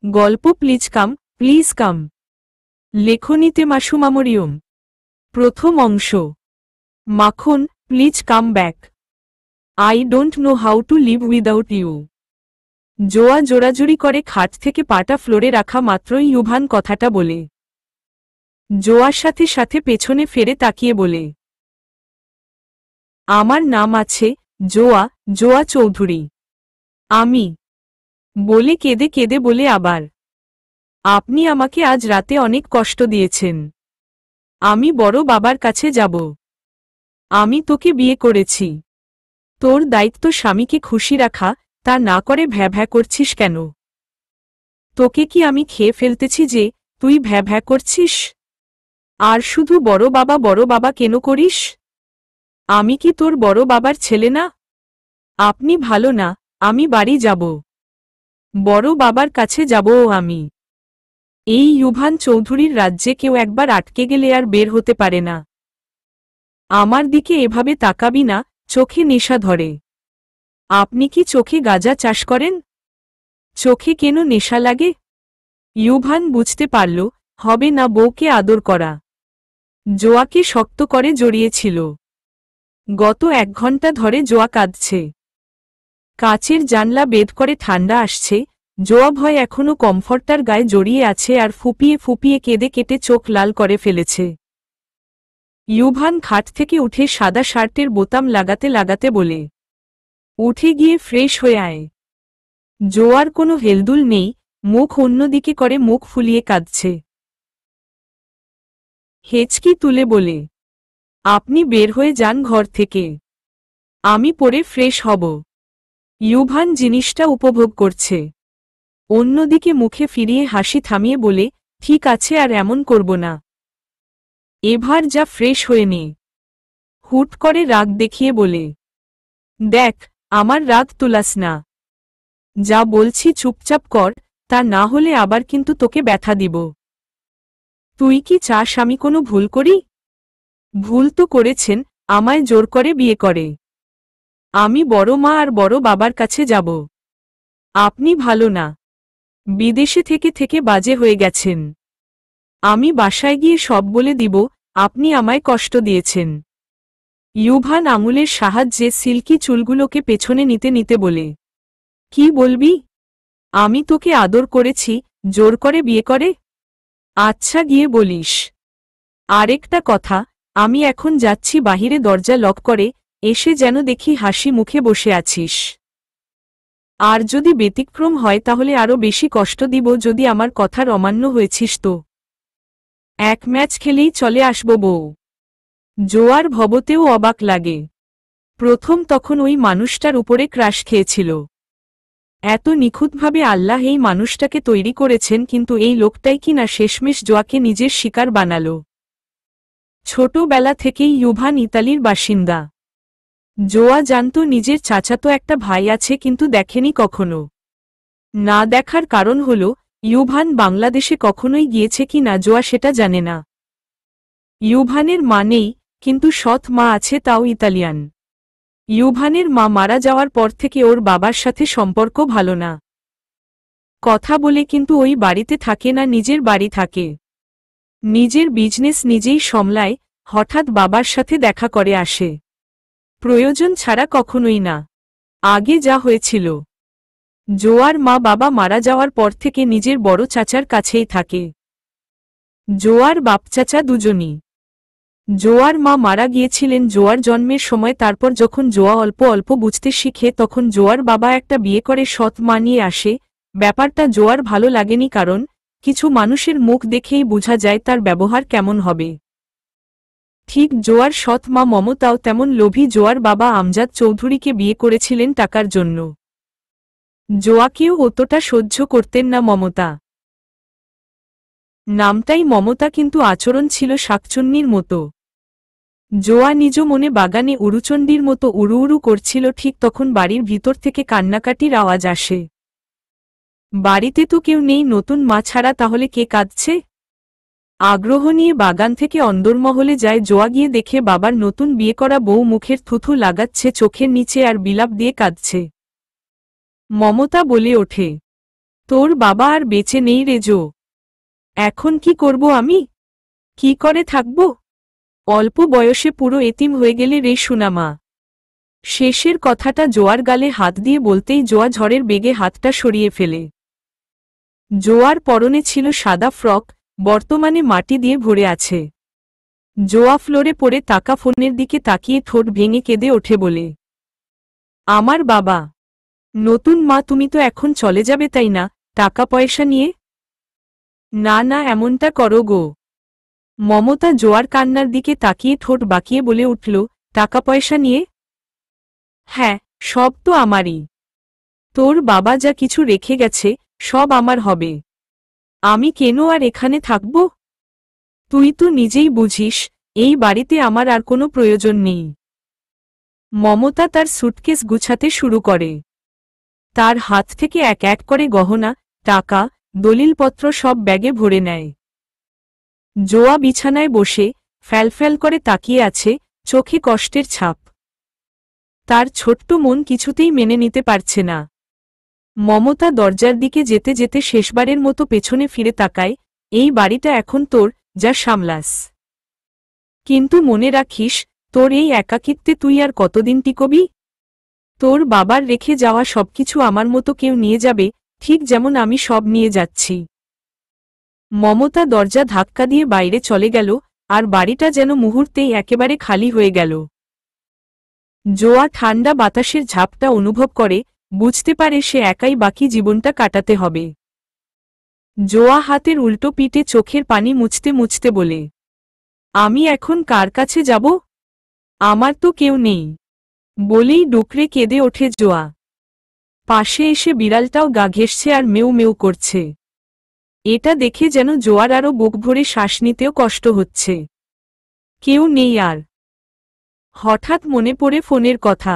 গল্প please come. লেখনীতে মাসুমা মরিয়ম। প্রথম অংশ। Makhan, please come back. I don't know how to live without you. Zoya জোরাজুরি করে খাট থেকে পাটা ফ্লোরে রাখা মাত্রই ইউভান কথাটা বলে। জোয়ার সাথে সাথে পেছনে ফেরে তাকিয়ে বলে, আমার নাম আছে জোয়া চৌধুরী। আমি বলে কেঁদে কেঁদে বলে আবার, আপনি আমাকে আজ রাতে অনেক কষ্ট দিয়েছেন। আমি বড় বাবার কাছে যাব। আমি তোকে বিয়ে করেছি। তোর দায়িত্ব স্বামীকে খুশি রাখা, তা না করে ভ্যা করছিস কেন? তোকে কি আমি খেয়ে ফেলতেছি যে তুই ভ্যা করছিস? আর শুধু বড় বাবা কেন করিস? আমি কি তোর বড় বাবার ছেলে না? আপনি ভালো না, আমি বাড়ি যাব। বড় বাবার কাছে যাবও আমি। এই ইউভান চৌধুরীর রাজ্যে কেউ একবার আটকে গেলে আর বের হতে পারে না। আমার দিকে এভাবে তাকাবি না, চোখে নেশা ধরে। আপনি কি চোখে গাঁজা চাষ করেন? চোখে কেন নেশা লাগে? ইউভান বুঝতে পারল, হবে না বউকে আদর করা। জোয়াকে শক্ত করে জড়িয়েছিল। গত 1 ঘন্টা ধরে জোয়া কাঁদছে। কাচের জানলা বেদ করে ঠান্ডা আসছে। জোয়া ভয় এখনো কমফর্টার গায়ে জড়িয়ে আছে আর ফুপিয়ে ফুপিয়ে কেঁদে কেটে চোখ লাল করে ফেলেছে। ইউভান খাট থেকে উঠে সাদা শার্টের বোতাম লাগাতে লাগাতে বলে, উঠে গিয়ে ফ্রেশ হয়ে আয়। জোয়ার কোনো হেলদুল নেই, মুখ অন্যদিকে করে মুখ ফুলিয়ে কাঁদছে। হেঁচকি তুলে বলে, আপনি বের হয়ে যান ঘর থেকে। আমি পরে ফ্রেশ হব। ইউভান জিনিসটা উপভোগ করছে। অন্যদিকে মুখে ফিরিয়ে হাসি থামিয়ে বলে, ঠিক আছে আর এমন করব না। এবার যা ফ্রেশ হয়ে নে। হুট করে রাগ দেখিয়ে বলে, দেখ, আমার রাগ তুলাস না। যা বলছি চুপচাপ কর, তা না হলে আবার কিন্তু তোকে ব্যথা দিব। তুই কি চাস আমি কোনো ভুল করি? ভুল তো করেছেন, আমায় জোর করে বিয়ে করে। আমি বড় মা আর বড় বাবার কাছে যাব। আপনি ভালো না। বিদেশে থেকে থেকে বাজে হয়ে গেছেন। আমি বাসায় গিয়ে সব বলে দিব, আপনি আমায় কষ্ট দিয়েছেন। ইউভান আঙুলের সাহায্যে সিল্কি চুলগুলোকে পেছনে নিতে নিতে বলে, কি বলবি? আমি তোকে আদর করেছি, জোর করে বিয়ে করে? আচ্ছা গিয়ে বলিস। আরেকটা কথা, আমি এখন যাচ্ছি বাহিরে দরজা লক করে, এসে যেন দেখি হাসি মুখে বসে আছিস। আর যদি ব্যতিক্রম হয় তাহলে আরো বেশি কষ্ট দিব যদি আমার কথার অমান্য হয়েছিস তো। 1 ম্যাচ খেলেই চলে আসব বউ। জোয়ার ভবতেও অবাক লাগে। প্রথম তখন ওই মানুষটার উপরে ক্রাশ খেয়েছিল। এত নিখুঁতভাবে আল্লাহ এই মানুষটাকে তৈরি করেছেন, কিন্তু এই লোকটাই কিনা শেষমেশ জোয়াকে নিজের শিকার বানাল। ছোটবেলা থেকেই ইউভান ইতালির বাসিন্দা। জোয়া জানত নিজের চাচাতো একটা ভাই আছে, কিন্তু দেখেনি কখনো। না দেখার কারণ হল, ইউভান বাংলাদেশে কখনোই গিয়েছে কি না জোয়া সেটা জানে না। ইউভানের মা নেই, কিন্তু সৎ মা আছে, তাও ইতালিয়ান। ইউভানের মা মারা যাওয়ার পর থেকে ওর বাবার সাথে সম্পর্ক ভালো না। কথা বলে কিন্তু ওই বাড়িতে থাকে না, নিজের বাড়ি থাকে। নিজের বিজনেস নিজেই সামলায়, হঠাৎ বাবার সাথে দেখা করে আসে। প্রয়োজন ছাড়া কখনোই না। আগে যা হয়েছিল, জোয়ার মা বাবা মারা যাওয়ার পর থেকে নিজের বড় চাচার কাছেই থাকে। জোয়ার বাপ চাচা দুজনই। জোয়ার মা মারা গিয়েছিলেন জোয়ার জন্মের সময়। তারপর যখন জোয়া অল্প অল্প বুঝতে শিখে তখন জোয়ার বাবা একটা বিয়ে করে সৎ মা নিয়ে আসে। ব্যাপারটা জোয়ার ভালো লাগেনি, কারণ কিছু মানুষের মুখ দেখেই বোঝা যায় তার ব্যবহার কেমন হবে। ঠিক জোয়ার সৎ মা মমতাও তেমন লোভী। জোয়ার বাবা আমজাদ চৌধুরীকে বিয়ে করেছিলেন টাকার জন্য। জোয়াকেও অতটা সহ্য করতেন না মমতা। নামটাই মমতা, কিন্তু আচরণ ছিল শাকচুন্নির মতো। জোয়া নিজ মনে বাগানে উরুচণ্ডীর মতো উড়ু উড়ু করছিল, ঠিক তখন বাড়ির ভিতর থেকে কান্নাকাটির আওয়াজ আসে। বাড়িতে তো কেউ নেই নতুন মা ছাড়া, তাহলে কে কাঁদছে? আগ্রহ নিয়ে বাগান থেকে অন্দরমহলে যায় জোয়া। গিয়ে দেখে বাবার নতুন বিয়ে করা বউ মুখের থুথু লাগাচ্ছে চোখের নিচে আর বিলাপ দিয়ে কাঁদছে। মমতা বলে ওঠে, তোর বাবা আর বেঁচে নেই রে জো। এখন কি করব আমি? কি করে থাকব? অল্প বয়সে পুরো এতিম হয়ে গেলে রে সুনামা। শেষের কথাটা জোয়ার গালে হাত দিয়ে বলতেই জোয়া ঝড়ের বেগে হাতটা সরিয়ে ফেলে। জোয়ার পরনে ছিল সাদা ফ্রক, বর্তমানে মাটি দিয়ে ভরে আছে। জোয়া ফ্লোরে পড়ে তাকা ফোনের দিকে তাকিয়ে ঠোঁট ভেঙে কেঁদে ওঠে বলে, আমার বাবা। নতুন মা তুমি তো এখন চলে যাবে তাই না, টাকা পয়সা নিয়ে? না না, এমনটা করো গো। মমতা জোয়ার কান্নার দিকে তাকিয়ে ঠোঁট বাঁকিয়ে বলে উঠল, টাকা পয়সা নিয়ে? হ্যাঁ, সব তো আমারই। তোর বাবা যা কিছু রেখে গেছে সব আমার হবে। আমি কেন আর এখানে থাকব? তুই তো নিজেই বুঝিস এই বাড়িতে আমার আর কোনো প্রয়োজন নেই। মমতা তার সুটকেস গুছাতে শুরু করে। তার হাত থেকে এক এক করে গহনা, টাকা, দলিলপত্র সব ব্যাগে ভরে নেয়। জোয়া বিছানায় বসে ফ্যালফ্যাল করে তাকিয়ে আছে, চোখে কষ্টের ছাপ। তার ছোট্ট মন কিছুতেই মেনে নিতে পারছে না। মমতা দরজার দিকে যেতে যেতে শেষবারের মতো পেছনে ফিরে তাকায়, এই বাড়িটা এখন তোর, যা সামলাস। কিন্তু মনে রাখিস, তোর এই একাকিত্বে তুই আর কতদিন টিকবি? তোর বাবার রেখে যাওয়া সবকিছু আমার মতো কেউ নিয়ে যাবে, ঠিক যেমন আমি সব নিয়ে যাচ্ছি। মমতা দরজা ধাক্কা দিয়ে বাইরে চলে গেল, আর বাড়িটা যেন মুহূর্তেই একেবারে খালি হয়ে গেল। জোয়া ঠান্ডা বাতাসের ঝাপটা অনুভব করে, বুঝতে পারে সে একাই বাকি জীবনটা কাটাতে হবে। জোয়া হাতের উল্টো পিঠে চোখের পানি মুছতে মুছতে বলে, আমি এখন কার কাছে যাব? আমার তো কেউ নেই। বলেই ডুকরে কেঁদে ওঠে জোয়া। পাশে এসে বিড়ালটাও গা ঘেঁষছে আর মেউ মেউ করছে। এটা দেখে যেন জোয়ার আরও বুক ভরে শ্বাস নিতেও কষ্ট হচ্ছে। কেউ নেই আর। হঠাৎ মনে পড়ে ফোনের কথা।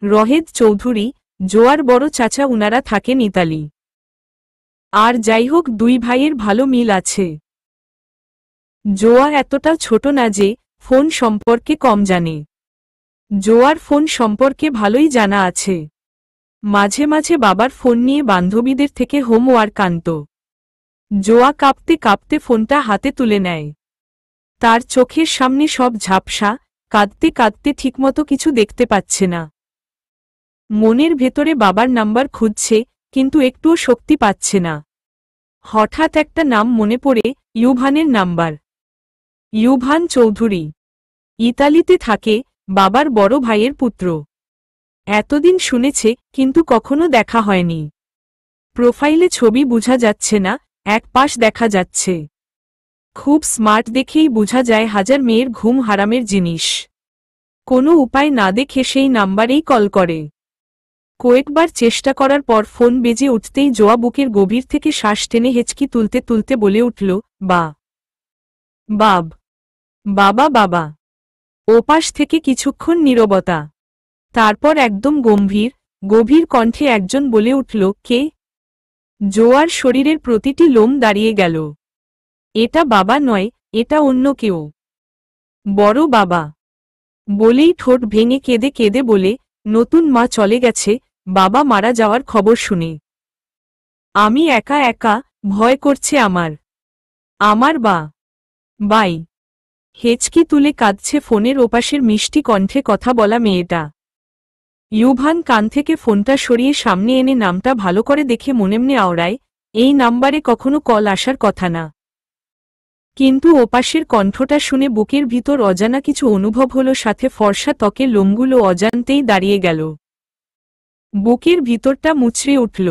রহেদ চৌধুরী, জোয়ার বড় চাচা, উনারা থাকেন ইতালি। আর যাই হোক, দুই ভাইয়ের ভালো মিল আছে। জোয়া এতটা ছোট না যে ফোন সম্পর্কে কম জানে। জোয়ার ফোন সম্পর্কে ভালোই জানা আছে। মাঝে মাঝে বাবার ফোন নিয়ে বান্ধবীদের থেকে হোমওয়ার্ক আনত। জোয়া কাঁপতে কাঁপতে ফোনটা হাতে তুলে নেয়। তার চোখের সামনে সব ঝাপসা, কাঁদতে কাঁদতে ঠিকমতো কিছু দেখতে পাচ্ছে না। মনের ভেতরে বাবার নাম্বার খুঁজছে, কিন্তু একটুও শক্তি পাচ্ছে না। হঠাৎ একটা নাম মনে পড়ে, ইউভানের নাম্বার। ইউভান চৌধুরী ইতালিতে থাকে, বাবার বড় ভাইয়ের পুত্র। এতদিন শুনেছে, কিন্তু কখনো দেখা হয়নি। প্রোফাইলে ছবি বোঝা যাচ্ছে না, এক পাশ দেখা যাচ্ছে। খুব স্মার্ট দেখেই বোঝা যায় হাজার মেয়ের ঘুম হারামের জিনিস। কোনো উপায় না দেখে সেই নাম্বারেই কল করে। কয়েকবার চেষ্টা করার পর ফোন বেজে উঠতেই জোয়া বুকের গভীর থেকে শ্বাস টেনে হেঁচকি তুলতে তুলতে বলে উঠল, বাবা বাবা। ওপাশ থেকে কিছুক্ষণ নীরবতা। তারপর একদম গভীর কণ্ঠে একজন বলে উঠল, কে? জোয়ার শরীরের প্রতিটি লোম দাঁড়িয়ে গেল। এটা বাবা নয়, এটা অন্য কেউ। বড় বাবা। বলেই ঠোঁট ভেঙে কেঁদে কেঁদে বলে, নতুন মা চলে গেছে বাবা মারা যাওয়ার খবর শুনে। আমি একা একা, ভয় করছে আমার বাই। হেঁচকি তুলে কাঁদছে ফোনের ওপাশের মিষ্টি কণ্ঠে কথা বলা মেয়েটা। ইউভান কান থেকে ফোনটা সরিয়ে সামনে এনে নামটা ভালো করে দেখে মনেমনে আওড়ায়, এই নাম্বারে কখনো কল আসার কথা না। কিন্তু ওপাশের কণ্ঠটা শুনে বুকের ভিতর অজানা কিছু অনুভব হলো, সাথে ফর্সা ত্বকের লোমগুলো অজান্তেই দাঁড়িয়ে গেল। বুকের ভিতরটা মুচড়ে উঠল।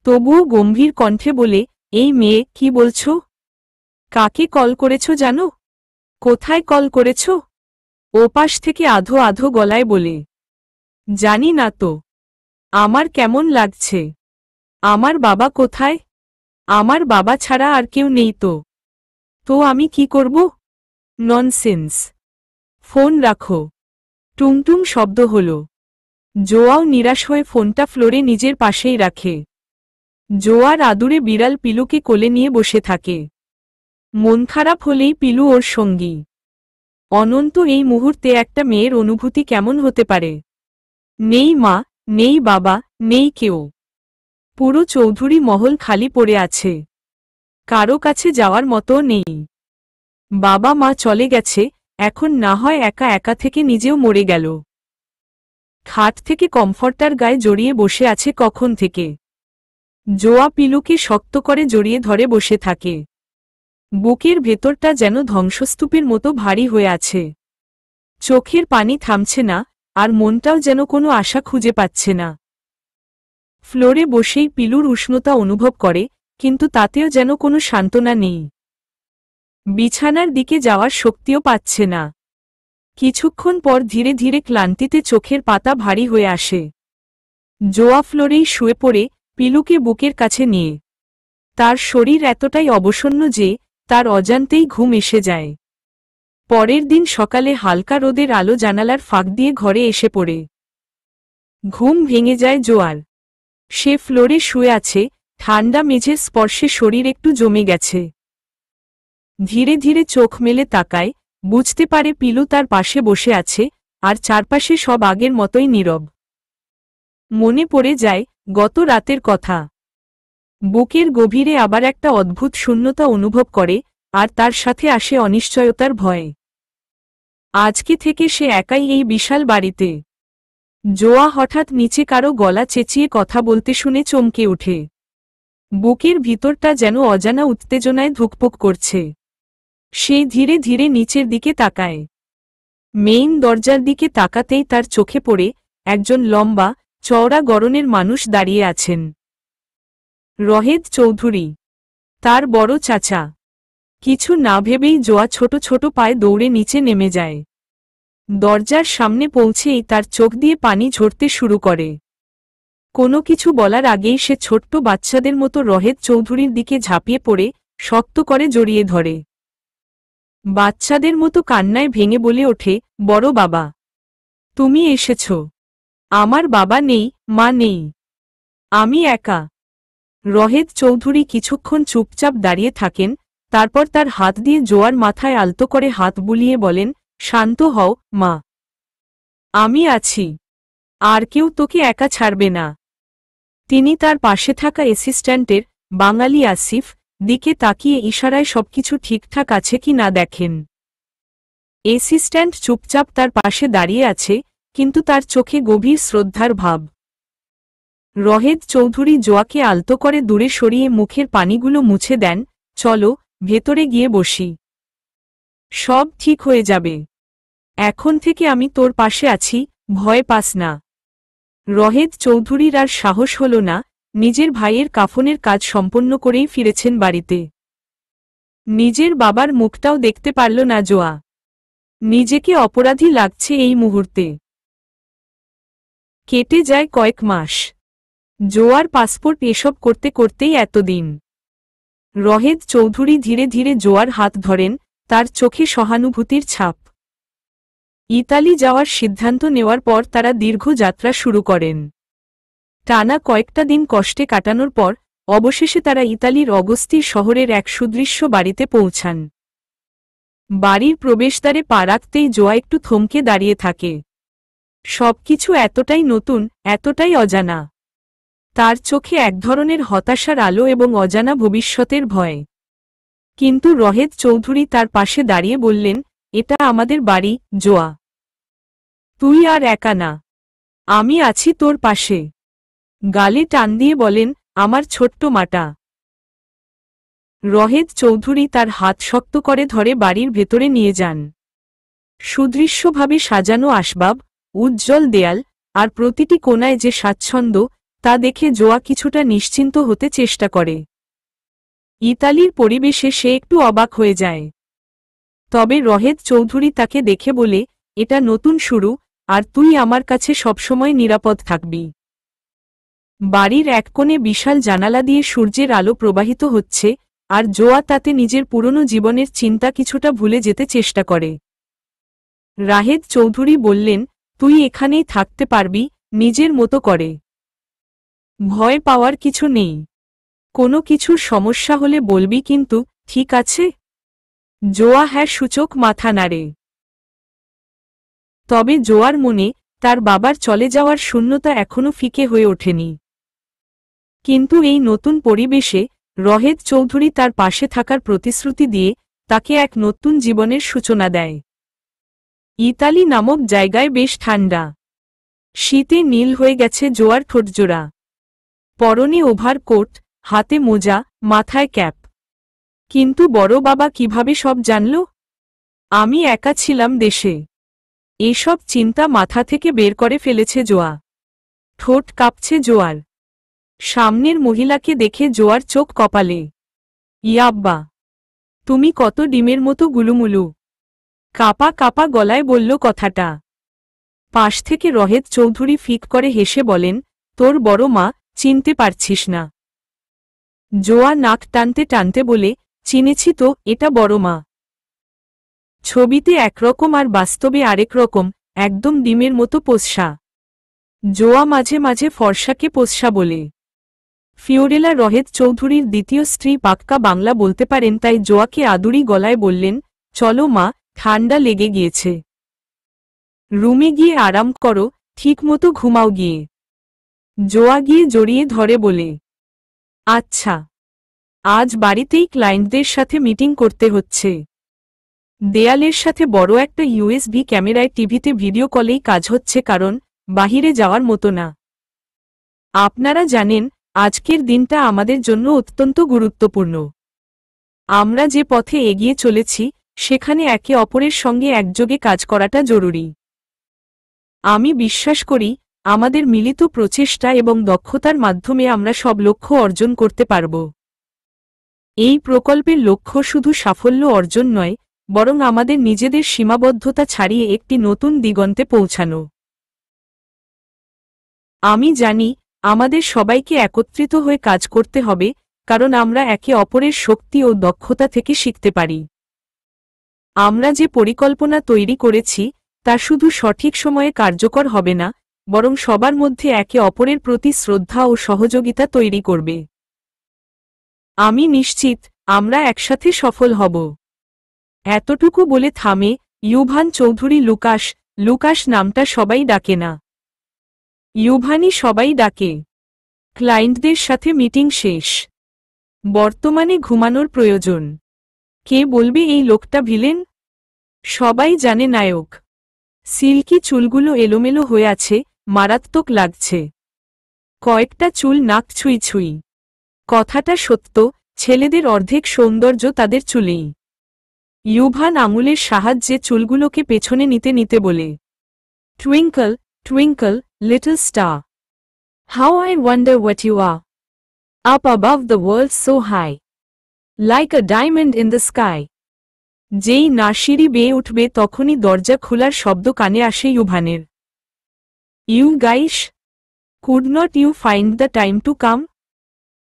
তবুও গম্ভীর কণ্ঠে বলে, এই মেয়ে, কি বলছ? কাকে কল করেছ জানো? কোথায় কল করেছ? ওপাশ থেকে আধো আধো গলায় বলে, জানি না তো। আমার কেমন লাগছে। আমার বাবা কোথায়? আমার বাবা ছাড়া আর কেউ নেই তো। তো আমি কি করব? ননসেন্স। ফোন রাখো। টুংটুং শব্দ হল। জোয়াও নিরাশ হয়ে ফোনটা ফ্লোরে নিজের পাশেই রাখে। জোয়ার আদুরে বিড়াল পিলুকে কোলে নিয়ে বসে থাকে। মন খারাপ হলেই পিলু ওর সঙ্গী। অনন্ত এই মুহূর্তে একটা মেয়ের অনুভূতি কেমন হতে পারে? নেই মা, নেই বাবা, নেই কেউ। পুরো চৌধুরী মহল খালি পড়ে আছে, কারো কাছে যাওয়ার মতো নেই। বাবা মা চলে গেছে, এখন না হয় একা একা থেকে নিজেও মরে গেল। খাট থেকে কমফর্টার গায়ে জড়িয়ে বসে আছে কখন থেকে। জোয়া পিলুকে শক্ত করে জড়িয়ে ধরে বসে থাকে। বুকের ভেতরটা যেন ধ্বংসস্তূপের মতো ভারী হয়ে আছে। চোখের পানি থামছে না, আর মনটাও যেন কোনো আশা খুঁজে পাচ্ছে না। ফ্লোরে বসেই পিলুর উষ্ণতা অনুভব করে, কিন্তু তাতেও যেন কোনো সান্ত্বনা নেই। বিছানার দিকে যাওয়ার শক্তিও পাচ্ছে না। কিছুক্ষণ পর ধীরে ধীরে ক্লান্তিতে চোখের পাতা ভারী হয়ে আসে। জোয়া ফ্লোরেই শুয়ে পড়ে, পিলুকে বুকের কাছে নিয়ে। তার শরীর এতটাই অবসন্ন যে তার অজান্তেই ঘুম এসে যায়। পরের দিন সকালে হালকা রোদের আলো জানালার ফাঁক দিয়ে ঘরে এসে পড়ে। ঘুম ভেঙে যায় জোয়ার। সে ফ্লোরে শুয়ে আছে, ঠান্ডা মেঝের স্পর্শে শরীর একটু জমে গেছে। ধীরে ধীরে চোখ মেলে তাকায়, বুঝতে পারে পিলু তার পাশে বসে আছে, আর চারপাশে সব আগের মতোই নীরব। মনে পড়ে যায় গত রাতের কথা। বুকের গভীরে আবার একটা অদ্ভুত শূন্যতা অনুভব করে, আর তার সাথে আসে অনিশ্চয়তার ভয়। আজকে থেকে সে একাই এই বিশাল বাড়িতে। জোয়া হঠাৎ নিচে কারো গলা চেঁচিয়ে কথা বলতে শুনে চমকে ওঠে। বুকের ভিতরটা যেন অজানা উত্তেজনায় ধুকপুক করছে। সে ধীরে ধীরে নিচের দিকে তাকায়। মেইন দরজার দিকে তাকাতেই তার চোখে পড়ে একজন লম্বা, চওড়া গড়নের মানুষ দাঁড়িয়ে আছেন। রহেদ চৌধুরী, তার বড় চাচা। কিছু না ভেবেই জোয়া ছোট ছোট পায়ে দৌড়ে নিচে নেমে যায়। দরজার সামনে পৌঁছেই তার চোখ দিয়ে পানি ঝরতে শুরু করে। কোনো কিছু বলার আগেই সে ছোট্ট বাচ্চাদের মতো রহেদ চৌধুরীর দিকে ঝাঁপিয়ে পড়ে শক্ত করে জড়িয়ে ধরে। বাচ্চাদের মতো কান্নায় ভেঙে বলে ওঠে, বড় বাবা, তুমি এসেছ। আমার বাবা নেই, মা নেই, আমি একা। রহেদ চৌধুরী কিছুক্ষণ চুপচাপ দাঁড়িয়ে থাকেন, তারপর তার হাত দিয়ে জোয়ার মাথায় আলতো করে হাত বুলিয়ে বলেন, শান্ত হও মা, আমি আছি, আর কেউ তোকে একা ছাড়বে না। তিনি তার পাশে থাকা অ্যাসিস্ট্যান্টের, বাঙালি আসিফ, দিকে তাকিয়ে ইশারায় সবকিছু ঠিকঠাক আছে কি না দেখেন। অ্যাসিস্ট্যান্ট চুপচাপ তার পাশে দাঁড়িয়ে আছে, কিন্তু তার চোখে গভীর শ্রদ্ধার ভাব। রহেদ চৌধুরী জোয়াকে আলতো করে দূরে সরিয়ে মুখের পানিগুলো মুছে দেন, চলো ভেতরে গিয়ে বসি। সব ঠিক হয়ে যাবে। এখন থেকে আমি তোর পাশে আছি, ভয় পাস না। রহেদ চৌধুরীর আর সাহস হল না, নিজের ভাইয়ের কাফনের কাজ সম্পন্ন করেই ফিরেছেন বাড়িতে। নিজের বাবার মুখটাও দেখতে পারল না জোয়া। নিজেকে অপরাধী লাগছে এই মুহূর্তে। কেটে যায় কয়েক মাস। জোয়ার পাসপোর্ট এসব করতে করতেই এতদিন। রহেদ চৌধুরী ধীরে ধীরে জোয়ার হাত ধরেন, তার চোখে সহানুভূতির ছাপ। ইতালি যাওয়ার সিদ্ধান্ত নেওয়ার পর তারা দীর্ঘ যাত্রা শুরু করেন। টানা কয়েকটা দিন কষ্টে কাটানোর পর অবশেষে তারা ইতালির অগস্তির শহরের এক সুদৃশ্য বাড়িতে পৌঁছান। বাড়ির প্রবেশদ্বারে পা রাখতেই জোয়া একটু থমকে দাঁড়িয়ে থাকে। সবকিছু এতটাই নতুন, এতটাই অজানা। তার চোখে এক ধরনের হতাশার আলো এবং অজানা ভবিষ্যতের ভয়। কিন্তু রহেদ চৌধুরী তার পাশে দাঁড়িয়ে বললেন, এটা আমাদের বাড়ি জোয়া। তুই আর একা না, আমি আছি তোর পাশে। গালে টান দিয়ে বলেন, আমার ছোট্ট মাটা। রহেদ চৌধুরী তার হাত শক্ত করে ধরে বাড়ির ভেতরে নিয়ে যান। সুদৃশ্যভাবে সাজানো আসবাব, উজ্জ্বল দেয়াল, আর প্রতিটি কোণায় যে স্বাচ্ছন্দ্য, তা দেখে জোয়া কিছুটা নিশ্চিন্ত হতে চেষ্টা করে। ইতালির পরিবেশে সে একটু অবাক হয়ে যায়। তবে রহেদ চৌধুরী তাকে দেখে বলে, এটা নতুন শুরু, আর তুই আমার কাছে সবসময় নিরাপদ থাকবি। বাড়ির এক কোণে বিশাল জানালা দিয়ে সূর্যের আলো প্রবাহিত হচ্ছে, আর জোয়া তাতে নিজের পুরনো জীবনের চিন্তা কিছুটা ভুলে যেতে চেষ্টা করে। রাহেদ চৌধুরী বললেন, তুই এখানেই থাকতে পারবি, নিজের মতো করে। ভয় পাওয়ার কিছু নেই। কোনো কিছুর সমস্যা হলে বলবি কিন্তু, ঠিক আছে? জোয়া হ্যাঁ সূচক মাথা নাড়ে। তবে জোয়ার মনে তার বাবার চলে যাওয়ার শূন্যতা এখনো ফিকে হয়ে ওঠেনি। কিন্তু এই নতুন পরিবেশে রহেদ চৌধুরী তার পাশে থাকার প্রতিশ্রুতি দিয়ে তাকে এক নতুন জীবনের সূচনা দেয়। ইতালি নামক জায়গায় বেশ ঠান্ডা। শীতে নীল হয়ে গেছে জোয়ার ঠোঁটজোড়া। পরনে ওভারকোট, হাতে মোজা, মাথায় ক্যাপ। কিন্তু বড় বাবা কিভাবে সব জানল? আমি একা ছিলাম দেশে। এসব চিন্তা মাথা থেকে বের করে ফেলেছে জোয়া। ঠোঁট কাঁপছে জোয়ার। সামনের মহিলাকে দেখে জোয়ার চোখ কপালে। ইয়াব্বা, তুমি কত ডিমের মতো গুলুমুলু। কাপা কাপা গলায় বলল কথাটা। পাশ থেকে রহেদ চৌধুরী ফিক করে হেসে বলেন, তোর বড় মা, চিনতে পারছিস না? জোয়া নাক টানতে টানতে বলে, চিনেছি তো, এটা বড় মা। ছবিতে একরকম আর বাস্তবে আরেক রকম, একদম ডিমের মতো পোষা। জোয়া মাঝে মাঝে ফর্সাকে পোষা বলে। ফিওরেলা রহেদ চৌধুরীর দ্বিতীয় স্ত্রী পাক্কা বাংলা বলতে পারেন, তাই জোয়াকে আদুরি গলায় বললেন, চলো মা, ঠান্ডা লেগে গিয়েছে। রুমে গিয়ে আরাম করো, ঠিকমতো ঘুমাও গিয়ে। জোয়া গিয়ে জড়িয়ে ধরে বলে, আচ্ছা। আজ বাড়িতেই ক্লায়েন্টদের সাথে মিটিং করতে হচ্ছে। দেয়ালের সাথে বড় একটা ইউএসবি ক্যামেরায় টিভিতে ভিডিও কলেই কাজ হচ্ছে, কারণ বাহিরে যাওয়ার মতো না। আপনারা জানেন, আজকের দিনটা আমাদের জন্য অত্যন্ত গুরুত্বপূর্ণ। আমরা যে পথে এগিয়ে চলেছি, সেখানে একে অপরের সঙ্গে একযোগে কাজ করাটা জরুরি। আমি বিশ্বাস করি, আমাদের মিলিত প্রচেষ্টা এবং দক্ষতার মাধ্যমে আমরা সব লক্ষ্য অর্জন করতে পারব। এই প্রকল্পের লক্ষ্য শুধু সাফল্য অর্জন নয়, বরং আমাদের নিজেদের সীমাবদ্ধতা ছাড়িয়ে একটি নতুন দিগন্তে পৌঁছানো। আমি জানি, আমাদের সবাইকে একত্রিত হয়ে কাজ করতে হবে, কারণ আমরা একে অপরের শক্তি ও দক্ষতা থেকে শিখতে পারি। আমরা যে পরিকল্পনা তৈরি করেছি, তা শুধু সঠিক সময়ে কার্যকর হবে না, বরং সবার মধ্যে একে অপরের প্রতি শ্রদ্ধা ও সহযোগিতা তৈরি করবে। আমি নিশ্চিত, আমরা একসাথে সফল হব। এতটুকু বলে থামে। ইউভান চৌধুরী লুকাস। লুকাস নামটা সবাই ডাকে না, ইউভানই সবাই ডাকে। ক্লায়েন্টদের সাথে মিটিং শেষ। বর্তমানে ঘুমানোর প্রয়োজন। কে বলবে এই লোকটা ভিলেন? সবাই জানে নায়ক। সিল্কি চুলগুলো এলোমেলো হয়ে আছে, মারাত্মক লাগছে। কয়েকটা চুল নাক ছুঁই ছুঁই। কথাটা সত্য, ছেলেদের অর্ধেক সৌন্দর্য তাদের চুলেই। ইউভান আঙুলের সাহায্যে চুলগুলোকে পেছনে নিতে নিতে বলে, twinkle, twinkle, little star, how I wonder what you are, up above the world so high, like a diamond in the sky. যেই না সিঁড়ি বেয়ে উঠবে তখনই দরজা খোলার শব্দ কানে আসে ইউভানের। You guys, could not you find the time to come?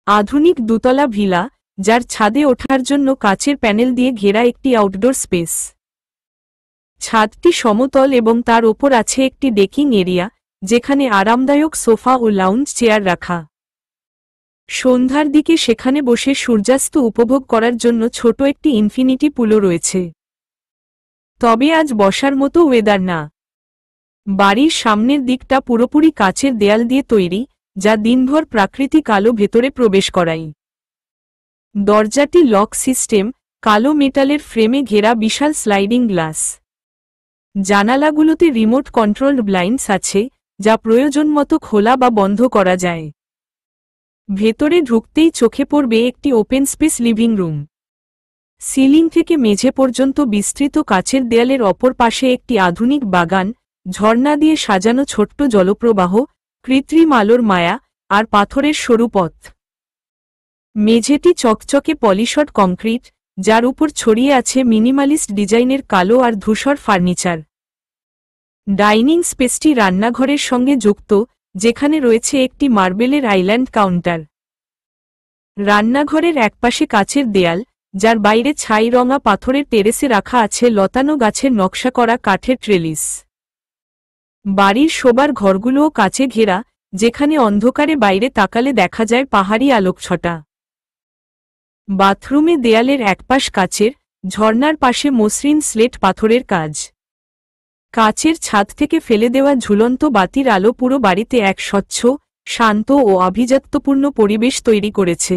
আধুনিক দুতলা ভিলা, যার ছাদে ওঠার জন্য কাচের প্যানেল দিয়ে ঘেরা একটি আউটডোর স্পেস। ছাদটি সমতল এবং তার ওপর আছে একটি ডেকিং এরিয়া, যেখানে আরামদায়ক সোফা ও লাউঞ্জ চেয়ার রাখা। সন্ধ্যার দিকে সেখানে বসে সূর্যাস্ত উপভোগ করার জন্য ছোট একটি ইনফিনিটি পুলও রয়েছে। তবে আজ বসার মতো ওয়েদার না। বাড়ির সামনের দিকটা পুরোপুরি কাচের দেয়াল দিয়ে তৈরি, যা দিনভর প্রাকৃতিক আলো ভেতরে প্রবেশ করায়। দরজাটি লক সিস্টেম, কালো মেটালের ফ্রেমে ঘেরা বিশাল স্লাইডিং গ্লাস। জানালাগুলোতে রিমোট কন্ট্রোলড ব্লাইন্ডস আছে, যা প্রয়োজন মতো খোলা বা বন্ধ করা যায়। ভেতরে ঢুকতেই চোখে পড়বে একটি open space living room. Ceiling থেকে মেঝে পর্যন্ত বিস্তৃত কাচের দেয়ালের অপর পাশে একটি আধুনিক বাগান, ঝর্ণা দিয়ে সাজানো ছোট্ট জলপ্রবাহ, কৃত্রিম আলোর মায়া, আর পাথরের সরু পথ। মেঝেটি চকচকে পলিশড কংক্রিট, যার উপর ছড়িয়ে আছে মিনিমালিস্ট ডিজাইনের কালো আর ধূসর ফার্নিচার। ডাইনিং স্পেসটি রান্নাঘরের সঙ্গে যুক্ত, যেখানে রয়েছে একটি মার্বেলের আইল্যান্ড কাউন্টার। রান্নাঘরের একপাশে কাচের দেয়াল, যার বাইরে ছাই রঙা পাথরের টেরেসে রাখা আছে লতানো গাছের নকশা করা কাঠের ট্রেলিস। বাড়ির শোবার ঘরগুলোও কাচে ঘেরা, যেখানে অন্ধকারে বাইরে তাকালে দেখা যায় পাহাড়ি আলোকছটা। বাথরুমে দেয়ালের একপাশ কাচের, ঝর্ণার পাশে মসৃণ স্লেট পাথরের কাজ। কাচের ছাদ থেকে ফেলে দেওয়া ঝুলন্ত বাতির আলো পুরো বাড়িতে এক স্বচ্ছ, শান্ত ও আভিজাত্যপূর্ণ পরিবেশ তৈরি করেছে।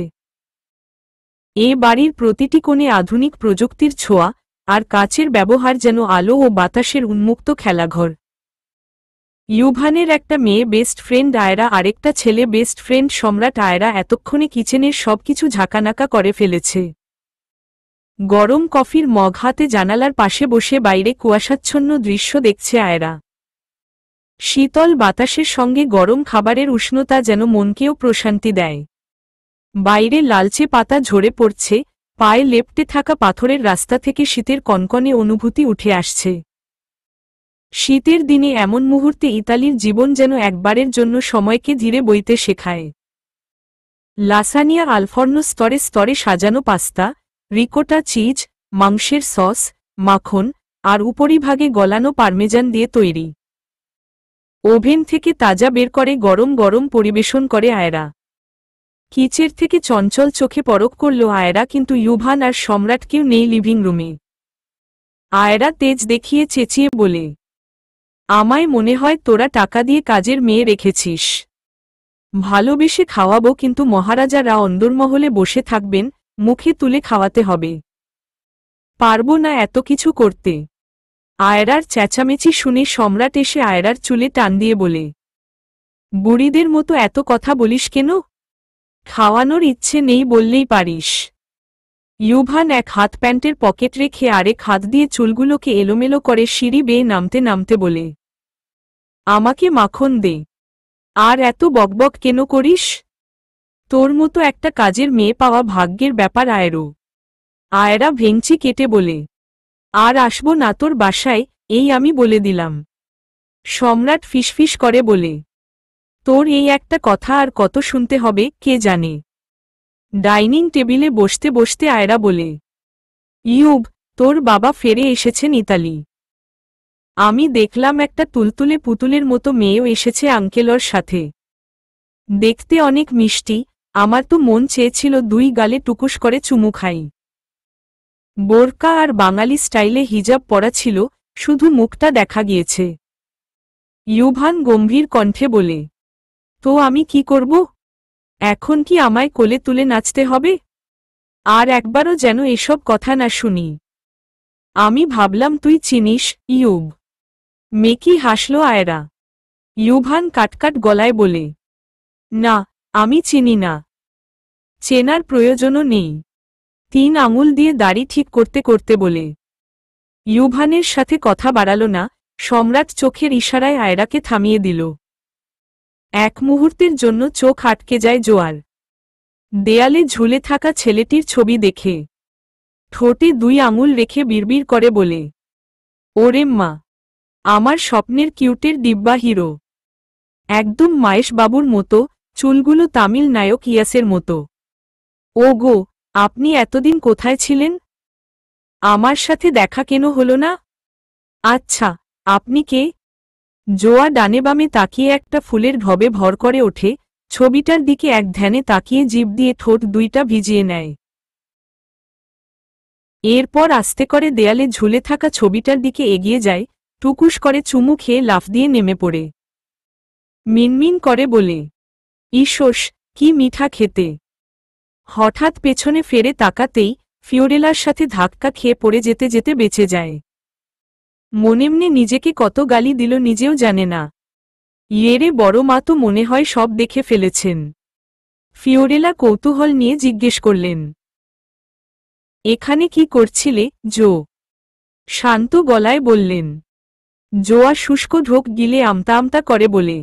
এ বাড়ির প্রতিটি কোণে আধুনিক প্রযুক্তির ছোঁয়া, আর কাচের ব্যবহার যেন আলো ও বাতাসের উন্মুক্ত খেলাঘর। ইউভানের একটা মেয়ে বেস্ট ফ্রেন্ড আয়রা, আরেকটা ছেলে বেস্ট ফ্রেন্ড সম্রাট। আয়রা এতক্ষণে কিচেনের সবকিছু ঝাঁকানাকা করে ফেলেছে। গরম কফির মগ হাতে জানালার পাশে বসে বাইরে কুয়াশাচ্ছন্ন দৃশ্য দেখছে আয়রা। শীতল বাতাসের সঙ্গে গরম খাবারের উষ্ণতা যেন মনকেও প্রশান্তি দেয়। বাইরে লালচে পাতা ঝরে পড়ছে, পায়ে লেপ্টে থাকা পাথরের রাস্তা থেকে শীতের কনকনে অনুভূতি উঠে আসছে। শীতের দিনে এমন মুহূর্তে ইতালির জীবন যেন একবারের জন্য সময়কে ধীরে বইতে শেখায়। লাসানিয়া আলফর্নো স্তরে স্তরে সাজানো পাস্তা, রিকোটা চিজ, মাংসের সস, মাখন আর উপরিভাগে গলানো পার্মেজান দিয়ে তৈরি। ওভেন থেকে তাজা বের করে গরম গরম পরিবেশন করে আয়রা। কিচের থেকে চঞ্চল চোখে পরখ করল আয়রা, কিন্তু ইউভান আর সম্রাট কেউ নেই লিভিং রুমে। আয়রা তেজ দেখিয়ে চেঁচিয়ে বলে, আমায় মনে হয় তোরা টাকা দিয়ে কাজের মেয়ে রেখেছিস। ভালোবেসে খাওয়াবো, কিন্তু মহারাজারা অন্দরমহলে বসে থাকবেন, মুখে তুলে খাওয়াতে হবে। পারবো না এত কিছু করতে। আয়রার চেঁচামেচি শুনে সম্রাট এসে আয়রার চুলে টান দিয়ে বলে, বুড়িদের মতো এত কথা বলিস কেন? খাওয়ানোর ইচ্ছে নেই বললেই পারিস। ইউভান এক হাত প্যান্টের পকেট রেখে আরেক হাত দিয়ে চুলগুলোকে এলোমেলো করে সিঁড়ি বেয়ে নামতে নামতে বলে, আমাকে মাখন দে। আর এত বকবক কেন করিস? তোর মতো একটা কাজের মেয়ে পাওয়া ভাগ্যের ব্যাপার আয়রো। আয়রা ভেঙচি কেটে বলে, আর আসবো না তোর বাসায়, এই আমি বলে দিলাম। সম্রাট ফিসফিস করে বলে, তোর এই একটা কথা আর কত শুনতে হবে কে জানে। ডাইনিং টেবিলে বসতে বসতে আয়রা বলে, ইউব, তোর বাবা ফিরে এসেছেন ইতালি। আমি দেখলাম একটা তুলতুলে পুতুলের মতো মেয়েও এসেছে আঙ্কেলর সাথে। দেখতে অনেক মিষ্টি, আমার তো মন চেয়েছিল দুই গালে টুকুস করে চুমু খাই। বোরকা আর বাঙালি স্টাইলে হিজাব পরা ছিল, শুধু মুখটা দেখা গিয়েছে। ইউভান গম্ভীর কণ্ঠে বলে, তো আমি কি করব? এখন কি আমায় কোলে তুলে নাচতে হবে? আর একবারও যেন এসব কথা না শুনি। আমি ভাবলাম তুই চিনিস, ইউব। মেকি হাসল আয়রা। ইউভান কাটকাট গলায় বলে, না, আমি চিনি না। চেনার প্রয়োজনও নেই। 3 আঙুল দিয়ে দাড়ি ঠিক করতে করতে বলে। ইউভানের সাথে কথা বাড়াল না, সম্রাট চোখের ইশারায় আয়রাকে থামিয়ে দিল। এক মুহূর্তের জন্য চোখ আটকে যায় জোয়ার। দেয়ালে ঝুলে থাকা ছেলেটির ছবি দেখে ঠোঁটে 2 আঙুল রেখে বিড়বিড় করে বলে, ওরে মা, আমার স্বপ্নের কিউটের ডিব্বা হিরো। একদম মায়েশ বাবুর মতো, চুলগুলো তামিল নায়ক ইয়াসের মতো। ও গো, আপনি এতদিন কোথায় ছিলেন? আমার সাথে দেখা কেন হলো না? আচ্ছা, আপনি কে? জোয়া ডানে বামে তাকিয়ে একটা ফুলের ঢবে ভর করে ওঠে, ছবিটার দিকে এক ধ্যানে তাকিয়ে জিভ দিয়ে ঠোঁট 2টা ভিজিয়ে নেয়। এরপর আস্তে করে দেয়ালে ঝুলে থাকা ছবিটার দিকে এগিয়ে যায়, টুকুস করে চুমু খেয়ে লাফ দিয়ে নেমে পড়ে। মিনমিন করে বলে, ইসোস, কি মিঠা খেতে। হঠাৎ পেছনে ফেরে তাকাতেই ফিওরেলার সাথে ধাক্কা খেয়ে পড়ে যেতে যেতে বেঁচে যায়। মনেমনে নিজেকে কত গালি দিল নিজেও জানে না। ইয়েরে বড় মা তো মনে হয় সব দেখে ফেলেছেন। ফিওরেলা কৌতূহল নিয়ে জিজ্ঞেস করলেন, এখানে কি করছিলে, জো? শান্ত গলায় বললেন। জোয়া শুষ্ক ঢোক গিলে আমতা আমতা করে বলে,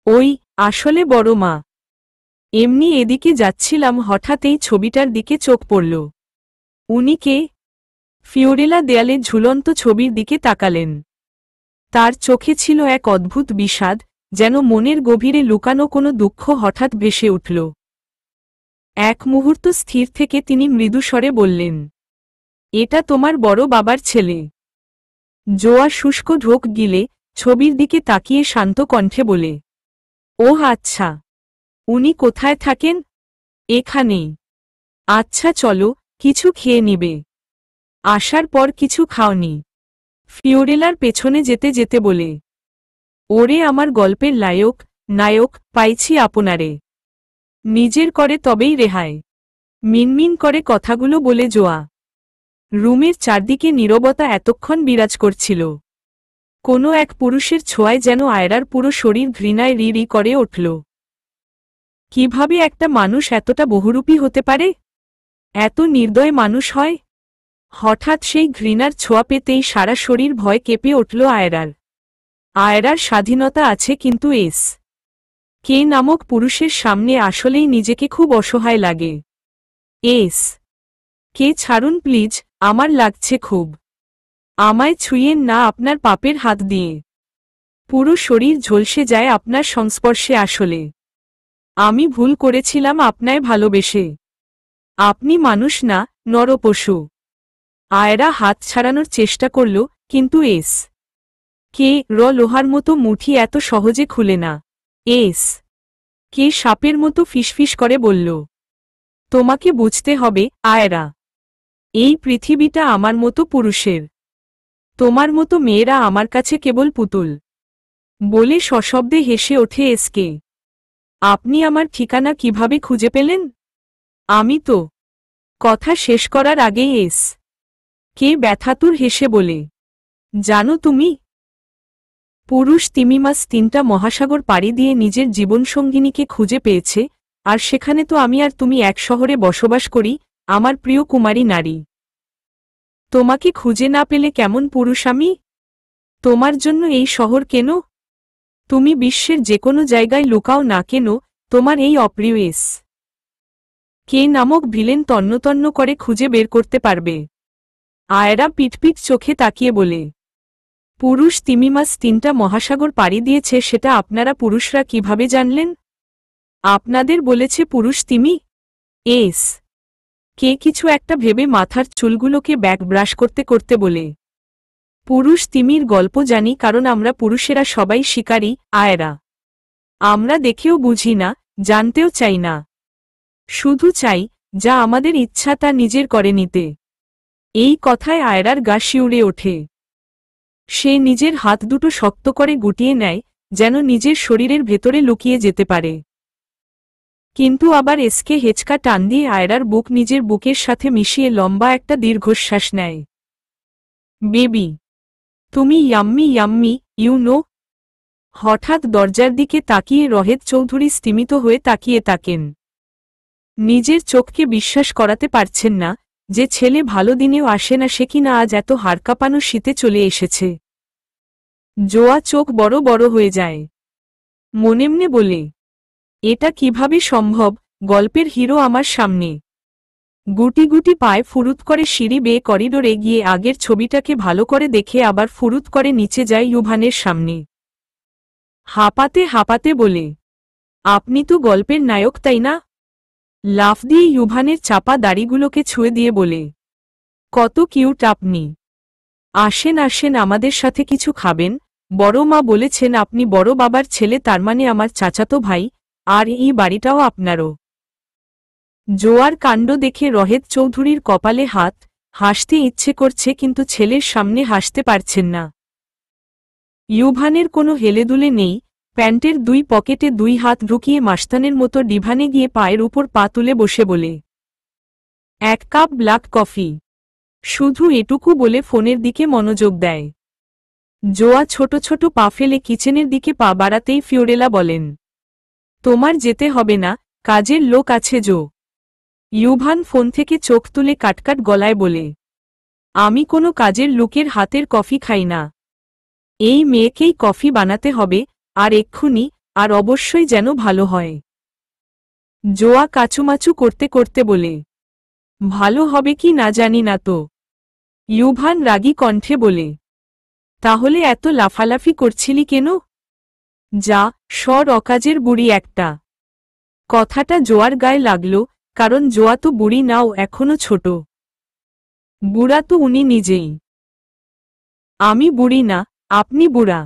ওই, আসলে বড় মা, এমনি এদিকে যাচ্ছিলাম, হঠাৎ এই ছবিটার দিকে চোখ পড়ল। উনি কে? ফিওরেলা দেয়ালে ঝুলন্ত ছবির দিকে তাকালেন। তার চোখে ছিল এক অদ্ভুত বিষাদ, যেন মনের গভীরে লুকানো কোনো দুঃখ হঠাৎ ভেসে উঠল। এক মুহূর্ত স্থির থেকে তিনি মৃদুস্বরে বললেন, এটা তোমার বড় বাবার ছেলে। জোয়া শুষ্ক ঢোক গিলে ছবির দিকে তাকিয়ে শান্ত কণ্ঠে বলে, ওহ আচ্ছা, উনি কোথায় থাকেন? এখানেই। আচ্ছা চলো, কিছু খেয়ে নিবে। আসার পর কিছু খাওনি? ফিওরেলার পেছনে যেতে যেতে বলে, ওরে আমার গল্পের লায়ক, নায়ক, পাইছি আপনারে। নিজের করে তবেই রেহাই। মিনমিন করে কথাগুলো বলে জোয়া। রুমের চারদিকে নীরবতা এতক্ষণ বিরাজ করছিল। কোনো এক পুরুষের ছোঁয়ায় যেন আয়রার পুরো শরীর ঘৃণায় রি রি করে উঠল। কিভাবে একটা মানুষ এতটা বহুরূপী হতে পারে? এত নির্দয় মানুষ হয়? হঠাৎ সেই ঘৃণার ছোঁয়া পেতেই সারা শরীর ভয় কেঁপে উঠল আয়রার। আয়রার স্বাধীনতা আছে, কিন্তু কে নামক পুরুষের সামনে আসলেই নিজেকে খুব অসহায় লাগে। কে ছাড়ুন প্লিজ, আমার লাগছে খুব। আমায় ছুঁয়েন না আপনার পাপের হাত দিয়ে। পুরো শরীর ঝলসে যায় আপনার সংস্পর্শে। আসলে আমি ভুল করেছিলাম আপনায় ভালোবেসে। আপনি মানুষ না, নরপশু। আয়রা হাত ছাড়ানোর চেষ্টা করল, কিন্তু কে লোহার মতো মুঠি এত সহজে খুলে না। কে সাপের মতো ফিসফিস করে বলল, তোমাকে বুঝতে হবে আয়রা, এই পৃথিবীটা আমার মতো পুরুষের। তোমার মতো মেয়েরা আমার কাছে কেবল পুতুল। বলে সশব্দে হেসে ওঠে এসকে। আপনি আমার ঠিকানা কিভাবে খুঁজে পেলেন? আমি তো। কথা শেষ করার আগেই কে ব্যথাতুর হেসে বলে, জানো তুমি, পুরুষ তিমিমাস 3টা মহাসাগর পাড়ি দিয়ে নিজের জীবনসঙ্গিনীকে খুঁজে পেয়েছে, আর সেখানে তো আমি আর তুমি এক শহরে বসবাস করি, আমার প্রিয় কুমারী নারী। তোমাকে খুঁজে না পেলে কেমন পুরুষ আমি? তোমার জন্য এই শহর কেন? তুমি বিশ্বের যে কোনো জায়গায় লুকাও না কেন, তোমার এই অপ্রিয় কে নামক ভিলেন তন্নতন্ন করে খুঁজে বের করতে পারবে। আয়রা পিটপিট চোখে তাকিয়ে বলে, পুরুষ তিমিমাস 3টা মহাসাগর পাড়ি দিয়েছে, সেটা আপনারা পুরুষরা কিভাবে জানলেন? আপনাদের বলেছে পুরুষ তিমি? কে কিছু একটা ভেবে মাথার চুলগুলোকে ব্যাক ব্রাশ করতে করতে বলে, পুরুষ তিমির গল্প জানি, কারণ আমরা পুরুষেরা সবাই শিকারী আয়রা। আমরা দেখেও বুঝি না, জানতেও চাই না। শুধু চাই যা আমাদের ইচ্ছা তা নিজের করে নিতে। এই কথায় আয়রার গা শিউরে ওঠে। সে নিজের হাত দুটো শক্ত করে গুটিয়ে নেয়, যেন নিজের শরীরের ভেতরে লুকিয়ে যেতে পারে। কিন্তু আবার এসকে হেঁচকা টান দিয়ে আয়রার বুক নিজের বুকের সাথে মিশিয়ে লম্বা একটা দীর্ঘশ্বাস নেয়। বেবি, তুমি ইয়াম্মি ইয়াম্মি, ইউ নো। হঠাৎ দরজার দিকে তাকিয়ে রহেদ চৌধুরী স্তিমিত হয়ে তাকিয়ে থাকেন। নিজের চোখকে বিশ্বাস করাতে পারছেন না যে ছেলে ভালো দিনেও আসে না, সে কিনা আজ এত হাড়কাঁপানো শীতে চলে এসেছে। জোয়া চোখ বড় বড় হয়ে যায়। মনেমনে বলে, এটা কিভাবে সম্ভব? গল্পের হিরো আমার সামনে। গুটি গুটি পায়ে ফুরুত করে সিঁড়ি বেয়ে করিডোরে গিয়ে আগের ছবিটাকে ভালো করে দেখে আবার ফুরুত করে নিচে যায় ইউভানের সামনে। হাঁপাতে হাঁপাতে বলে, আপনি তো গল্পের নায়ক, তাই না? লাফ দিয়ে ইউভানের চাপা দাড়িগুলোকে ছুঁয়ে দিয়ে বলে, কত কিউট আপনি। আসেন আসেন, আমাদের সাথে কিছু খাবেন। বড় মা বলেছেন আপনি বড় বাবার ছেলে, তার মানে আমার চাচাতো ভাই, আর এই বাড়িটাও আপনারও। জোয়ার কাণ্ড দেখে রহেদ চৌধুরীর কপালে হাত। হাসতে ইচ্ছে করছে, কিন্তু ছেলের সামনে হাসতে পারছেন না। ইউভানের কোনো হেলেদুলে নেই। প্যান্টের 2 পকেটে 2 হাত ঢুকিয়ে মাস্তানের মতো ডিভানে গিয়ে পায়ের উপর পা তুলে বসে বলে, 1 কাপ ব্ল্যাক কফি। শুধু এটুকু বলে ফোনের দিকে মনোযোগ দেয়। জোয়া ছোট ছোট পা ফেলে কিচেনের দিকে পা বাড়াতেই ফিওরেলা বলেন, তোমার যেতে হবে না, কাজের লোক আছে জো। ইউভান ফোন থেকে চোখ তুলে কাটকাট গলায় বলে, আমি কোনো কাজের লোকের হাতের কফি খাই না। এই মেয়েকেই কফি বানাতে হবে, আর এক্ষুনি, আর অবশ্যই যেন ভালো হয়। জোয়া কাচুমাচু করতে করতে বলে, ভালো হবে কি না জানি না তো। ইউভান রাগী কণ্ঠে বলে, তাহলে এত লাফালাফি করছিলি কেন? যা, সর অকাজের বুড়ি একটা। কথাটা জোয়ার গায়ে লাগল, কারণ জোয়া তো বুড়ি নাও, এখনো ছোট। বুড়া তো উনি নিজেই। আমি বুড়ি না, আপনি বুড়া।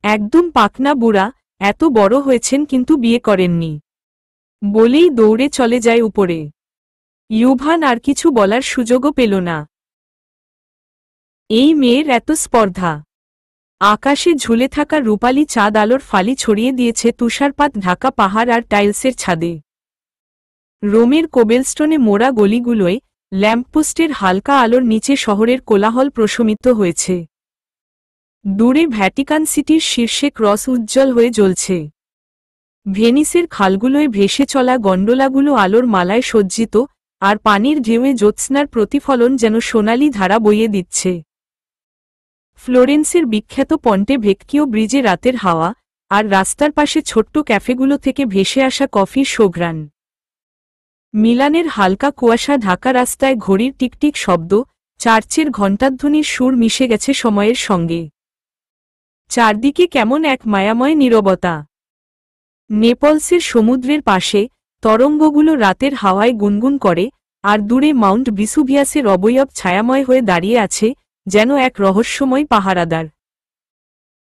একদম পাকনা বুড়া। এত বড় হয়েছেন কিন্তু বিয়ে করেননি। বলেই দৌড়ে চলে যায় উপরে। ইউভান আর কিছু বলার সুযোগও পেল না। এই মেয়ের এত স্পর্ধা। আকাশে ঝুলে থাকা রূপালী চাঁদ আলোর ফালি ছড়িয়ে দিয়েছে তুষারপাত ঢাকা পাহাড় আর টাইলসের ছাদে। রোমের কোবেলস্টোনে মোড়া গলিগুলোয় ল্যাম্পপোস্টের হালকা আলোর নিচে শহরের কোলাহল প্রশমিত হয়েছে। দূরে ভ্যাটিকান সিটির শীর্ষে ক্রস উজ্জ্বল হয়ে জ্বলছে। ভেনিসের খালগুলোয় ভেসে চলা গন্ডোলাগুলো আলোর মালায় সজ্জিত, আর পানির ঢেউয়ে জ্যোৎস্নার প্রতিফলন যেন সোনালি ধারা বইয়ে দিচ্ছে। ফ্লোরেন্সের বিখ্যাত পন্টে ভেক্কিও ব্রিজে রাতের হাওয়া, আর রাস্তার পাশে ছোট্ট ক্যাফেগুলো থেকে ভেসে আসা কফির সুঘ্রাণ। মিলানের হালকা কুয়াশা ঢাকা রাস্তায় ঘড়ির টিকটিক শব্দ, চার্চের ঘণ্টাধ্বনির সুর মিশে গেছে সময়ের সঙ্গে। চারদিকে কেমন এক মায়াময় নীরবতা। নেপলসের সমুদ্রের পাশে তরঙ্গগুলো রাতের হাওয়ায় গুনগুন করে, আর দূরে মাউন্ট ভিসুভিয়াসের অবয়ব ছায়াময় হয়ে দাঁড়িয়ে আছে, যেন এক রহস্যময় পাহারাদার।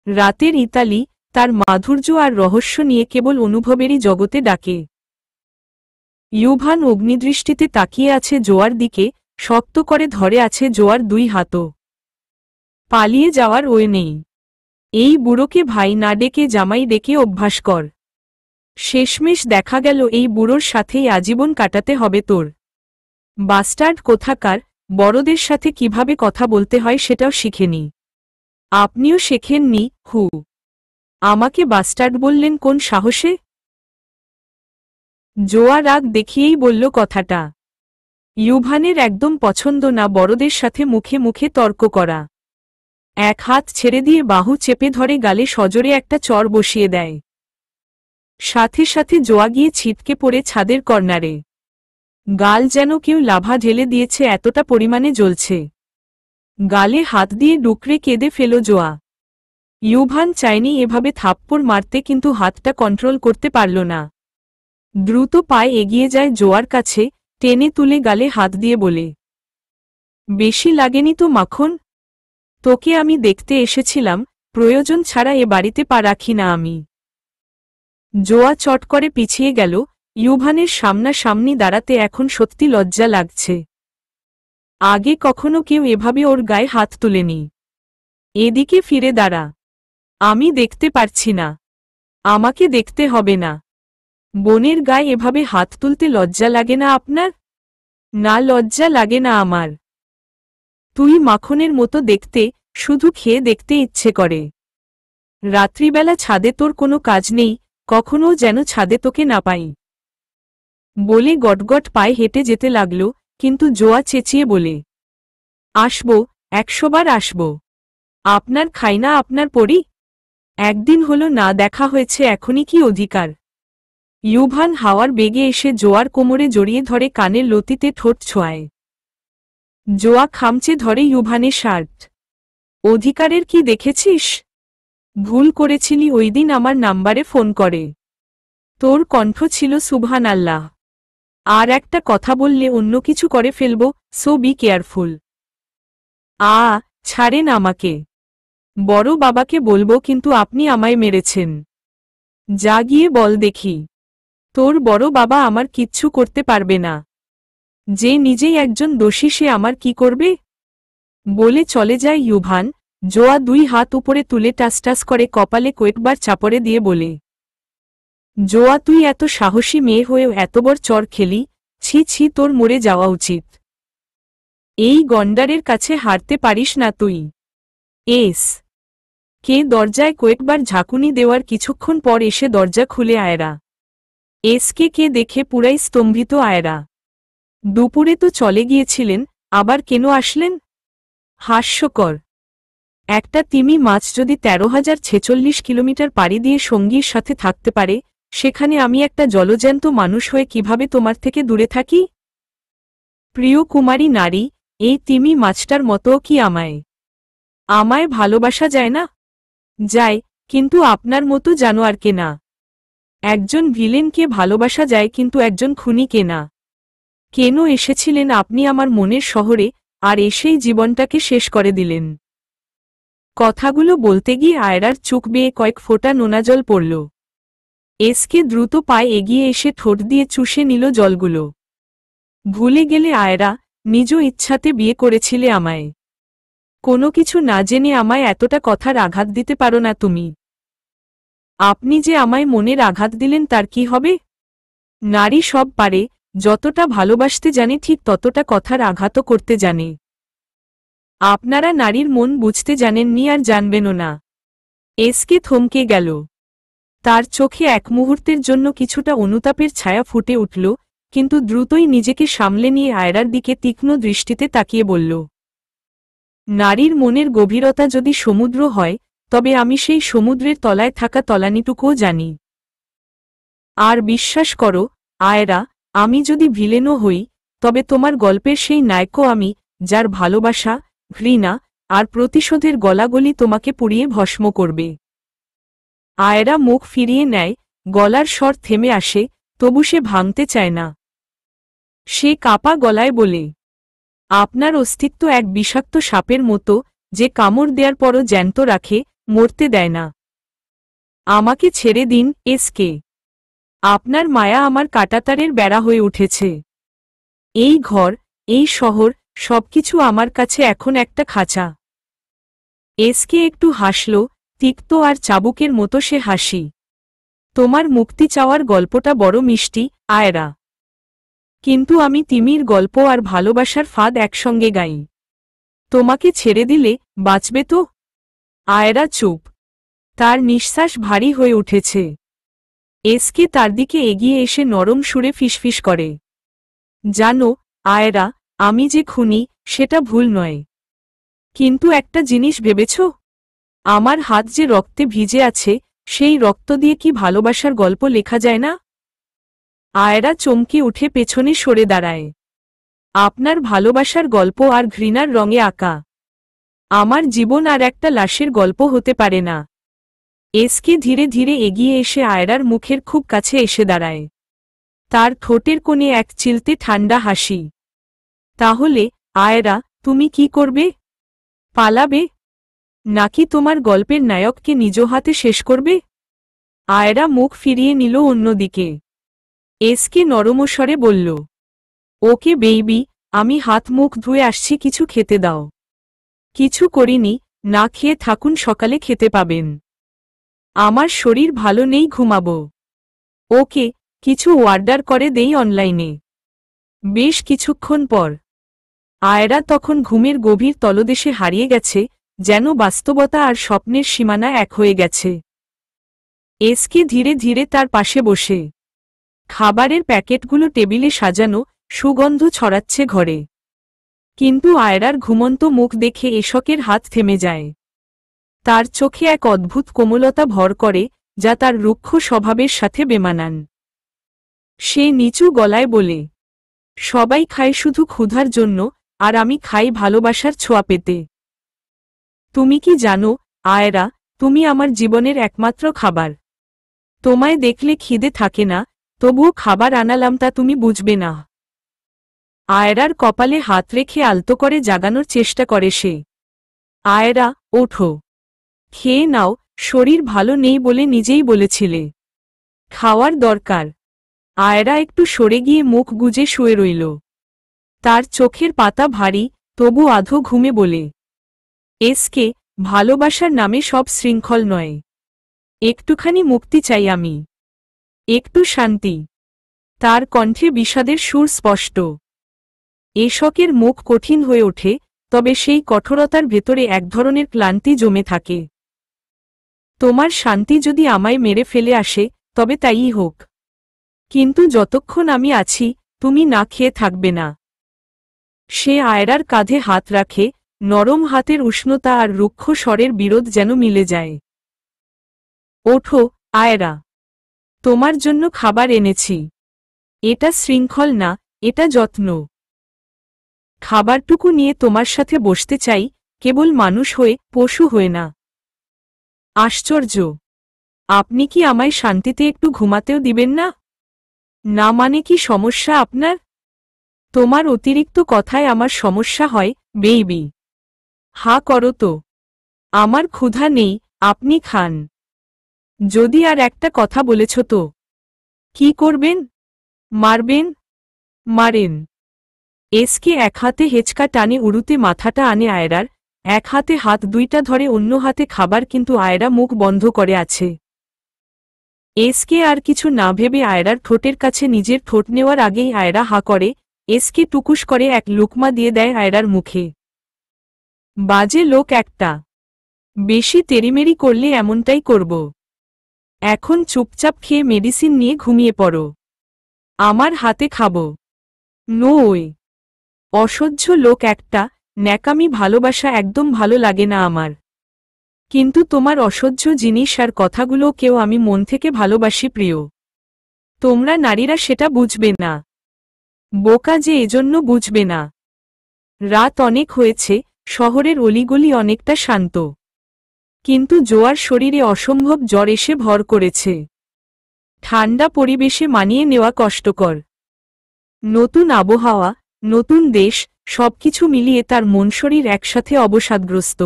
রাতের ইতালি তার মাধুর্য আর রহস্য নিয়ে কেবল অনুভবেরই জগতে ডাকে। ইউভান অগ্নিদৃষ্টিতে তাকিয়ে আছে জোয়ার দিকে, শক্ত করে ধরে আছে জোয়ার দুই হাতও। পালিয়ে যাওয়ার ওয়ে নেই। এই বুড়োকে ভাই না ডেকে জামাই ডেকে অভ্যাস কর। শেষমেশ দেখা গেল এই বুড়োর সাথেই আজীবন কাটাতে হবে তোর। বাস্টার্ড কোথাকার, বড়দের সাথে কিভাবে কথা বলতে হয় সেটাও শিখেনি। আপনিও শেখেননি? হু, আমাকে বাস্টার্ড বললেন কোন সাহসে? জোয়া রাগ দেখিয়েই বলল কথাটা। ইউভানের একদম পছন্দ না বড়দের সাথে মুখে মুখে তর্ক করা। এক হাত ছেড়ে দিয়ে বাহু চেপে ধরে গালে সজোরে একটা চর বসিয়ে দেয়। সাথে সাথে জোয়া গিয়ে ছিটকে পড়ে ছাদের কর্নারে। গাল যেন কেউ লাভা ঢেলে দিয়েছে, এতটা পরিমাণে জ্বলছে। গালে হাত দিয়ে ডুকরে কেঁদে ফেল জোয়া। ইউভান চায়নি এভাবে থাপ্পড় মারতে, কিন্তু হাতটা কন্ট্রোল করতে পারল না। দ্রুত পায়ে এগিয়ে যায় জোয়ার কাছে, টেনে তুলে গালে হাত দিয়ে বলে, বেশি লাগেনি তো মাখন? তোকে আমি দেখতে এসেছিলাম, প্রয়োজন ছাড়া এ বাড়িতে পা রাখি না আমি। জোয়া চট করে পিছিয়ে গেল। ইউভানের সামনাসামনি দাঁড়াতে এখন সত্যি লজ্জা লাগছে। আগে কখনো কেউ এভাবে ওর গায়ে হাত তুলেনি। এদিকে ফিরে দাঁড়া। আমি দেখতে পারছি না। আমাকে দেখতে হবে না। বোনের গায়ে এভাবে হাত তুলতে লজ্জা লাগে না আপনার? না, লজ্জা লাগে না আমার। তুই মাখনের মতো দেখতে, শুধু খেয়ে দেখতে ইচ্ছে করে। রাত্রিবেলা ছাদে তোর কোনো কাজ নেই, কখনও যেন ছাদে তোকে না পাই। বলে গটগট পায়ে হেঁটে যেতে লাগল, কিন্তু জোয়া চেঁচিয়ে বলে, আসব, 100 বার আসব। আপনার খাই না আপনার পরি? একদিন হলো না দেখা হয়েছে, এখনই কি অধিকার? ইউভান হাওয়ার বেগে এসে জোয়ার কোমরে জড়িয়ে ধরে কানের লতিতে ঠোঁট ছোঁয়ায়। জোয়া খামচে ধরে ইউভানের শার্ট। অধিকারের কি দেখেছিস? ভুল করেছিলি ওই দিন আমার নাম্বারে ফোন করে। তোর কণ্ঠ ছিল সুবহানাল্লাহ। আর একটা কথা বললে অন্য কিছু করে ফেলব, সো বি কেয়ারফুল। ছাড়েন আমাকে। বড় বাবাকে বলবো কিন্তু আপনি আমায় মেরেছেন। যা গিয়ে বল দেখি। তোর বড় বাবা আমার কিচ্ছু করতে পারবে না। যে নিজেই একজন দোষী সে আমার কি করবে? বলে চলে যায় ইউভান। জোয়া দুই হাত উপরে তুলে টাসটাস করে কপালে কয়েকবার চাপড়ে দিয়ে বলে, জোয়া তুই এত সাহসী মেয়ে হয়েও এত বড় চর খেলি, ছি ছি, তোর মরে যাওয়া উচিত। এই গন্ডারের কাছে হারতে পারিস না তুই। কে দরজায় কয়েকবার ঝাঁকুনি দেওয়ার কিছুক্ষণ পর এসে দরজা খুলে আয়রা। কে দেখে পুরাই স্তম্ভিত আয়রা। দুপুরে তো চলে গিয়েছিলেন, আবার কেন আসলেন? হাস্যকর। একটা তিমি মাছ যদি 13,046 কিলোমিটার পাড়ি দিয়ে সঙ্গীর সাথে থাকতে পারে, সেখানে আমি একটা জলজ্যান্ত মানুষ হয়ে কিভাবে তোমার থেকে দূরে থাকি? প্রিয় কুমারী নারী, এই তিমি মাছটার মতোও কি আমায় ভালোবাসা যায় না? যায়, কিন্তু আপনার মতো জানোয়ারকে না। একজন ভিলেনকে ভালোবাসা যায়, কিন্তু একজন খুনিকে না। কেন এসেছিলেন আপনি আমার মনের শহরে, আর এসেই জীবনটাকে শেষ করে দিলেন? কথাগুলো বলতে গিয়ে আয়রার চোখ বেয়ে কয়েক ফোঁটা নোনাজল পড়ল। কে দ্রুত পায়ে এগিয়ে এসে ঠোঁট দিয়ে চুষে নিল জলগুলো। ভুলে গেলে আয়রা, নিজ ইচ্ছাতে বিয়ে করেছিলে আমায়। কোনো কিছু না জেনে আমায় এতটা কথার আঘাত দিতে পারো না তুমি। আপনি যে আমায় মনের আঘাত দিলেন তার কি হবে? নারী সব পারে, যতটা ভালোবাসতে জানে ঠিক ততটা কথার আঘাতও করতে জানে। আপনারা নারীর মন বুঝতে জানেননি আর জানবেনও না। এসকে থমকে গেল। তার চোখে এক মুহূর্তের জন্য কিছুটা অনুতাপের ছায়া ফুটে উঠল, কিন্তু দ্রুতই নিজেকে সামলে নিয়ে আয়রার দিকে তীক্ষ্ণ দৃষ্টিতে তাকিয়ে বলল, নারীর মনের গভীরতা যদি সমুদ্র হয়, তবে আমি সেই সমুদ্রের তলায় থাকা তলানিটুকুও জানি। আর বিশ্বাস করো, আয়রা, আমি যদি ভিলেনও হই, তবে তোমার গল্পের সেই নায়কও আমি, যার ভালোবাসা, ঘৃণা আর প্রতিশোধের গলাগলি তোমাকে পুড়িয়ে ভস্ম করবে। আয়রা মুখ ফিরিয়ে নেয়, গলার স্বর থেমে আসে, তবু সে ভাঙতে চায় না। সে কাপা গলায় বলে, আপনার অস্তিত্ব এক বিষাক্ত সাপের মতো, যে কামড় দেওয়ার পরও জ্যান্ত রাখে, মরতে দেয় না। আমাকে ছেড়ে দিন, এসকে। আপনার মায়া আমার কাঁটাতারের বেড়া হয়ে উঠেছে। এই ঘর, এই শহর, সবকিছু আমার কাছে এখন একটা খাঁচা। এসকে একটু হাসল, তিক্ত আর চাবুকের মতো সে হাসি। তোমার মুক্তি চাওয়ার গল্পটা বড় মিষ্টি, আয়রা। কিন্তু আমি তিমির গল্প আর ভালোবাসার ফাঁদ একসঙ্গে গাই। তোমাকে ছেড়ে দিলে বাঁচবে তো? আয়রা চুপ। তার নিঃশ্বাস ভারী হয়ে উঠেছে। এসকে তার দিকে এগিয়ে এসে নরম সুরে ফিসফিস করে, জানো, আয়রা, আমি যে খুনি, সেটা ভুল নয়। কিন্তু একটা জিনিস ভেবেছ? আমার হাত যে রক্তে ভিজে আছে, সেই রক্ত দিয়ে কি ভালোবাসার গল্প লেখা যায় না? আয়রা চমকে উঠে পেছনে সরে দাঁড়ায়। আপনার ভালোবাসার গল্প আর ঘৃণার রঙে আঁকা। আমার জীবন আর একটা লাশের গল্প হতে পারে না। এসকে ধীরে ধীরে এগিয়ে এসে আয়রার মুখের খুব কাছে এসে দাঁড়ায়। তার ঠোঁটের কোণে এক চিলতে ঠান্ডা হাসি। তাহলে, আয়রা, তুমি কি করবে? পালাবে? নাকি তোমার গল্পের নায়ককে নিজ হাতে শেষ করবে? আয়রা মুখ ফিরিয়ে নিল অন্যদিকে। এসকে নরমস্বরে বলল, ওকে বেইবি, আমি হাত মুখ ধুয়ে আসছি, কিছু খেতে দাও। কিছু করিনি, না খেয়ে থাকুন, সকালে খেতে পাবেন। আমার শরীর ভালো নেই, ঘুমাবো। ওকে, কিছু অর্ডার করে দেই অনলাইনে। বেশ কিছুক্ষণ পর আয়রা তখন ঘুমের গভীর তলদেশে হারিয়ে গেছে, যেন বাস্তবতা আর স্বপ্নের সীমানা এক হয়ে গেছে। এসকে ধীরে ধীরে তার পাশে বসে। খাবারের প্যাকেটগুলো টেবিলে সাজানো, সুগন্ধ ছড়াচ্ছে ঘরে। কিন্তু আয়রার ঘুমন্ত মুখ দেখে এশকের হাত থেমে যায়। তার চোখে এক অদ্ভুত কোমলতা ভর করে, যা তার রুক্ষ স্বভাবের সাথে বেমানান। সে নিচু গলায় বলে, সবাই খায় শুধু ক্ষুধার জন্য, আর আমি খাই ভালোবাসার ছোঁয়া পেতে। তুমি কি জানো, আয়রা, তুমি আমার জীবনের একমাত্র খাবার। তোমায় দেখলে খিদে থাকে না, তবুও খাবার আনালাম, তা তুমি বুঝবে না। আয়রার কপালে হাত রেখে আলতো করে জাগানোর চেষ্টা করে সে। আয়রা, ওঠো। খেয়ে নাও, শরীর ভালো নেই বলে নিজেই বলেছিলে। খাওয়ার দরকার। আয়রা একটু সরে গিয়ে মুখ গুজে শুয়ে রইল। তার চোখের পাতা ভারী, তবু আধো ঘুমে বলে, এসকে, ভালোবাসার নামে সব শৃঙ্খল নয়। একটুখানি মুক্তি চাই আমি। একটু শান্তি। তার কণ্ঠে বিষাদের সুর স্পষ্ট। এশকের মুখ কঠিন হয়ে ওঠে, তবে সেই কঠোরতার ভেতরে এক ধরনের ক্লান্তি জমে থাকে। তোমার শান্তি যদি আমায় মেরে ফেলে আসে, তবে তাইই হোক। কিন্তু যতক্ষণ আমি আছি, তুমি না খেয়ে থাকবে না। সে আয়রার কাঁধে হাত রাখে, নরম হাতের উষ্ণতা আর রুক্ষ স্বরের বিরোধ যেন মিলে যায়। ওঠো, আয়রা। তোমার জন্য খাবার এনেছি। এটা শৃঙ্খল না, এটা যত্ন। খাবারটুকু নিয়ে তোমার সাথে বসতে চাই, কেবল মানুষ হয়ে, পশু হয়ে না। আশ্চর্য! আপনি কি আমায় শান্তিতে একটু ঘুমাতেও দিবেন না? না মানে কি সমস্যা আপনার? তোমার অতিরিক্ত কথায় আমার সমস্যা হয়, বেইবি। হা করো তো। আমার ক্ষুধা নেই, আপনি খান। যদি আর একটা কথা বলেছ তো। কি করবেন? মারবেন? মারেন। এসকে এক হাতে হেঁচকা টানে উড়ুতে মাথাটা আনে আয়রার, এক হাতে হাত দুইটা ধরে অন্য হাতে খাবার, কিন্তু আয়রা মুখ বন্ধ করে আছে। এসকে আর কিছু না ভেবে আয়রার ঠোঁটের কাছে নিজের ঠোঁট নেওয়ার আগেই আয়রা হা করে। এসকে টুকুস করে এক লুকমা দিয়ে দেয় আয়রার মুখে। বাজে লোক একটা। বেশি তেরিমেরি করলে এমনটাই করব। এখন চুপচাপ খেয়ে মেডিসিন নিয়ে ঘুমিয়ে পড়ো। আমার হাতে খাবো। নো ওই। অসহ্য লোক একটা। ন্যাকামি ভালোবাসা একদম ভালো লাগে না আমার। কিন্তু তোমার অসহ্য জিনিস আর কথাগুলো কেউ আমি মন থেকে ভালোবাসি প্রিয়। তোমরা নারীরা সেটা বুঝবে না। বোকা যে এজন্য বুঝবে না। রাত অনেক হয়েছে, শহরের অলিগলি অনেকটা শান্ত। কিন্তু জোয়ার শরীরে অসম্ভব জ্বর এসে ভর করেছে। ঠান্ডা পরিবেশে মানিয়ে নেওয়া কষ্টকর। নতুন আবহাওয়া, নতুন দেশ, সবকিছু মিলিয়ে তার মন শরীর একসাথে অবসাদগ্রস্ত।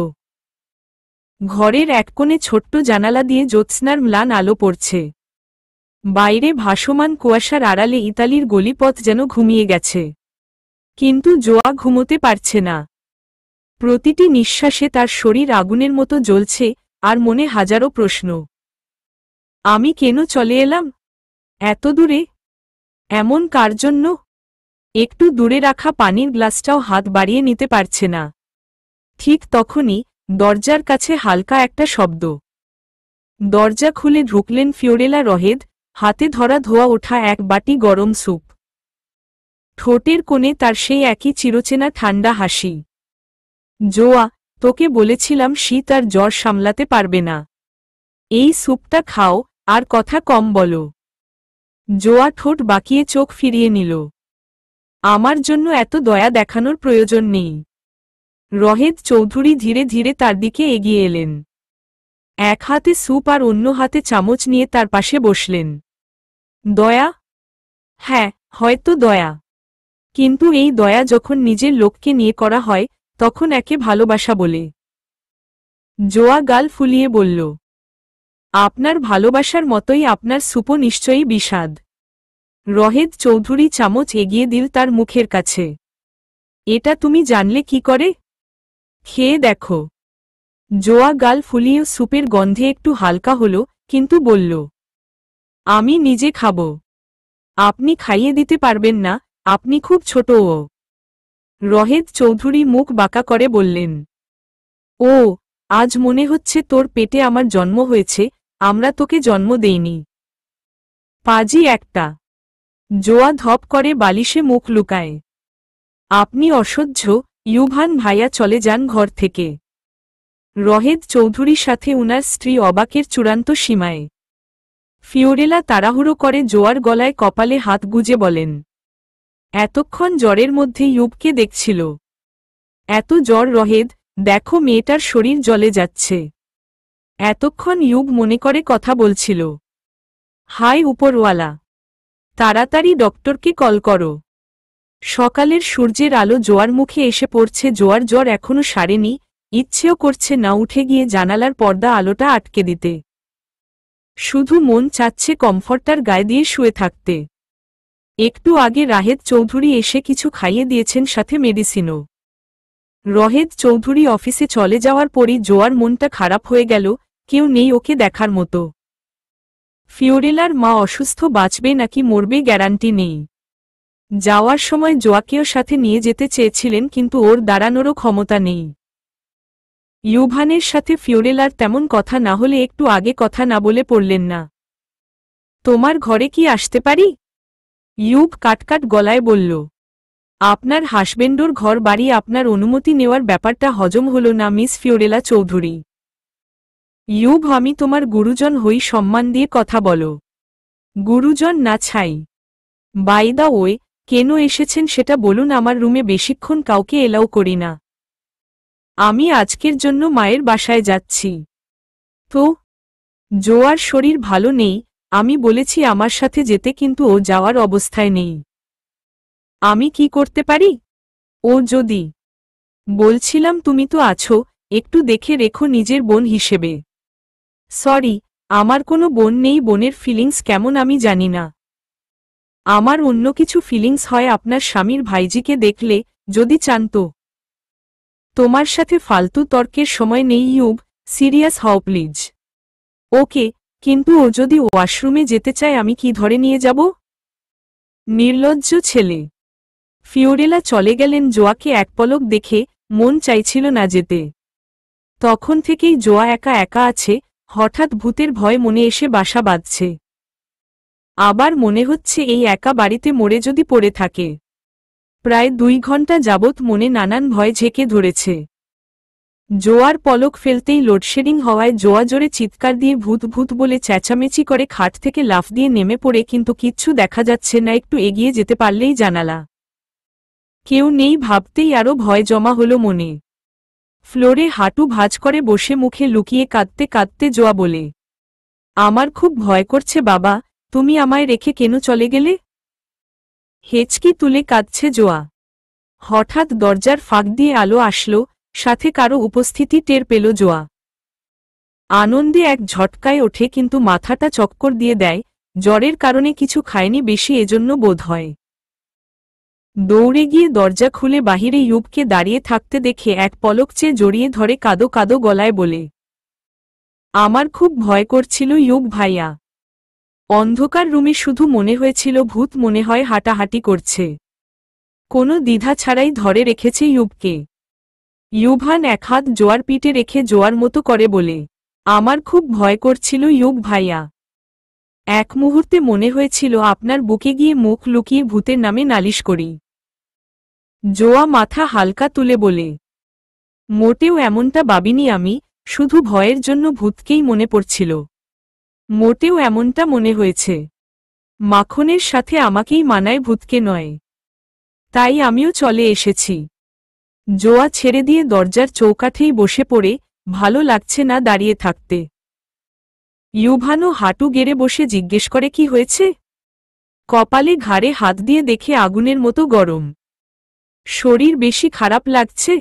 ঘরের এক কোণে ছোট্ট জানালা দিয়ে জ্যোৎস্নার ম্লান আলো পড়ছে। বাইরে ভাসমান কুয়াশার আড়ালে ইতালির গলিপথ যেন ঘুমিয়ে গেছে। কিন্তু জোয়া ঘুমোতে পারছে না। প্রতিটি নিঃশ্বাসে তার শরীর আগুনের মতো জ্বলছে, আর মনে হাজারো প্রশ্ন। আমি কেন চলে এলাম এত দূরে? এমন কার জন্য? একটু দূরে রাখা পানির গ্লাসটাও হাত বাড়িয়ে নিতে পারছে না। ঠিক তখনই দরজার কাছে হালকা একটা শব্দ। দরজা খুলে ঢুকলেন ফিওরেলা রহেদ, হাতে ধরা ধোয়া ওঠা এক বাটি গরম স্যুপ। ঠোঁটের কোণে তার সেই একই চিরচেনা ঠান্ডা হাসি। জোয়া, তোকে বলেছিলাম শীত আর জ্বর সামলাতে পারবে না। এই স্যুপটা খাও, আর কথা কম বলো। জোয়া ঠোঁট বাঁকিয়ে চোখ ফিরিয়ে নিল। আমার জন্য এত দয়া দেখানোর প্রয়োজন নেই। রহেদ চৌধুরী ধীরে ধীরে তার দিকে এগিয়ে এলেন। এক হাতে স্যুপ আর অন্য হাতে চামচ নিয়ে তার পাশে বসলেন। দয়া? হ্যাঁ, হয়তো দয়া। কিন্তু এই দয়া যখন নিজের লোককে নিয়ে করা হয়, তখন একে ভালোবাসা বলে। জোয়া গাল ফুলিয়ে বলল, আপনার ভালোবাসার মতোই আপনার স্যুপও নিশ্চয়ই বিষাদ। রহেদ চৌধুরী চামচ এগিয়ে দিল তার মুখের কাছে। এটা তুমি জানলে কি করে? খেয়ে দেখো। জোয়া গাল ফুলিয়ে স্যুপের গন্ধে একটু হালকা হল, কিন্তু বলল, আমি নিজে খাব। আপনি খাইয়ে দিতে পারবেন না, আপনি খুব ছোট। ও রহেদ চৌধুরী মুখ বাঁকা করে বললেন, ও, আজ মনে হচ্ছে তোর পেটে আমার জন্ম হয়েছে, আমরা তোকে জন্ম দেইনি। পাজি একটা। জোয়া ধপ করে বালিশে মুখ লুকায়। আপনি অসহ্য, ইউভান ভাইয়া, চলে যান ঘর থেকে। রহেদ চৌধুরীর সাথে উনার স্ত্রী অবাকের চূড়ান্ত সীমায়। ফিওরেলা তাড়াহুড়ো করে জোয়ার গলায় কপালে হাত গুজে বলেন, এতক্ষণ জ্বরের মধ্যে ইউবকে দেখছিল। এত জ্বর রহেদ, দেখো মেয়েটার শরীর জ্বলে যাচ্ছে। এতক্ষণ ইউব মনে করে কথা বলছিল। হায় উপরওয়ালা, তাড়াতাড়ি ডক্টরকে কল করো। সকালের সূর্যের আলো জোয়ার মুখে এসে পড়ছে। জোয়ার জ্বর এখনো সারেনি, ইচ্ছেও করছে না উঠে গিয়ে জানালার পর্দা আলোটা আটকে দিতে। শুধু মন চাচ্ছে কমফর্টার গায়ে দিয়ে শুয়ে থাকতে। একটু আগে রাহেদ চৌধুরী এসে কিছু খাইয়ে দিয়েছেন, সাথে মেডিসিনও। রহেদ চৌধুরী অফিসে চলে যাওয়ার পরই জোয়ার মনটা খারাপ হয়ে গেল। কেউ নেই ওকে দেখার মতো। ফিওরেলার মা অসুস্থ, বাঁচবে নাকি মরবে গ্যারান্টি নেই। যাওয়ার সময় জোয়াকেও সাথে নিয়ে যেতে চেয়েছিলেন, কিন্তু ওর দাঁড়ানোরও ক্ষমতা নেই। ইউভানের সাথে ফিওরেলার তেমন কথা না হলে একটু আগে কথা না বলে পড়লেন না। তোমার ঘরে কি আসতে পারি? ইউব কাটকাট গলায় বলল, আপনার হাসবেন্ডোর ঘর বাড়ি, আপনার অনুমতি নেওয়ার ব্যাপারটা হজম হল না মিস ফিওরেলা চৌধুরী। ইউব, আমি তোমার গুরুজন হই, সম্মান দিয়ে কথা বলো। গুরুজন না ছাই। বাই দা ওয়ে, কেন এসেছেন সেটা বলুন। আমার রুমে বেশিক্ষণ কাউকে এলাও করি না। আমি আজকের জন্য মায়ের বাসায় যাচ্ছি। তো? জোয়ার শরীর ভালো নেই, আমি বলেছি আমার সাথে যেতে, কিন্তু ও যাওয়ার অবস্থায় নেই। আমি কি করতে পারি? ও যদি। বলছিলাম তুমি তো আছো, একটু দেখে রেখো নিজের বোন হিসেবে। সরি, আমার কোনো বোন নেই। বোনের ফিলিংস কেমন আমি জানি না। আমার অন্য কিছু ফিলিংস হয় আপনার স্বামীর ভাইজিকে দেখলে, যদি চান তো। তোমার সাথে ফালতু তর্কের সময় নেই ইউব, সিরিয়াস হও প্লিজ। ওকে, কিন্তু ও যদি ওয়াশরুমে যেতে চায় আমি কি ধরে নিয়ে যাব? নির্লজ্জ ছেলে। ফিওরেলা চলে গেলেন জোয়াকে এক পলক দেখে, মন চাইছিল না যেতে। তখন থেকেই জোয়া একা একা আছে, হঠাৎ ভূতের ভয় মনে এসে বাসা বাঁধছে। আবার মনে হচ্ছে এই একা বাড়িতে মরে যদি পড়ে থাকে। প্রায় 2 ঘন্টা যাবৎ মনে নানান ভয় ঝেঁকে ধরেছে। জোয়ার পলক ফেলতেই লোডশেডিং হওয়ায় জোয়া জোরে চিৎকার দিয়ে ভূত ভূত বলে চেঁচামেচি করে খাট থেকে লাফ দিয়ে নেমে পড়ে, কিন্তু কিচ্ছু দেখা যাচ্ছে না। একটু এগিয়ে যেতে পারলেই জানালা। কেউ নেই ভাবতেই আরও ভয় জমা হলো মনে। ফ্লোরে হাঁটু ভাঁজ করে বসে মুখে লুকিয়ে কাঁদতে কাঁদতে জোয়া বলে, আমার খুব ভয় করছে বাবা, তুমি আমায় রেখে কেন চলে গেলে? হেঁচকি তুলে কাঁদছে জোয়া। হঠাৎ দরজার ফাঁক দিয়ে আলো আসলো, সাথে কারো উপস্থিতি টের পেল জোয়া। আনন্দে এক ঝটকায় ওঠে, কিন্তু মাথাটা চক্কর দিয়ে দেয়। জ্বরের কারণে কিছু খায়নি বেশি, এজন্য বোধ হয়। দৌড়ে গিয়ে দরজা খুলে বাহিরে ইউবকে দাঁড়িয়ে থাকতে দেখে এক পলক চেয়ে জড়িয়ে ধরে কাঁদো কাঁদো গলায় বলে, আমার খুব ভয় করছিল ইউব ভাইয়া। অন্ধকার রুমে শুধু মনে হয়েছিল ভূত মনে হয় হাঁটাহাঁটি করছে। কোনো দ্বিধা ছাড়াই ধরে রেখেছে ইউবকে। ইউভান এক হাত জোয়ার পিঠে রেখে জোয়ার মতো করে বলে, আমার খুব ভয় করছিল ইউব ভাইয়া। এক মুহূর্তে মনে হয়েছিল আপনার বুকে গিয়ে মুখ লুকিয়ে ভূতের নামে নালিশ করি। জোয়া মাথা হালকা তুলে বলে, মোটেও এমনটা ভাবিনি আমি, শুধু ভয়ের জন্য ভূতকেই মনে পড়ছিল। মোটেও এমনটা মনে হয়েছে। মাখনের সাথে আমাকেই মানায়, ভূতকে নয়। তাই আমিও চলে এসেছি। জোয়া ছেড়ে দিয়ে দরজার চৌকাঠেই বসে পড়ে, ভালো লাগছে না দাঁড়িয়ে থাকতে। ইউভানও হাঁটু গেড়ে বসে জিজ্ঞেস করে কি হয়েছে। কপালে ঘাড়ে হাত দিয়ে দেখে আগুনের মতো গরম। শরীর বেশি খারাপ লাগছে?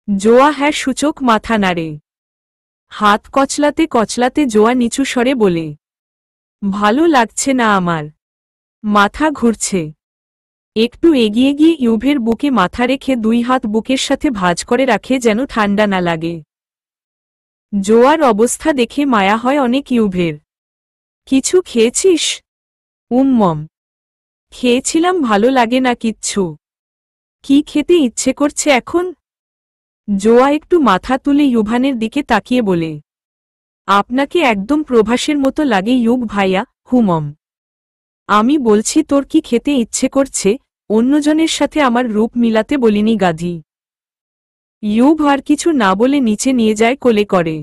জোয়া হ্যাঁ সূচক মাথা নাড়ে। হাত কচলাতে কচলাতে জোয়া নিচু স্বরে বলে, ভালো লাগছে না আমার, মাথা ঘুরছে। একটু এগিয়ে গিয়ে ইউভের বুকে মাথা রেখে 2 হাত বুকের সাথে ভাঁজ করে রাখে যেন ঠান্ডা না লাগে। জোয়ার অবস্থা দেখে মায়া হয় অনেক ইউভের। কিছু খেয়েছিস? মম, খেয়েছিলাম, ভালো লাগে না কিচ্ছু। কি খেতে ইচ্ছে করছে এখন? জোয়া একটু মাথা তুলে ইউভানের দিকে তাকিয়ে বলে, আপনাকে একদম প্রভাসের মতো লাগে ইউব ভাইয়া। হুমম, আমি বলছি তোর কি খেতে ইচ্ছে করছে? অন্যজনের সাথে আমার রূপ মিলাতে বলিনি গাধি। ইউব আর কিছু না বলে নিচে নিয়ে যায় কোলে করে।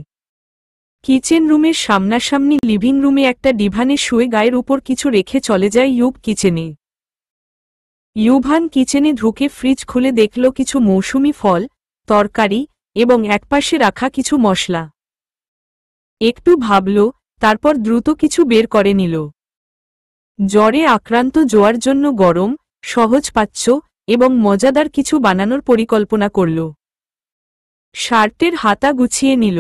কিচেন রুমের সামনাসামনি লিভিং রুমে একটা ডিভানে শুয়ে গায়ের উপর কিছু রেখে চলে যায় ইউব কিচেনে। ইউভান কিচেনে ঢুকে ফ্রিজ খুলে দেখল কিছু মৌসুমি ফল, তরকারি এবং একপাশে রাখা কিছু মশলা। একটু ভাবল, তারপর দ্রুত কিছু বের করে নিল। জ্বরে আক্রান্ত জোয়ার জন্য গরম, সহজপাচ্য এবং মজাদার কিছু বানানোর পরিকল্পনা করল। শার্টের হাতা গুছিয়ে নিল।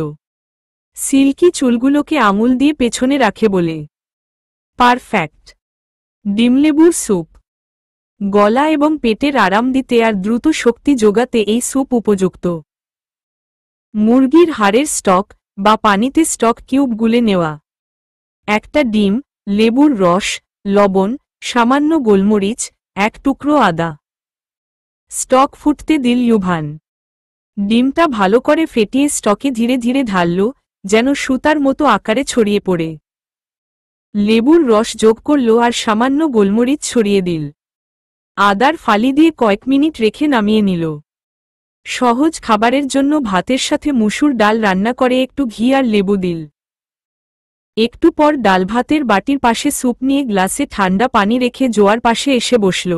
সিল্কি চুলগুলোকে আঙুল দিয়ে পেছনে রাখে বলে, পারফেক্ট। ডিমলেবুর স্যুপ। গলা এবং পেটের আরাম দিতে আর দ্রুত শক্তি যোগাতে এই স্যুপ উপযুক্ত। মুরগির হাড়ের স্টক বা পানিতে স্টক কিউব গুলে নেওয়া। একটা ডিম, লেবুর রস, লবণ, সামান্য গোলমরিচ, এক টুকরো আদা। স্টক ফুটতে দিল ইউভান। ডিমটা ভালো করে ফেটিয়ে স্টকে ধীরে ধীরে ঢালল, যেন সুতার মতো আকারে ছড়িয়ে পড়ে। লেবুর রস যোগ করল আর সামান্য গোলমরিচ ছড়িয়ে দিল। আদার ফালি দিয়ে কয়েক মিনিট রেখে নামিয়ে নিল। সহজ খাবারের জন্য ভাতের সাথে মুসুর ডাল রান্না করে একটু ঘি আর লেবু দিল। একটু পর ডাল ভাতের বাটির পাশে স্যুপ নিয়ে গ্লাসে ঠান্ডা পানি রেখে জোয়ার পাশে এসে বসল।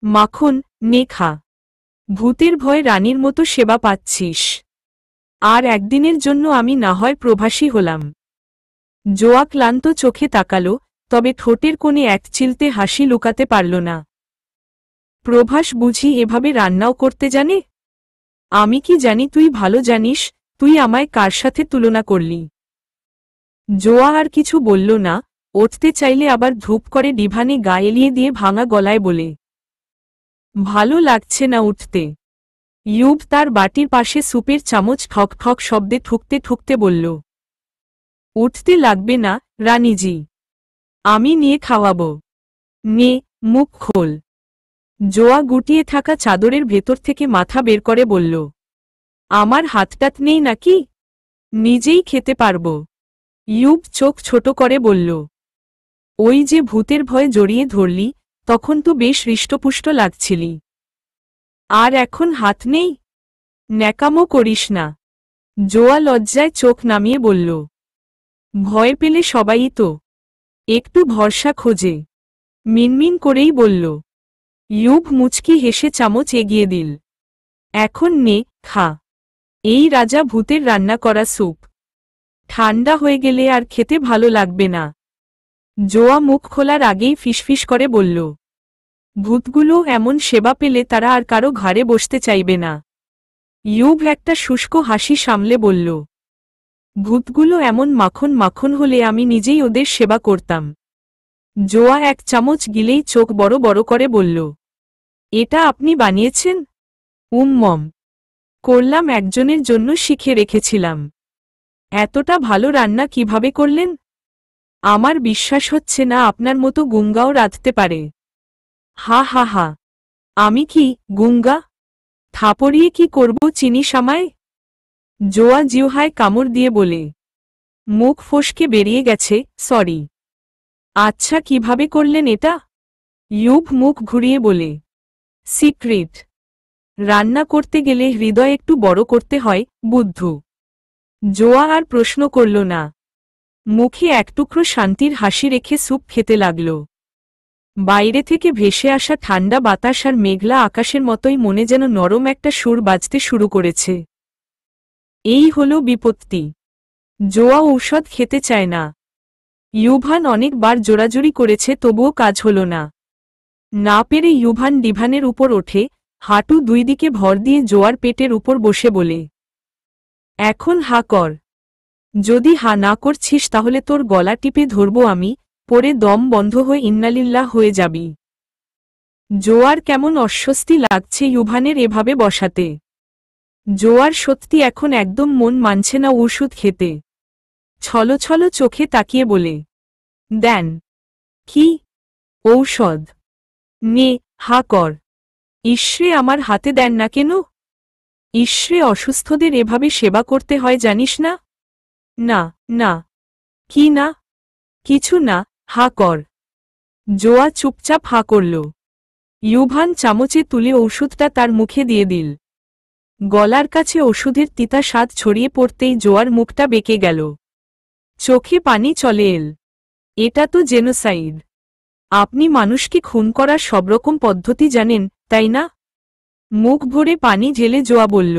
মাখন, নে খা। ভূতের ভয়ে রানীর মতো সেবা পাচ্ছিস। আর একদিনের জন্য আমি না হয় প্রভাসী হলাম। জোয়া ক্লান্ত চোখে তাকাল, তবে ঠোঁটের কোণে এক চিলতে হাসি লুকাতে পারল না। প্রভাস বুঝি এভাবে রান্নাও করতে জানে? আমি কি জানি, তুই ভালো জানিস। তুই আমায় কার সাথে তুলনা করলি? জোয়া আর কিছু বলল না, উঠতে চাইলে আবার ধূপ করে ডিভানে গা এলিয়ে দিয়ে ভাঙা গলায় বলে, ভালো লাগছে না উঠতে। ইউব তার বাটির পাশে সুপের চামচ ঠক ঠক শব্দে ঠুকতে ঠুকতে বলল, উঠতে লাগবে না, রানীজি। আমি নিয়ে খাওয়াবো। নে, মুখ খোল। জোয়া গুটিয়ে থাকা চাদরের ভেতর থেকে মাথা বের করে বলল, আমার হাতটাত নেই নাকি? নিজেই খেতে পারব। ইউব চোখ ছোট করে বলল, ওই যে ভূতের ভয়ে জড়িয়ে ধরলি, তখন তো বেশ হৃষ্টপুষ্ট লাগছিলি। আর এখন হাত নেই? ন্যাকামো করিস না। জোয়া লজ্জায় চোখ নামিয়ে বলল, ভয় পেলে সবাই তো একটু ভরসা খোঁজে। মিনমিন করেই বলল। ইউব মুচকি হেসে চামচ এগিয়ে দিল। এখন নে, খা। এই রাজা ভূতের রান্না করা স্যুপ। ঠান্ডা হয়ে গেলে আর খেতে ভালো লাগবে না। জোয়া মুখ খোলার আগেই ফিসফিস করে বলল, ভূতগুলো এমন সেবা পেলে তারা আর কারো ঘাড়ে বসতে চাইবে না। ইউব একটা শুষ্ক হাসি সামলে বলল, ভূতগুলো এমন মাখন মাখন হলে আমি নিজেই ওদের সেবা করতাম। জোয়া এক চামচ গিলেই চোখ বড় বড় করে বলল, এটা আপনি বানিয়েছেন? মম করলাম, একজনের জন্য শিখে রেখেছিলাম। এতটা ভালো রান্না কিভাবে করলেন? আমার বিশ্বাস হচ্ছে না আপনার মতো গুঙ্গাও রাঁধতে পারে। হা হা হা। আমি কি গুঙ্গা? থাপড়িয়ে কি করব চিনি সামায়? জোয়া জিহ্বায় কামড় দিয়ে বলে, মুখ ফসকে বেরিয়ে গেছে, সরি। আচ্ছা, কিভাবে করলেন এটা? ইউব মুখ ঘুরিয়ে বলে, সিক্রেট। রান্না করতে গেলে হৃদয় একটু বড় করতে হয়, বুদ্ধু। জোয়া আর প্রশ্ন করল না। মুখে এক টুকরো শান্তির হাসি রেখে স্যুপ খেতে লাগল। বাইরে থেকে ভেসে আসা ঠান্ডা বাতাস আর মেঘলা আকাশের মতোই মনে যেন নরম একটা সুর বাজতে শুরু করেছে। এই হলো বিপত্তি। জোয়া ঔষধ খেতে চায় না। ইউভান অনেকবার জোরাজুরি করেছে, তবুও কাজ হল না। না পেরে ইউভান ডিভানের উপর ওঠে, হাঁটু দুই দিকে ভর দিয়ে জোয়ার পেটের উপর বসে বলে, এখন হা কর। যদি হা না করছিস তাহলে তোর গলা টিপে ধরব আমি, পরে দম বন্ধ হয়ে ইন্নালিল্লাহ হয়ে যাবি। জোয়ার কেমন অস্বস্তি লাগছে ইউভানের এভাবে বসাতে। জোয়ার সত্যি এখন একদম মন মানছে না ওষুধ খেতে। ছলো ছলো চোখে তাকিয়ে বলে, দেন। কি? ঔষধ? নে, হা কর। ঈশ্বরে, আমার হাতে দেন না কেন? ঈশ্বরে, অসুস্থদের এভাবে সেবা করতে হয় জানিস না? না, না। কি না? কিছু না, হা কর। জোয়া চুপচাপ হা করল। ইউভান চামচে তুলে ওষুধটা তার মুখে দিয়ে দিল। গলার কাছে ওষুধের তিতা স্বাদ ছড়িয়ে পড়তেই জোয়ার মুখটা বেঁকে গেল। চোখে পানি চলে এল। এটা তো জেনোসাইড। আপনি মানুষকে খুন করার সবরকম পদ্ধতি জানেন, তাই না? মুখ ভরে পানি ঢেলে জোয়া বলল।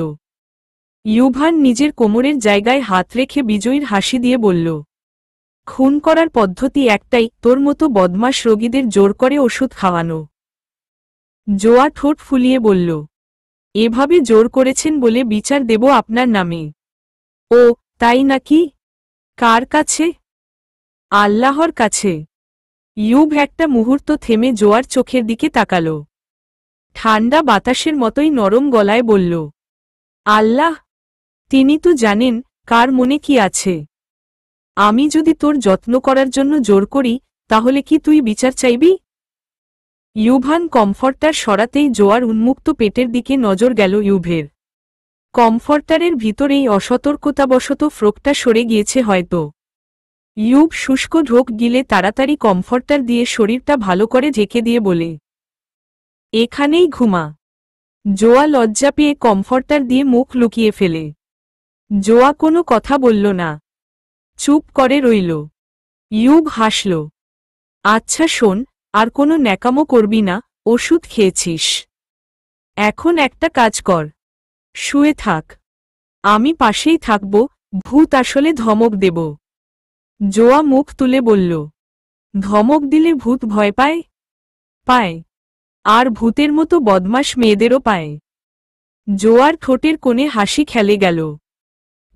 ইউভান নিজের কোমরের জায়গায় হাত রেখে বিজয়ীর হাসি দিয়ে বলল, খুন করার পদ্ধতি একটাই, তোর মতো বদমাশ রোগীদের জোর করে ওষুধ খাওয়ানো। জোয়া ঠোঁট ফুলিয়ে বলল, এভাবে জোর করেছেন বলে বিচার দেব আপনার নামে। ও, তাই নাকি? কার কাছে? আল্লাহর কাছে। ইউব একটা মুহূর্ত থেমে জোয়ার চোখের দিকে তাকাল। ঠান্ডা বাতাসের মতোই নরম গলায় বলল, আল্লাহ? তিনি তো জানেন কার মনে কি আছে। আমি যদি তোর যত্ন করার জন্য জোর করি, তাহলে কি তুই বিচার চাইবি? ইউভান কমফর্টার সরাতেই জোয়ার উন্মুক্ত পেটের দিকে নজর গেল ইউভের। কমফর্টারের ভিতরেই অসতর্কতাবশত ফ্রকটা সরে গিয়েছে হয়তো। ইউব শুষ্ক ঢোক গিলে তাড়াতাড়ি কমফর্টার দিয়ে শরীরটা ভালো করে ঢেকে দিয়ে বলে, এখানেই ঘুমা। জোয়া লজ্জা পেয়ে কমফর্টার দিয়ে মুখ লুকিয়ে ফেলে। জোয়া কোনো কথা বলল না, চুপ করে রইল। ইউব হাসল। আচ্ছা শোন, আর কোনো ন্যাকামো করবি না, ওষুধ খেয়েছিস। এখন একটা কাজ কর, শুয়ে থাক। আমি পাশেই থাকব, ভূত আসলে ধমক দেব। জোয়া মুখ তুলে বলল, ধমক দিলে ভূত ভয় পায়? পায়। আর ভূতের মতো বদমাশ মেয়েদেরও পায়। জোয়ার ঠোঁটের কোণে হাসি খেলে গেল।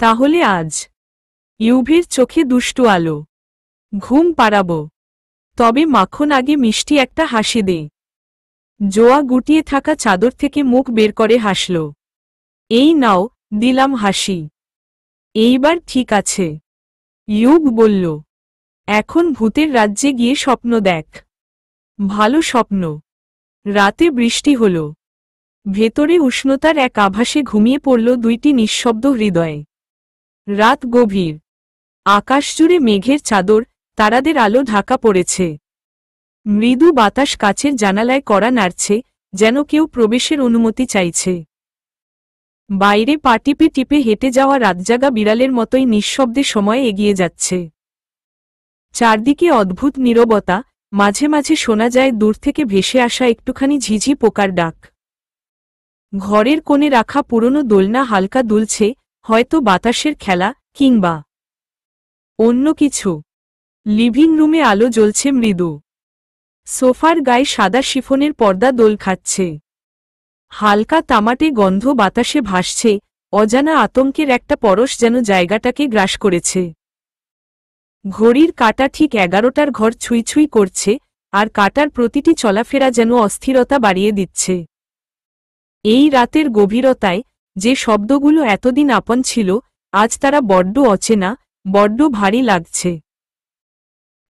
তাহলে আজ? ইউভের চোখে দুষ্টু আলো। ঘুম পাড়াব। তবে মাখন আগে মিষ্টি একটা হাসি দে। জোয়া গুটিয়ে থাকা চাদর থেকে মুখ বের করে হাসল। এই নাও, দিলাম হাসি। এইবার ঠিক আছে। ইউব বলল, এখন ভূতের রাজ্যে গিয়ে স্বপ্ন দেখ। ভালো স্বপ্ন। রাতে বৃষ্টি হল। ভেতরে উষ্ণতার এক আভাসে ঘুমিয়ে পড়ল দুইটি নিঃশব্দ হৃদয়ে। রাত গভীর। আকাশ জুড়ে মেঘের চাদর, তারাদের আলো ঢাকা পড়েছে। মৃদু বাতাস কাচের জানালায় কড়া নাড়ছে, যেন কেউ প্রবেশের অনুমতি চাইছে। বাইরে পা টিপে টিপে হেঁটে যাওয়া রাতজাগা বিড়ালের মতোই নিঃশব্দে সময় এগিয়ে যাচ্ছে। চারদিকে অদ্ভুত নীরবতা, মাঝে মাঝে শোনা যায় দূর থেকে ভেসে আসা একটুখানি ঝিঝি পোকার ডাক। ঘরের কোণে রাখা পুরনো দোলনা হালকা দুলছে, হয়তো বাতাসের খেলা, কিংবা অন্য কিছু। লিভিং রুমে আলো জ্বলছে মৃদু। সোফার গায়ে সাদা শিফনের পর্দা দোল খাচ্ছে। হালকা তামাটে গন্ধ বাতাসে ভাসছে, অজানা আতঙ্কের একটা পরশ যেন জায়গাটাকে গ্রাস করেছে। ঘড়ির কাঁটা ঠিক 11টার ঘর ছুঁই ছুঁই করছে, আর কাঁটার প্রতিটি চলাফেরা যেন অস্থিরতা বাড়িয়ে দিচ্ছে। এই রাতের গভীরতায়, যে শব্দগুলো এতদিন আপন ছিল, আজ তারা বড্ড অচেনা, বড্ড ভারী লাগছে।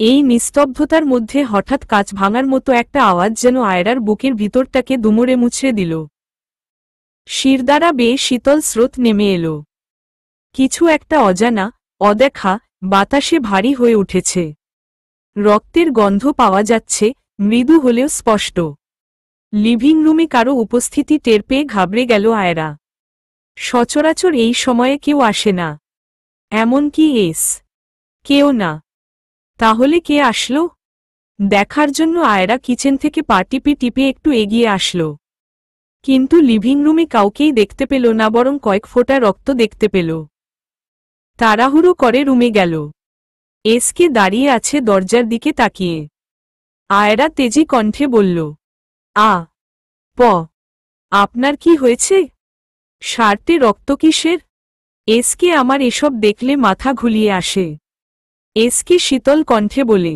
এই নিস্তব্ধতার মধ্যে হঠাৎ কাঁচ ভাঙার মতো একটা আওয়াজ যেন আয়রার বুকের ভিতরটাকে দুমড়ে মুচড়ে দিল। শিরদাঁড়া বেয়ে শীতল স্রোত নেমে এলো। কিছু একটা অজানা, অদেখা, বাতাসে ভারী হয়ে উঠেছে। রক্তের গন্ধ পাওয়া যাচ্ছে, মৃদু হলেও স্পষ্ট। লিভিং রুমে কারো উপস্থিতি টের পেয়ে ঘাবড়ে গেল আয়রা। সচরাচর এই সময়ে কেউ আসে না। এমনকি কেউ না। তাহলে কে আসলো? দেখার জন্য আয়রা কিচেন থেকে পা টিপে টিপে একটু এগিয়ে আসলো। কিন্তু লিভিং রুমে কাউকেই দেখতে পেল না, বরং কয়েক ফোঁটা রক্ত দেখতে পেল। তাড়াহুড়ো করে রুমে গেল। এসকে দাঁড়িয়ে আছে দরজার দিকে তাকিয়ে। আয়রা তেজি কণ্ঠে বলল, প আপনার কি হয়েছে? শার্টে রক্ত কিসের? এসকে আমার এসব দেখলে মাথা ঘুলিয়ে আসে। এসকে শীতল কণ্ঠে বলে,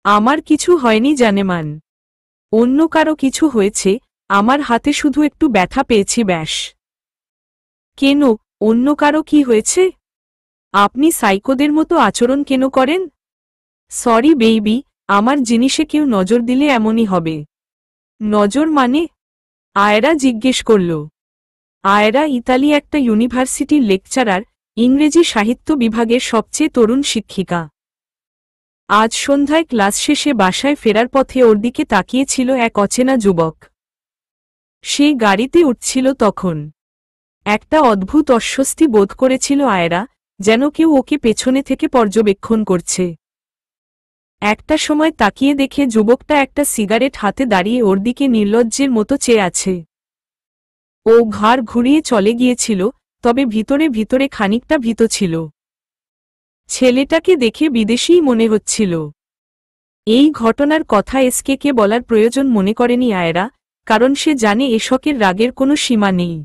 আমার কিছু হয়নি জানেমান। অন্য কারো কিছু হয়েছে, আমার হাতে শুধু একটু ব্যথা পেয়েছি ব্যাস। কেন, অন্য কারো কি হয়েছে? আপনি সাইকোদের মতো আচরণ কেন করেন? সরি বেইবি, আমার জিনিসে কেউ নজর দিলে এমনই হবে। নজর মানে? আয়রা জিজ্ঞেস করল। আয়রা ইতালি একটা ইউনিভার্সিটির লেকচারার, ইংরেজি সাহিত্য বিভাগের সবচেয়ে তরুণ শিক্ষিকা। আজ সন্ধ্যায় ক্লাস শেষে বাসায় ফেরার পথে ওর দিকে তাকিয়েছিল এক অচেনা যুবক। সে গাড়িতে উঠছিল তখন। একটা অদ্ভুত অস্বস্তি বোধ করেছিল আয়রা, যেন কেউ ওকে পেছনে থেকে পর্যবেক্ষণ করছে। একটা সময় তাকিয়ে দেখে যুবকটা একটা সিগারেট হাতে দাঁড়িয়ে ওর দিকে নির্লজ্জের মতো চেয়ে আছে। ও ঘাড় ঘুরিয়ে চলে গিয়েছিল, তবে ভিতরে ভিতরে খানিকটা ভীত ছিল। ছেলেটাকে দেখে বিদেশীই মনে হচ্ছিল। এই ঘটনার কথা এসকে বলার প্রয়োজন মনে করেনি আয়রা, কারণ সে জানে এসকের রাগের কোনো সীমা নেই।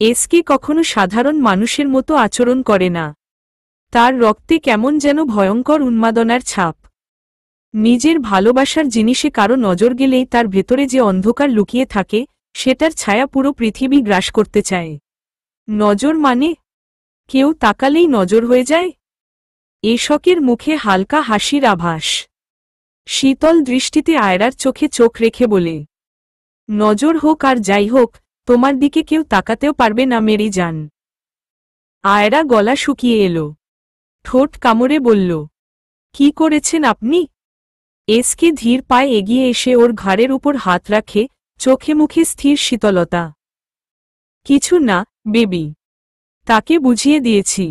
এসকে কখনো সাধারণ মানুষের মতো আচরণ করে না। তার রক্তে কেমন যেন ভয়ঙ্কর উন্মাদনার ছাপ। নিজের ভালোবাসার জিনিসে কারো নজর গেলেই তার ভেতরে যে অন্ধকার লুকিয়ে থাকে, সেটার ছায়া পুরো পৃথিবী গ্রাস করতে চায়। নজর মানে? কেউ তাকালেই নজর হয়ে যায়? এসকের মুখে হালকা হাসির আভাস। শীতল দৃষ্টিতে আয়রার চোখে চোখ রেখে বলে, নজর হোক আর যাই হোক, তোমার দিকে কেউ তাকাতেও পারবে না মেরি জান। আয়রা গলা শুকিয়ে এলো। ঠোঁট কামড়ে বলল, কি করেছেন আপনি? এসকে ধীর পায়ে এগিয়ে এসে ওর ঘাড়ের উপর হাত রাখে, চোখে মুখে স্থির শীতলতা। কিছু না, বেবি। তাকে বুঝিয়ে দিয়েছি।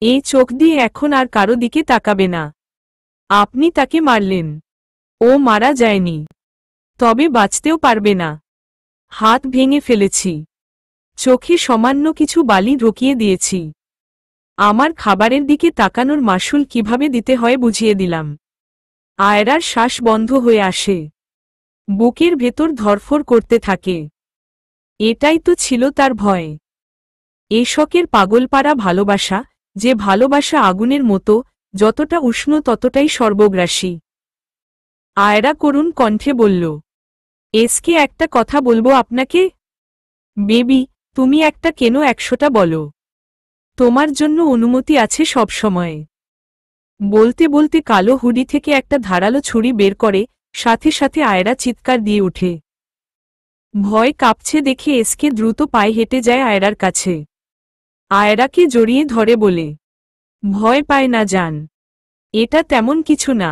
এই চোখ দিয়ে এখন আর কারো দিকে তাকাবে না। আপনি তাকে মারলেন। ও মারা যায়নি। তবে বাঁচতেও পারবে না। হাত ভেঙে ফেলেছি। চোখে সামান্য কিছু বালি ঢুকিয়ে দিয়েছি। আমার খাবারের দিকে তাকানোর মাসুল কিভাবে দিতে হয় বুঝিয়ে দিলাম। আয়রার শ্বাস বন্ধ হয়ে আসে। বুকের ভেতর ধরফর করতে থাকে। এটাই তো ছিল তার ভয়। এসকের পাগলপাড়া ভালোবাসা, যে ভালোবাসা আগুনের মতো, যতটা উষ্ণ ততটাই সর্বগ্রাসী। আয়রা করুণ কণ্ঠে বলল, এসকে একটা কথা বলবো আপনাকে? বেবি, তুমি একটা কেন 100টা বলো। তোমার জন্য অনুমতি আছে সব সময়। বলতে বলতে কালো হুডি থেকে একটা ধারালো ছুরি বের করে, সাথে সাথে আয়রা চিৎকার দিয়ে ওঠে। ভয় কাঁপছে দেখে এসকে দ্রুত পায়ে হেঁটে যায় আয়রার কাছে। আয়রাকে জড়িয়ে ধরে বলে, ভয় পায় না জান, এটা তেমন কিছু না।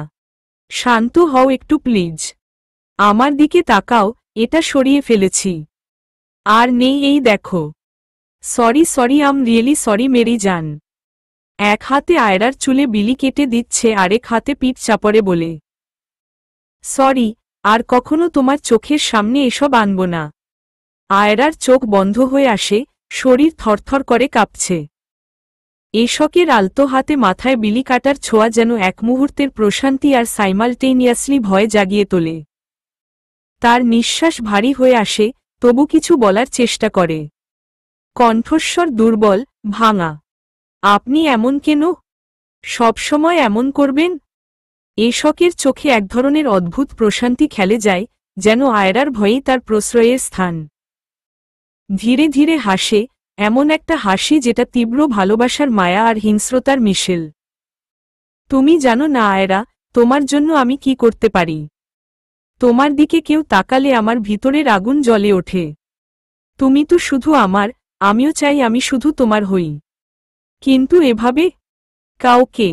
শান্ত হও একটু প্লিজ। আমার দিকে তাকাও, এটা সরিয়ে ফেলেছি। আর নেই এই দেখো। Sorry sorry, I'm really sorry Mary জান। এক হাতে আয়রার চুলে বিলি কেটে দিচ্ছে, আরেক হাতে পিঠ চাপড়ে বলে, সরি, আর কখনো তোমার চোখের সামনে এসব আনব না। আয়রার চোখ বন্ধ হয়ে আসে, শরীর থরথর করে কাঁপছে। এশকের আলতো হাতে মাথায় বিলি কাটার ছোঁয়া যেন এক মুহূর্তের প্রশান্তি আর সাইমালটেনিয়াসলি ভয় জাগিয়ে তোলে। তার নিঃশ্বাস ভারী হয়ে আসে, তবু কিছু বলার চেষ্টা করে। কণ্ঠস্বর দুর্বল, ভাঙা। আপনি এমন কেন? সবসময় এমন করবেন? এশকের চোখে এক ধরনের অদ্ভুত প্রশান্তি খেলে যায়, যেন আয়রার ভয়েই তার প্রশ্রয়ের স্থান। ধীরে ধীরে হাসে, এমন একটা হাসি যেটা তীব্র ভালোবাসার মায়া আর হিংস্রতার মিশেল। তুমি জানো না আয়রা, তোমার জন্য আমি কি করতে পারি। তোমার দিকে কেউ তাকালে আমার ভিতরের আগুন জ্বলে ওঠে। তুমি তো শুধু আমার, আমিও চাই আমি শুধু তোমার হই। কিন্তু এভাবে কাউকে।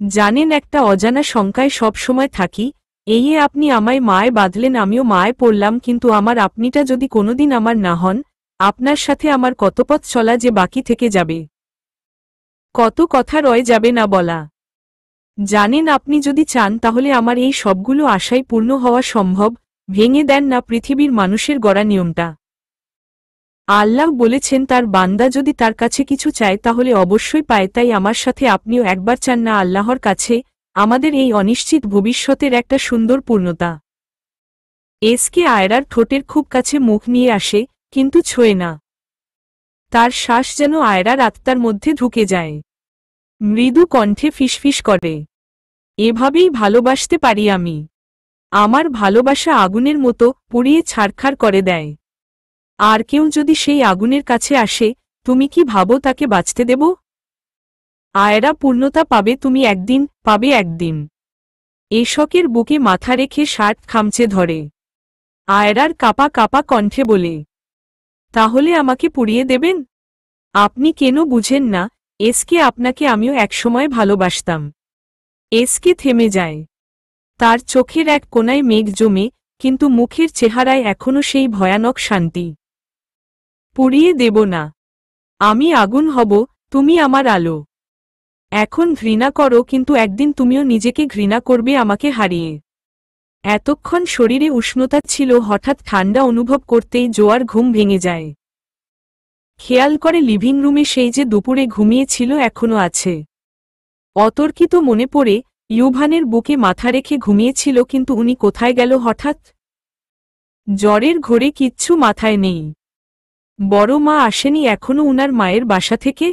জানেন, একটা অজানা শঙ্কায় সব সময় থাকি, এই আপনি আমায় মায় বাঁধলেন, আমিও মায় পড়লাম, কিন্তু আমার আপনিটা যদি কোনোদিন আমার না হন, আপনার সাথে আমার কত পথ চলা যে বাকি থেকে যাবে। কত কথা রয়ে যাবে না বলা। জানেন, আপনি যদি চান তাহলে আমার এই সবগুলো আশাই পূর্ণ হওয়া সম্ভব। ভেঙে দেন না পৃথিবীর মানুষের গড়া নিয়মটা। আল্লাহ বলেছেন তার বান্দা যদি তার কাছে কিছু চায় তাহলে অবশ্যই পায়, তাই আমার সাথে আপনিও একবার চান না আল্লাহর কাছে আমাদের এই অনিশ্চিত ভবিষ্যতের একটা সুন্দর পূর্ণতা। এসকে আয়রার ঠোঁটের খুব কাছে মুখ নিয়ে আসে, কিন্তু ছোঁয় না। তার শ্বাস যেন আয়রার আত্মার মধ্যে ঢুকে যায়। মৃদু কণ্ঠে ফিসফিস করে, এভাবেই ভালোবাসতে পারি আমি। আমার ভালোবাসা আগুনের মতো পুড়িয়ে ছারখার করে দেয়। আর কেউ যদি সেই আগুনের কাছে আসে, তুমি কি ভাবো তাকে বাঁচতে দেব? আয়রা পূর্ণতা পাবে তুমি একদিন, পাবে একদিন। এশকের বুকে মাথা রেখে শার্ট খামচে ধরে। আয়রার কাপা কাপা কণ্ঠে বলে, তাহলে আমাকে পুড়িয়ে দেবেন? আপনি কেন বুঝেন না, এসকে আপনাকে আমিও একসময় ভালোবাসতাম। এসকে থেমে যায়। তার চোখের এক কোণায় মেঘ জমে, কিন্তু মুখের চেহারায় এখনো সেই ভয়ানক শান্তি। পুড়িয়ে দেব না। আমি আগুন হব, তুমি আমার আলো। এখন ঘৃণা করো, কিন্তু একদিন তুমিও নিজেকে ঘৃণা করবে আমাকে হারিয়ে। এতক্ষণ শরীরে উষ্ণতা ছিল, হঠাৎ ঠান্ডা অনুভব করতেই জোয়ার ঘুম ভেঙে যায়। খেয়াল করে লিভিং রুমে সেই যে দুপুরে ঘুমিয়েছিল এখনো আছে। অতর্কিত মনে পড়ে, ইউভানের বুকে মাথা রেখে ঘুমিয়েছিল, কিন্তু উনি কোথায় গেল হঠাৎ? জ্বরের ঘোরে কিচ্ছু মাথায় নেই। বড় মা আসেনি এখনো উনার মায়ের বাসা থেকে?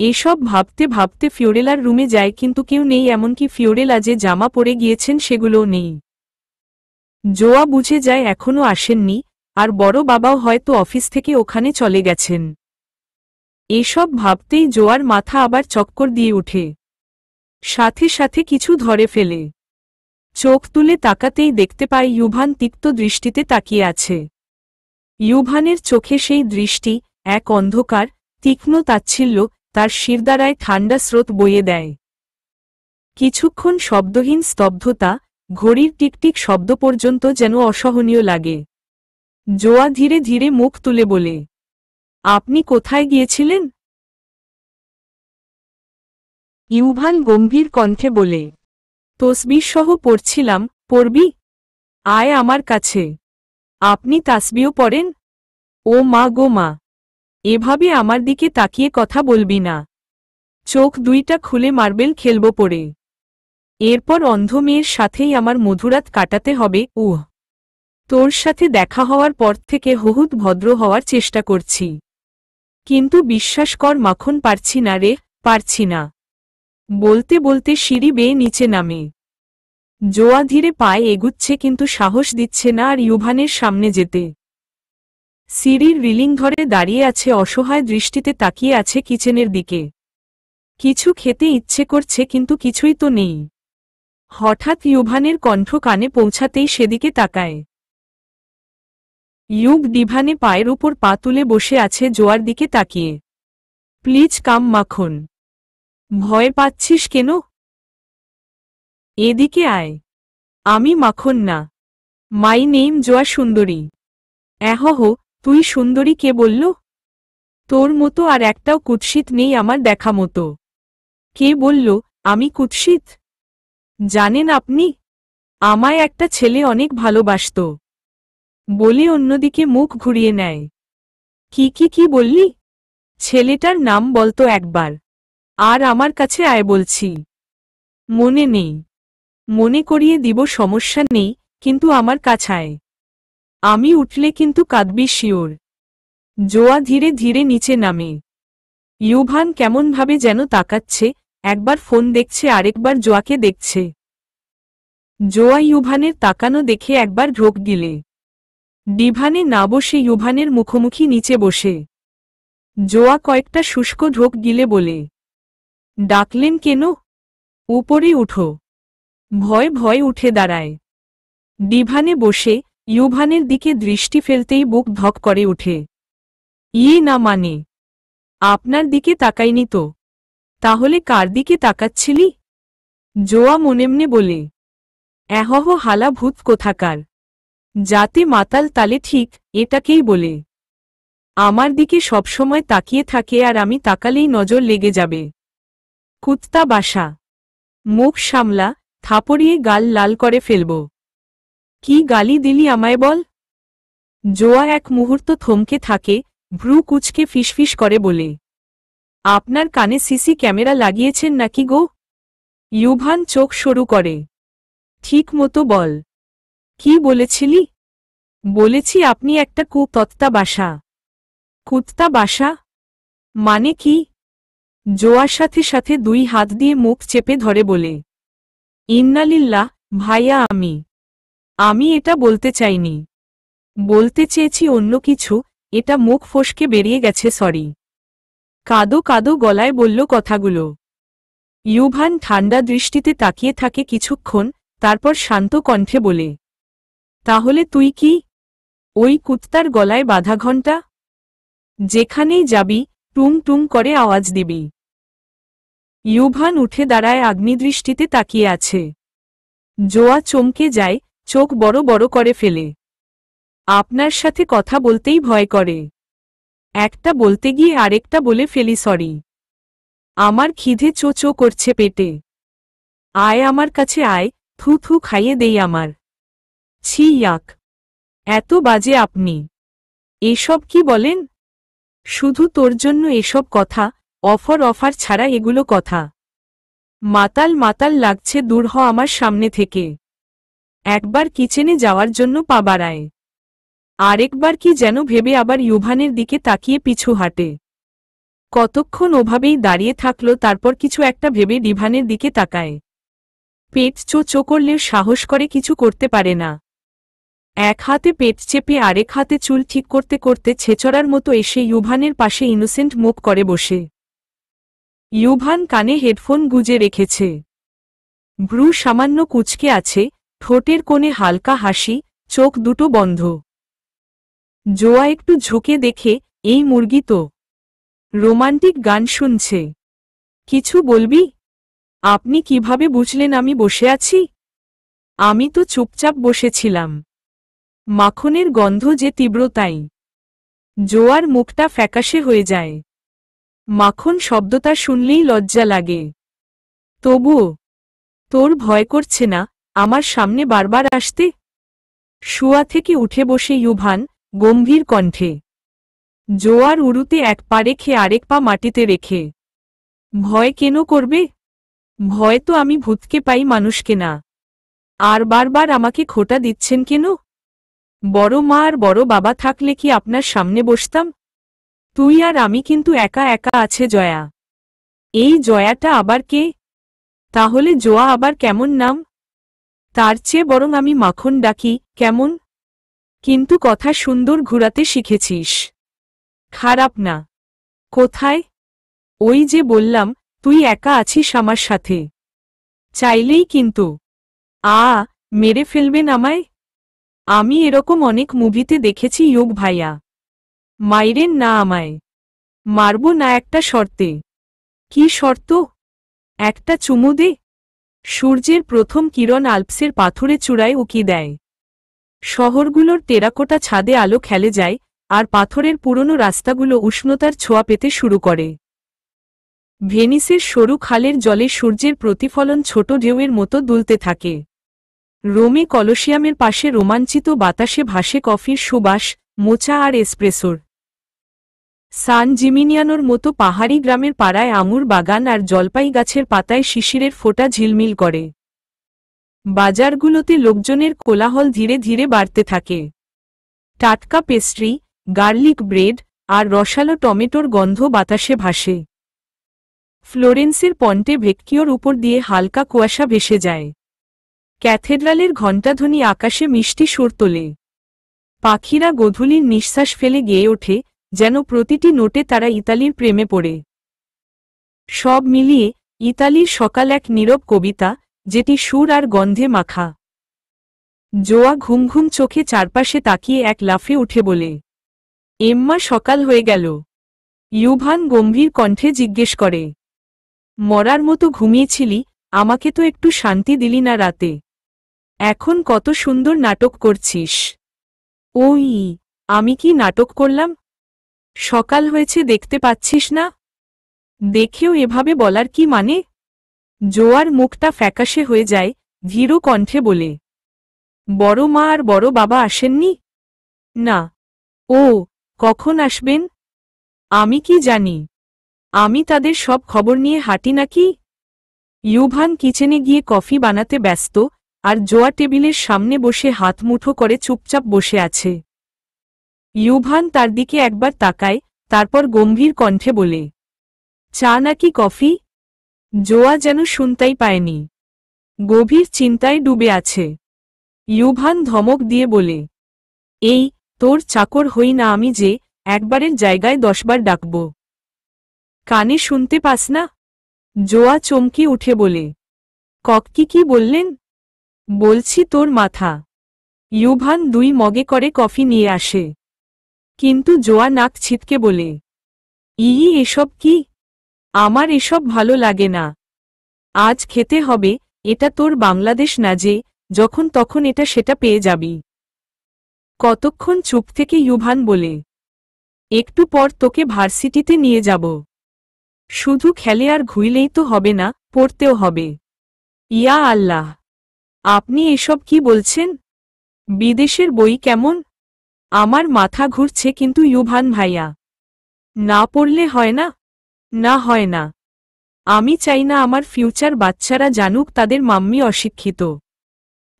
এসব ভাবতে ভাবতে ফিওরেলার রুমে যায়, কিন্তু কেউ নেই, এমনকি ফিওরেলা যে জামা পরে গিয়েছেন সেগুলোও নেই। জোয়া বুঝে যায় এখনো আসেননি, আর বড় বাবাও হয়তো অফিস থেকে ওখানে চলে গেছেন। এসব ভাবতেই জোয়ার মাথা আবার চক্কর দিয়ে ওঠে। সাথে সাথে কিছু ধরে ফেলে। চোখ তুলে তাকাতেই দেখতে পায় ইউভান তিক্ত দৃষ্টিতে তাকিয়ে আছে। ইউভানের চোখে সেই দৃষ্টি এক অন্ধকার, তীক্ষ্ণ তাচ্ছিল্য, তার শিরদাঁড়ায় ঠান্ডা স্রোত বইয়ে দেয়। কিছুক্ষণ শব্দহীন স্তব্ধতা, ঘড়ির টিকটিক শব্দ পর্যন্ত যেন অসহনীয় লাগে। জোয়া ধীরে ধীরে মুখ তুলে বলে, আপনি কোথায় গিয়েছিলেন? ইউভান গম্ভীর কণ্ঠে বলে, তসবিহ সহ পড়ছিলাম। পড়বি? আয় আমার কাছে। আপনি তাসবিও পড়েন? ও মা গো মা, এভাবে আমার দিকে তাকিয়ে কথা বলবি না। চোখ দুইটা খুলে মার্বেল খেলব পড়ে। এরপর অন্ধ মেয়ের সাথেই আমার মধুরাত কাটাতে হবে। তোর সাথে দেখা হওয়ার পর থেকে বহুত ভদ্র হওয়ার চেষ্টা করছি, কিন্তু বিশ্বাস কর মাখন পারছি না রে, পারছি না। বলতে বলতে সিঁড়ি বেয়ে নিচে নামে। জোয়া ধীরে পায়ে এগুচ্ছে, কিন্তু সাহস দিচ্ছে না আর ইউভানের সামনে যেতে। সিঁড়ির রিলিং ধরে দাঁড়িয়ে আছে, অসহায় দৃষ্টিতে তাকিয়ে আছে কিচেনের দিকে। কিছু খেতে ইচ্ছে করছে কিন্তু কিছুই তো নেই। হঠাৎ ইউভানের কণ্ঠ কানে পৌঁছাতেই সেদিকে তাকায়। ইউব ডিভানে পায়ের উপর পা তুলে বসে আছে, জোয়ার দিকে তাকিয়ে। প্লিজ কাম মাখন। ভয় পাচ্ছিস কেন? এদিকে আয়। আমি মাখন না। মাই নেম জোয়া সুন্দরী। এহহ, তুই সুন্দরী কে বলল? তোর মতো আর একটাও কুৎসিত নেই আমার দেখা মতো। কে বলল আমি কুৎসিত? জানেন আপনি, আমায় একটা ছেলে অনেক ভালোবাসত। বলে অন্যদিকে মুখ ঘুরিয়ে নেয়। কি বললি? ছেলেটার নাম বলতো একবার। আর আমার কাছে আয় বলছি। মনে নেই? মনে করিয়ে দিব, সমস্যা নেই, কিন্তু আমার কাছায়। আমি উঠলে কিন্তু কাঁদবি শিওর। জোয়া ধীরে ধীরে নিচে নামে। ইউভান কেমনভাবে যেন তাকাচ্ছে, একবার ফোন দেখছে আরেকবার জোয়াকে দেখছে। জোয়া ইউভানের তাকানো দেখে একবার ঢোক গিলে। ডিভানে না বসে ইউভানের মুখোমুখি নিচে বসে। জোয়া কয়েকটা শুষ্ক ঢোক গিলে বলে, ডাকলেন কেন? উপরে উঠো। ভয় ভয় উঠে দাঁড়ায়। ডিভানে বসে ইউভানের দিকে দৃষ্টি ফেলতেই বুক ধক করে উঠে। না মানে, আপনার দিকে তাকাইনি তো। তাহলে কার দিকে তাকাচ্ছিলি? জোয়া মনেমনে বলে, এহহ হালা ভূত কোথাকার। যাতে মাতাল তালে ঠিক, এটাকেই বলে। আমার দিকে সবসময় তাকিয়ে থাকে আর আমি তাকালেই নজর লেগে যাবে। কুত্তা বাসা। মুখ সামলা, থাপড়িয়ে গাল লাল করে ফেলব। কি গালি দিলি আমায় বল? জোয়া এক মুহূর্ত থমকে থাকে, ভ্রু কুচকে ফিসফিস করে বলে, আপনার কানে সিসি ক্যামেরা লাগিয়েছেন নাকি গো? ইউভান চোখ সরু করে। ঠিক মতো বল। কি বলেছিলি? বলেছি আপনি একটা কুত্তা বাসা। কুত্তা বাসা মানে কি? জোয়ার সাথে সাথে দুই হাত দিয়ে মুখ চেপে ধরে বলে, ইন্নালিল্লাহ ভাইয়া, আমি এটা বলতে চাইনি। বলতে চেয়েছি অন্য কিছু, এটা মুখ ফসকে বেরিয়ে গেছে, সরি। কাদো কাদো গলায় বলল কথাগুলো। ইউভান ঠান্ডা দৃষ্টিতে তাকিয়ে থাকে কিছুক্ষণ, তারপর শান্ত কণ্ঠে বলে, তাহলে তুই কি ওই কুত্তার গলায় বাঁধা ঘণ্টা? যেখানেই যাবি টুং টুং করে আওয়াজ দিবি। ইউভান উঠে দাঁড়ায়, আগ্নিদৃষ্টিতে তাকিয়ে আছে। জোয়া চমকে যায়, চোখ বড় বড় করে ফেলে। আপনার সাথে কথা বলতেই ভয় করে। একটা বলতে গিয়ে আরেকটা বলে ফেলি, সরি। আমার খিদে চো চো করছে পেটে। আয় আমার কাছে আয়, থু থু খাইয়ে দেই আমার। ছি ইয়াক। এত বাজে আপনি। এসব কি বলেন? শুধু তোর জন্য এসব কথা, অফার ছাড়া এগুলো কথা। মাতাল মাতাল লাগছে, দূর হ আমার সামনে থেকে। একবার কিচেনে যাওয়ার জন্য পা বাড়ায়, আরেকবার কি যেন ভেবে আবার ইউভানের দিকে তাকিয়ে পিছু হাঁটে। কতক্ষণ ওভাবেই দাঁড়িয়ে থাকল, তারপর কিছু একটা ভেবে ডিভানের দিকে তাকায়। পেট চো চো করলেও সাহস করে কিছু করতে পারে না। এক হাতে পেট চেপে আরেক হাতে চুল ঠিক করতে করতে ছেচড়ার মতো এসে ইউভানের পাশে ইনোসেন্ট মুখ করে বসে। ইউভান কানে হেডফোন গুজে রেখেছে। ভ্রু সামান্য কুঁচকে আছে, ঠোঁটের কোণে হালকা হাসি, চোখ দুটো বন্ধ। জোয়া একটু ঝুঁকে দেখে, এই মুরগি তো রোমান্টিক গান শুনছে। কিছু বলবি? আপনি কিভাবে বুঝলেন আমি বসে আছি? আমি তো চুপচাপ বসেছিলাম। মাখনের গন্ধ যে তীব্রতাই। জোয়ার মুখটা ফ্যাকাশে হয়ে যায়। মাখন শব্দটা শুনলেই লজ্জা লাগে। তবুও তোর ভয় করছে না আমার সামনে বারবার আসতে? শুয়া থেকে উঠে বসে ইউভান, গম্ভীর কণ্ঠে। জোয়ার উড়ুতে এক পা রেখে আরেক পা মাটিতে রেখে। ভয় কেন করবে? ভয় তো আমি ভূতকে পাই, মানুষকে না। আর বারবার আমাকে খোঁটা দিচ্ছেন কেন? বড় মা আর বড় বাবা থাকলে কি আপনার সামনে বসতাম? তুই আর আমি কিন্তু একা একা আছে জয়া। এই জয়াটা আবার কে? তাহলে জোয়া আবার কেমন নাম? তার চেয়ে বরং আমি মাখন ডাকি, কেমন? কিন্তু কথা সুন্দর ঘুরাতে শিখেছিস। খারাপ না। কোথায়? ওই যে বললাম, তুই একা আছিস আমার সাথে। চাইলেই কিন্তু। মেরে ফেলবেন আমায়? আমি এরকম অনেক মুভিতে দেখেছি ইয়োগ ভাইয়া। মাইরেন না আমায়। মারব না একটা শর্তে। কি শর্ত? একটা চুমু দে। সূর্যের প্রথম কিরণ আল্পসের পাথুরে চূড়ায় উকি দেয়। শহরগুলোর টেরাকোটা ছাদে আলো খেলে যায়, আর পাথরের পুরনো রাস্তাগুলো উষ্ণতার ছোঁয়া পেতে শুরু করে। ভেনিসের সরু খালের জলে সূর্যের প্রতিফলন ছোট ঢেউয়ের মতো দুলতে থাকে। রোমে কলোসিয়ামের পাশে রোমাঞ্চিত বাতাসে ভাসে কফির সুবাস, মোচা আর এসপ্রেসোর। সান জিমিনিয়ানোর মতো পাহাড়ি গ্রামের পাড়ায় আঙুর বাগান আর জলপাই গাছের পাতায় শিশিরের ফোঁটা ঝিলমিল করে। বাজারগুলোতে লোকজনের কোলাহল ধীরে ধীরে বাড়তে থাকে। টাটকা পেস্ট্রি, গার্লিক ব্রেড আর রসালো টমেটোর গন্ধ বাতাসে ভাসে। ফ্লোরেন্সের পন্টে ভেক্কিওর উপর দিয়ে হালকা কুয়াশা ভেসে যায়। ক্যাথেড্রালের ঘণ্টাধ্বনি আকাশে মিষ্টি সুর তোলে। পাখিরা গোধূলির নিঃশ্বাস ফেলে গেয়ে ওঠে, যেন প্রতিটি নোটে তারা ইতালির প্রেমে পড়ে। সব মিলিয়ে ইতালির সকাল এক নীরব কবিতা, যেটি সুর আর গন্ধে মাখা। জোয়া ঘুম ঘুম চোখে চারপাশে তাকিয়ে এক লাফে উঠে বলে, এম্মা সকাল হয়ে গেল। ইউভান গম্ভীর কণ্ঠে জিজ্ঞেস করে, মরার মতো ঘুমিয়েছিলি, আমাকে তো একটু শান্তি দিলি না রাতে। এখন কত সুন্দর নাটক করছিস। ওই, আমি কি নাটক করলাম? সকাল হয়েছে দেখতে পাচ্ছিস না? দেখেও এভাবে বলার কি মানে? জোয়ার মুখটা ফ্যাকাশে হয়ে যায়, ধীর কণ্ঠে বলে, বড় মা আর বড় বাবা আসেননি? না। ও, কখন আসবেন? আমি কি জানি? আমি তাদের সব খবর নিয়ে হাঁটি নাকি? ইউভান কিচেনে গিয়ে কফি বানাতে ব্যস্ত, আর জোয়া টেবিলের সামনে বসে হাত মুঠো করে চুপচাপ বসে আছে। ইউভান তার দিকে একবার তাকায়, তারপর গম্ভীর কণ্ঠে বলে, চা নাকি কফি? জোয়া যেন শুনতেই পায়নি। গভীর চিন্তায় ডুবে আছে। ইউভান ধমক দিয়ে বলে, এই, তোর চাকর হই না আমি যে একবারের জায়গায় 10 বার ডাকব? কানে শুনতে পাস না? জোয়া চমকে উঠে বলে, কক্কি কি বললেন? বলছি তোর মাথা। ইউভান 2 মগে করে কফি নিয়ে আসে। কিন্তু জোয়া নাক ছিটকে বলে, এসব কি? আমার এসব ভালো লাগে না। আজ খেতে হবে, এটা তোর বাংলাদেশ না যে যখন তখন এটা সেটা পেয়ে যাবি। কতক্ষণ চুপ থেকে ইউভান বলে, একটু পর তোকে ভার্সিটিতে নিয়ে যাব। শুধু খেলে আর ঘুইলেই তো হবে না, পড়তেও হবে। ইয়া আল্লাহ, আপনি এসব কি বলছেন? বিদেশের বই কেমন? আমার মাথা ঘুরছে কিন্তু ইউভান ভাইয়া। না পড়লে হয় না? না হয় না। আমি চাই না আমার ফিউচার বাচ্চারা জানুক তাদের মাম্মি অশিক্ষিত।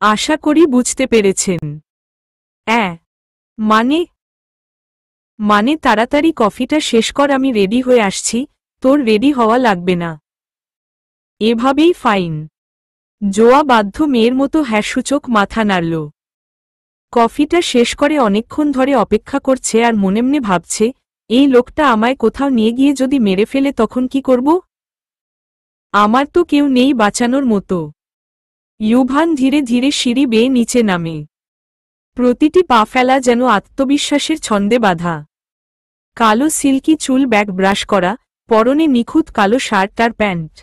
আশা করি বুঝতে পেরেছেন। মানে তাড়াতাড়ি কফিটা শেষ কর, আমি রেডি হয়ে আসছি, তোর রেডি হওয়া লাগবে না। এভাবেই ফাইন। জোয়া বাধ্য মেয়ের মতো হ্যাঁসূচক মাথা নাড়ল। কফিটা শেষ করে অনেকক্ষণ ধরে অপেক্ষা করছে আর মনে মনে ভাবছে, এই লোকটা আমায় কোথাও নিয়ে গিয়ে যদি মেরে ফেলে তখন কি করব? আমার তো কেউ নেই বাঁচানোর মতো। ইউভান ধীরে ধীরে সিঁড়ি বেয়ে নিচে নামে। প্রতিটি পা ফেলা যেন আত্মবিশ্বাসের ছন্দে বাঁধা। কালো সিল্কি চুল ব্যাগ ব্রাশ করা, পরনে নিখুঁত কালো শার্ট আর প্যান্ট।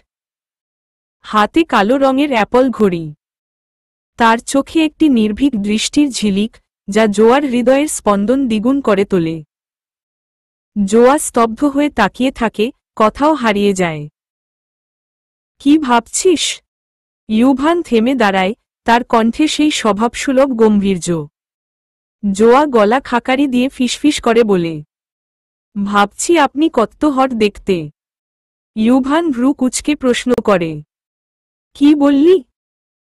হাতে কালো রঙের অ্যাপল ঘড়ি। তার চোখে একটি নির্ভীক দৃষ্টির ঝিলিক, যা জোয়ার হৃদয়ের স্পন্দন দ্বিগুণ করে তোলে। জোয়া স্তব্ধ হয়ে তাকিয়ে থাকে, কথাও হারিয়ে যায়। কি ভাবছিস? ইউভান থেমে দাঁড়ায়, তার কণ্ঠে সেই স্বভাবসুলভ গম্ভীর্য। জোয়া গলা খাকারি দিয়ে ফিসফিস করে বলে, ভাবছি আপনি কত হট দেখতে। ইউভান ভ্রু কুঁচকে প্রশ্ন করে, কি বললি?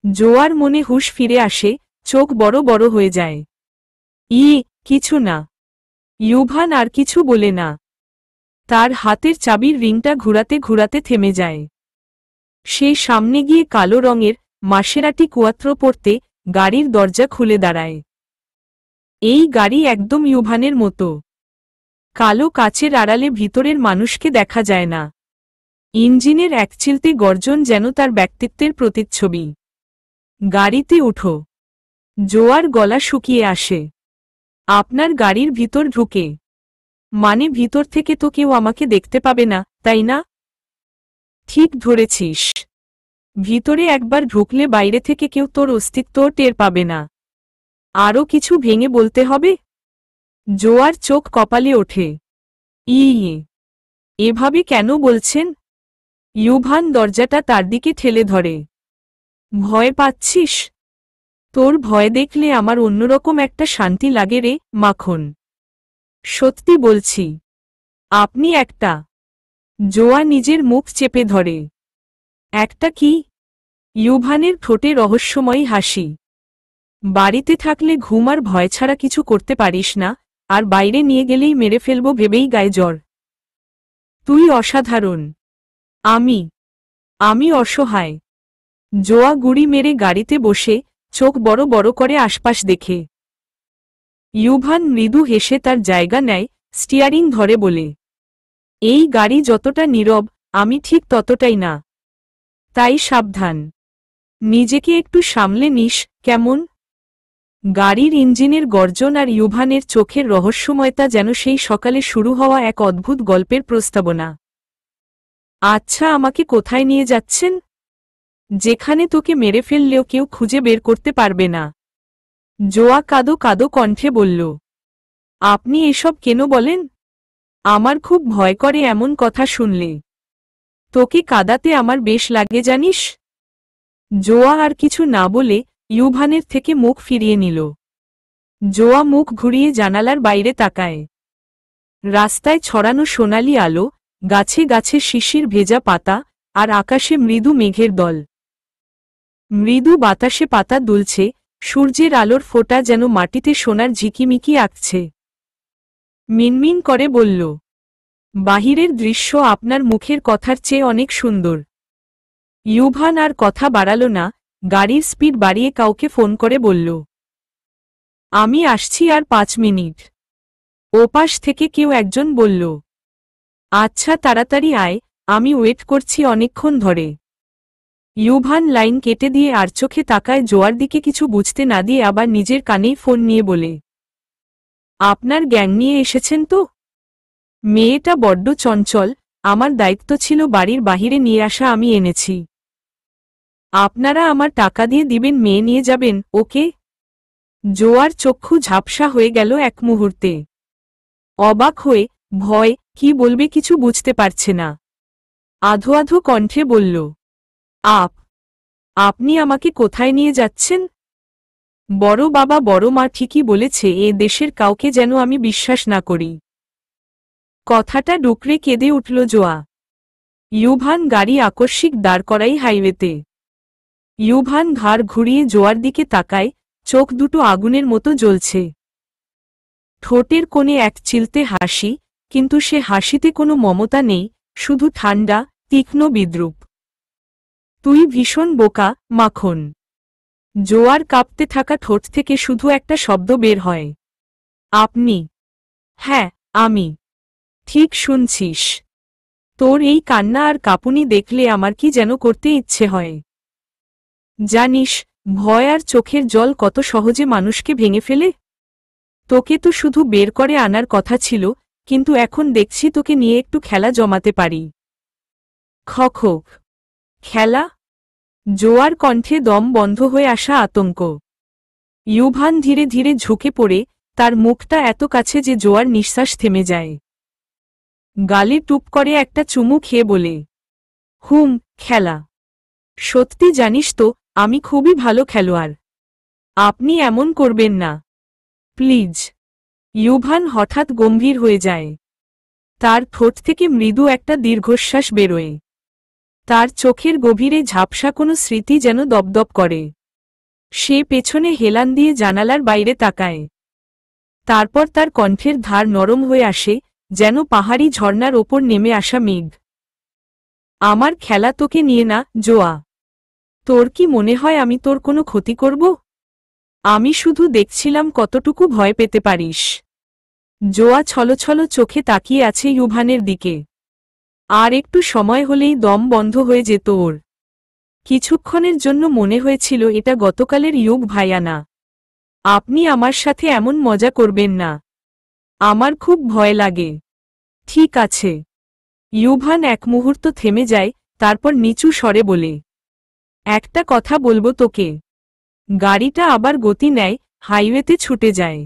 জোয়ার মনে হুঁশ ফিরে আসে, চোখ বড় বড় হয়ে যায়। কিছু না। ইউভান আর কিছু বলে না। তার হাতের চাবির রিংটা ঘুরাতে ঘুরাতে থেমে যায়। সে সামনে গিয়ে কালো রঙের মাসেরাটি কুয়াত্র পরতে গাড়ির দরজা খুলে দাঁড়ায়। এই গাড়ি একদম ইউভানের মতো। কালো কাচের আড়ালে ভিতরের মানুষকে দেখা যায় না। ইঞ্জিনের একচিলতে গর্জন যেন তার ব্যক্তিত্বের প্রতিচ্ছবি। গাড়িতে উঠো। জোয়ার গলা শুকিয়ে আসে। আপনার গাড়ির ভিতর ঢুকে? মানে ভিতর থেকে তো কেউ আমাকে দেখতে পাবে না, তাই না? ঠিক ধরেছিস। ভিতরে একবার ঢুকলে বাইরে থেকে কেউ তোর অস্তিত্ব টের পাবে না। আরও কিছু ভেঙে বলতে হবে? জোয়ার চোখ কপালে ওঠে। ইয়ে, এভাবে কেন বলছেন? ইউভান দরজাটা তার দিকে ঠেলে ধরে। ভয় পাচ্ছিস? তোর ভয় দেখলে আমার অন্যরকম একটা শান্তি লাগে রে, মাখন। সত্যি বলছি। আপনি একটা। জোয়া নিজের মুখ চেপে ধরে। একটা কি? ইউভানের ঠোঁটে রহস্যময়ী হাসি। বাড়িতে থাকলে ঘুম আর ভয় ছাড়া কিছু করতে পারিস না, আর বাইরে নিয়ে গেলেই মেরে ফেলব ভেবেই গায়ে জ্বর। তুই অসাধারণ। আমি অসহায়। জোয়া গুড়ি মেরে গাড়িতে বসে, চোখ বড় বড় করে আশপাশ দেখে। ইউভান মৃদু হেসে তার জায়গা নেয়, স্টিয়ারিং ধরে বলে, এই গাড়ি যতটা নীরব, আমি ঠিক ততটাই না। তাই সাবধান। নিজেকে একটু সামলে নিস, কেমন? গাড়ির ইঞ্জিনের গর্জন আর ইউভানের চোখের রহস্যময়তা যেন সেই সকালে শুরু হওয়া এক অদ্ভুত গল্পের প্রস্তাবনা। আচ্ছা, আমাকে কোথায় নিয়ে যাচ্ছেন? যেখানে তোকে মেরে ফেললেও কেউ খুঁজে বের করতে পারবে না। জোয়া কাদো কাদো কণ্ঠে বলল। আপনি এসব কেন বলেন? আমার খুব ভয় করে এমন কথা শুনলে। তোকে কাদাতে আমার বেশ লাগে জানিস। জোয়া আর কিছু না বলে ইউভানের থেকে মুখ ফিরিয়ে নিল। জোয়া মুখ ঘুরিয়ে জানালার বাইরে তাকায়। রাস্তায় ছড়ানো সোনালি আলো, গাছে গাছে শিশির ভেজা পাতা, আর আকাশে মৃদু মেঘের দল। মৃদু বাতাসে পাতা দুলছে, সূর্যের আলোর ফোঁটা যেন মাটিতে সোনার ঝিকিমিকি আঁকছে। মিনমিন করে বলল, বাহিরের দৃশ্য আপনার মুখের কথার চেয়ে অনেক সুন্দর। ইউভান আর কথা বাড়াল না, গাড়ির স্পিড বাড়িয়ে কাউকে ফোন করে বলল, আমি আসছি আর 5 মিনিট। ওপাশ থেকে কেউ একজন বলল, আচ্ছা তাড়াতাড়ি আয়, আমি ওয়েট করছি অনেকক্ষণ ধরে। ইউভান লাইন কেটে দিয়ে আর চোখে তাকায় জোয়ার দিকে, কিছু বুঝতে না দিয়ে আবার নিজের কানেই ফোন নিয়ে বলে, আপনার গ্যাং নিয়ে এসেছেন তো? মেয়েটা বড্ড চঞ্চল, আমার দায়িত্ব ছিল বাড়ির বাহিরে নিয়ে আসা, আমি এনেছি। আপনারা আমার টাকা দিয়ে দিবেন, মেয়ে নিয়ে যাবেন, ওকে? জোয়ার চক্ষু ঝাপসা হয়ে গেল এক মুহূর্তে। অবাক হয়ে, ভয়, কি বলবে কিছু বুঝতে পারছে না। আধো আধো কণ্ঠে বলল, আপনি আমাকে কোথায় নিয়ে যাচ্ছেন? বড় বাবা বড় মা ঠিকই বলেছে, এ দেশের কাউকে যেন আমি বিশ্বাস না করি। কথাটা ডুকরে কেঁদে উঠল জোয়া। ইউভান গাড়ি আকস্মিক দাঁড় করাই হাইওয়েতে। ইউভান ঘাড় ঘুরিয়ে জোয়ার দিকে তাকায়, চোখ দুটো আগুনের মতো জ্বলছে। ঠোঁটের কোণে এক চিলতে হাসি, কিন্তু সে হাসিতে কোনো মমতা নেই, শুধু ঠান্ডা, তীক্ষ্ণ বিদ্রূপ। তুই ভীষণ বোকা, মাখন। জোয়ার কাঁপতে থাকা ঠোঁট থেকে শুধু একটা শব্দ বের হয়, আপনি? হ্যাঁ, আমি। ঠিক শুনছিস। তোর এই কান্না আর কাঁপুনি দেখলে আমার কি যেন করতে ইচ্ছে হয়। জানিস, ভয় আর চোখের জল কত সহজে মানুষকে ভেঙে ফেলে। তোকে তো শুধু বের করে আনার কথা ছিল, কিন্তু এখন দেখছি তোকে নিয়ে একটু খেলা জমাতে পারি। খখক। খেলা? জোয়ার কণ্ঠে দম বন্ধ হয়ে আসা আতঙ্ক। ইউভান ধীরে ধীরে ঝুঁকে পড়ে, তার মুখটা এত কাছে যে জোয়ার নিঃশ্বাস থেমে যায়। গালে টুপ করে একটা চুমু খেয়ে বলে, খেলা। সত্যি জানিস তো, আমি খুবই ভালো খেলোয়াড়। আপনি এমন করবেন না, প্লিজ। ইউভান হঠাৎ গম্ভীর হয়ে যায়। তার ঠোঁট থেকে মৃদু একটা দীর্ঘশ্বাস বেরোয়। তার চোখের গভীরে ঝাপসা কোনো স্মৃতি যেন দপদপ করে। সে পেছনে হেলান দিয়ে জানালার বাইরে তাকায়। তারপর তার কণ্ঠের ধার নরম হয়ে আসে, যেন পাহাড়ি ঝর্ণার ওপর নেমে আসা মেঘ। আমার খেলা তোকে নিয়ে না, জোয়া। তোর কি মনে হয় আমি তোর কোনো ক্ষতি করব? আমি শুধু দেখছিলাম কতটুকু ভয় পেতে পারিস। জোয়া ছলছল চোখে তাকিয়ে আছে ইউভানের দিকে। আর একটু সময় হলেই দম বন্ধ হয়ে যেত ওর। কিছুক্ষণের জন্য মনে হয়েছিল এটা গতকালের ইউব ভাইয়া না। আপনি আমার সাথে এমন মজা করবেন না। আমার খুব ভয় লাগে। ঠিক আছে। ইউভান এক মুহূর্ত থেমে যায়, তারপর নিচু স্বরে বলে, একটা কথা বলবো তোকে। গাড়িটা আবার গতি নেয়, হাইওয়েতে ছুটে যায়।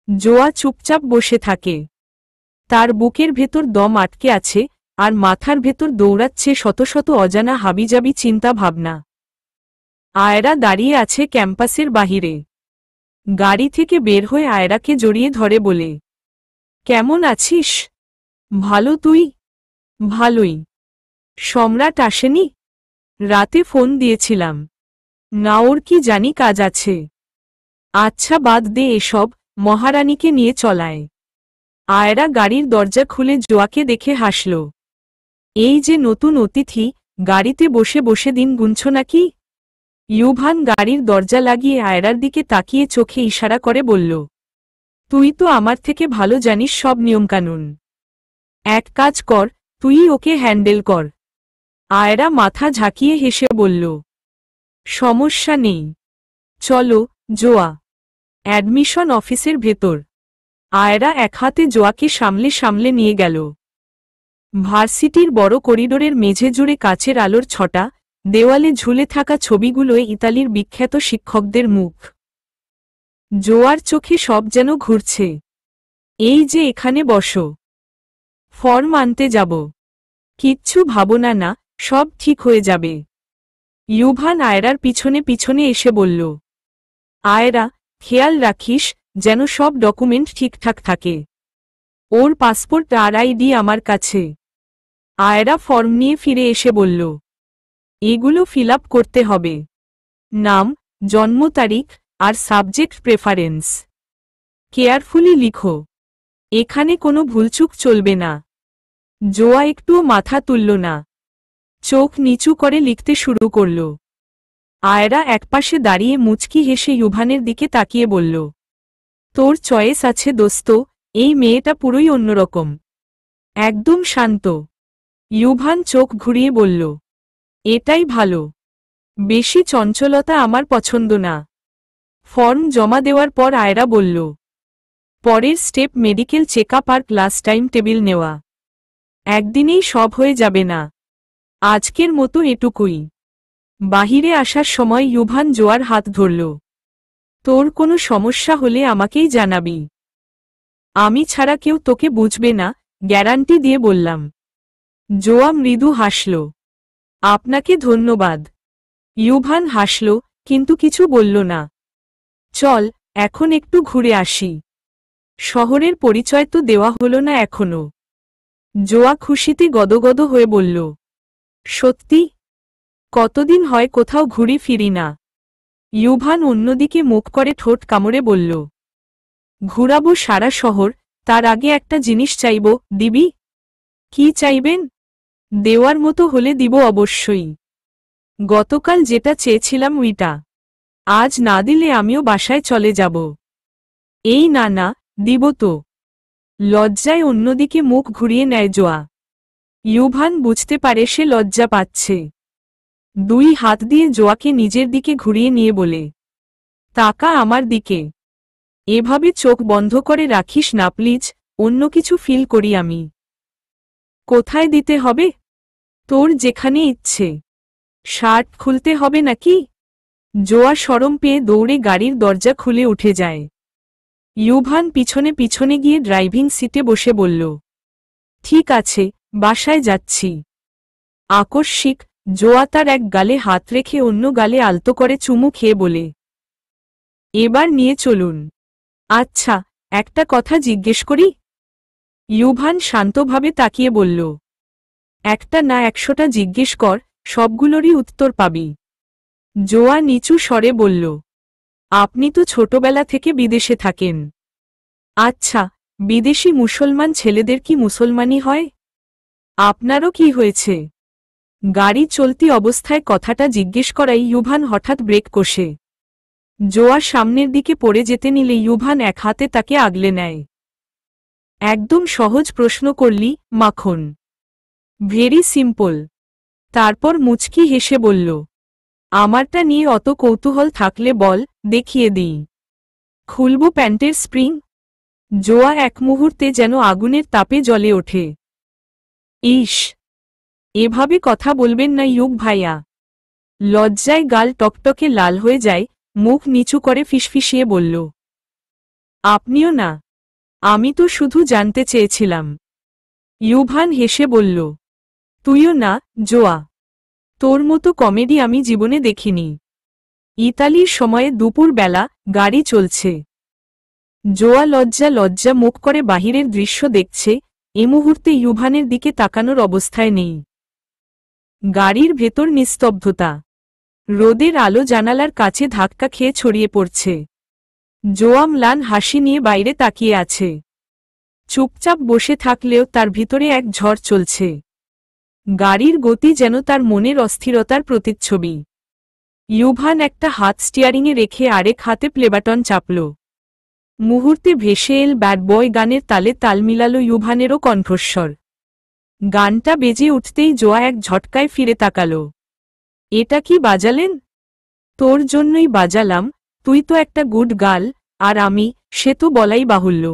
জোয়া চুপচাপ বসে থাকে। তার বুকের ভেতর দম আটকে আছে, আর মাথার ভেতর দৌড়াচ্ছে শত শত অজানা হাবিজাবি চিন্তা ভাবনা। আয়রা দাঁড়িয়ে আছে ক্যাম্পাসের বাহিরে। গাড়ি থেকে বের হয়ে আয়রাকে জড়িয়ে ধরে বলে, কেমন আছিস? ভালো, তুই? ভালোই। সম্রাট আসেনি? রাতে ফোন দিয়েছিলাম। না, ওর কি জানি কাজ আছে। আচ্ছা বাদ দে এসব, মহারানীকে নিয়ে চলায়। আয়রা গাড়ির দরজা খুলে জোয়াকে দেখে হাসল। এই যে নতুন অতিথি, গাড়িতে বসে বসে দিন গুনছ নাকি? ইউভান গাড়ির দরজা লাগিয়ে আয়রার দিকে তাকিয়ে চোখে ইশারা করে বলল, তুই তো আমার থেকে ভালো জানিস সব নিয়মকানুন। এক কাজ কর, তুই ওকে হ্যান্ডেল কর। আয়রা মাথা ঝাঁকিয়ে হেসে বলল, সমস্যা নেই। চলো, জোয়া। অ্যাডমিশন অফিসের ভেতর। আয়রা এক হাতে জোয়াকে সামলে সামলে নিয়ে গেল। ভার্সিটির বড় করিডোরের মেঝে জুড়ে কাচের আলোর ছটা, দেওয়ালে ঝুলে থাকা ছবিগুলোয় ইতালির বিখ্যাত শিক্ষকদের মুখ। জোয়ার চোখে সব যেন ঘুরছে। এই যে এখানে বসো। ফর্ম আনতে যাব। কিচ্ছু ভাবনা না, সব ঠিক হয়ে যাবে। ইউভান আয়রার পিছনে পিছনে এসে বলল, আয়রা, খেয়াল রাখিস যেন সব ডকুমেন্ট ঠিকঠাক থাকে। ওর পাসপোর্ট আর আইডি আমার কাছে। আয়রা ফর্ম নিয়ে ফিরে এসে বলল, এগুলো ফিল আপ করতে হবে। নাম, জন্ম তারিখ, আর সাবজেক্ট প্রেফারেন্স। কেয়ারফুলি লিখো। এখানে কোনো ভুলচুক চলবে না। জোয়া একটুও মাথা তুলল না। চোখ নিচু করে লিখতে শুরু করল। আয়রা একপাশে দাঁড়িয়ে মুচকি হেসে ইউভানের দিকে তাকিয়ে বলল, তোর চয়েস আছে দোস্ত, এই মেয়েটা পুরোই অন্যরকম। একদম শান্ত। ইউভান চোখ ঘুরিয়ে বলল, এটাই ভালো। বেশি চঞ্চলতা আমার পছন্দ না। ফর্ম জমা দেওয়ার পর আয়রা বলল, পরের স্টেপ মেডিকেল চেকআপ আর ক্লাস টাইম টেবিল নেওয়া। একদিনেই সব হয়ে যাবে না। আজকের মতো এটুকুই। বাহিরে আসার সময় ইউভান জোয়ার হাত ধরল। তোর কোনো সমস্যা হলে আমাকেই জানাবি। আমি ছাড়া কেউ তোকে বুঝবে না, গ্যারান্টি দিয়ে বললাম। জোয়া মৃদু হাসল। আপনাকে ধন্যবাদ। ইউভান হাসল, কিন্তু কিছু বলল না। চল, এখন একটু ঘুরে আসি। শহরের পরিচয় তো দেওয়া হলো না এখনো। জোয়া খুশিতে গদগদ হয়ে বলল, সত্যি? কতদিন হয় কোথাও ঘুরে ফিরি না। ইউভান অন্যদিকে মুখ করে ঠোঁট কামড়ে বলল, ঘুরাবো সারা শহর, তার আগে একটা জিনিস চাইব, দিবি? কি চাইবেন? দেওয়ার মতো হলে দিব অবশ্যই। গতকাল যেটা চেয়েছিলাম ওইটা। আজ না দিলে আমিও বাসায় চলে যাব। এই না না, দিব তো। লজ্জায় অন্যদিকে মুখ ঘুরিয়ে নেয় জোয়া। ইউভান বুঝতে পারে সে লজ্জা পাচ্ছে। দুই হাত দিয়ে জোয়াকে নিজের দিকে ঘুরিয়ে নিয়ে বলে, তাকা আমার দিকে। এভাবে চোখ বন্ধ করে রাখিস না প্লিজ, অন্য কিছু ফিল করি আমি। কোথায় দিতে হবে? তোর যেখানে ইচ্ছে। শার্ট খুলতে হবে নাকি? জোয়া শরম পেয়ে দৌড়ে গাড়ির দরজা খুলে উঠে যায়। ইউভান পিছনে পিছনে গিয়ে ড্রাইভিং সিটে বসে বলল, ঠিক আছে, বাসায় যাচ্ছি। আকস্মিক, জোয়া তার এক গালে হাত রেখে অন্য গালে আলতো করে চুমু খেয়ে বলে, এবার নিয়ে চলুন। আচ্ছা, একটা কথা জিজ্ঞেস করি? ইউভান শান্তভাবে তাকিয়ে বলল, একটা না 100টা জিজ্ঞেস কর, সবগুলোরই উত্তর পাবি। জোয়া নিচু স্বরে বলল, আপনি তো ছোটবেলা থেকে বিদেশে থাকেন। আচ্ছা, বিদেশি মুসলমান ছেলেদের কি মুসলমানি হয়? আপনারও কি হয়েছে? গাড়ি চলতি অবস্থায় কথাটা জিজ্ঞেস করাই ইউভান হঠাৎ ব্রেক কষে। জোয়া সামনের দিকে পড়ে যেতে নিলে ইউভান এক হাতে তাকে আগলে নেয়। একদম সহজ প্রশ্ন করলি, মাখন। Very simple. তারপর মুচকি হেসে বলল, আমারটা নিয়ে অত কৌতূহল থাকলে বল, দেখিয়ে দিই। খুলব প্যান্টের স্প্রিং? জোয়া এক মুহূর্তে যেন আগুনের তাপে জ্বলে ওঠে। ইস, এভাবে কথা বলবেন না ইউব ভাইয়া। লজ্জায় গাল টকটকে লাল হয়ে যায়, মুখ নিচু করে ফিসফিসিয়ে বলল, আপনিও না? আমি তো শুধু জানতে চেয়েছিলাম। ইউভান হেসে বলল, তুইও না, জোয়া। তোর মতো কমেডি আমি জীবনে দেখিনি। ইতালির সময়ে দুপুর বেলা, গাড়ি চলছে। জোয়া লজ্জা লজ্জা মুখ করে বাহিরের দৃশ্য দেখছে, এ মুহূর্তে ইউভানের দিকে তাকানোর অবস্থায় নেই। গাড়ির ভেতর নিস্তব্ধতা। রোদের আলো জানালার কাছে ধাক্কা খেয়ে ছড়িয়ে পড়ছে। জোয়া ম্লান হাসি নিয়ে বাইরে তাকিয়ে আছে। চুপচাপ বসে থাকলেও তার ভিতরে এক ঝড় চলছে। গাড়ির গতি যেন তার মনের অস্থিরতার প্রতিচ্ছবি। ইউভান একটা হাত স্টিয়ারিংয়ে রেখে আরেক হাতে প্লেবাটন চাপল। মুহূর্তে ভেসে এল ব্যাড বয় গানের তালে তাল মিলাল ইউভানেরও কণ্ঠস্বর। গানটা বেজে উঠতেই জোয়া এক ঝটকায় ফিরে তাকাল। এটা কি বাজালেন? তোর জন্যই বাজালাম, তুই তো একটা গুড গার্ল, আর আমি, সে তো বলাই বাহুল্য।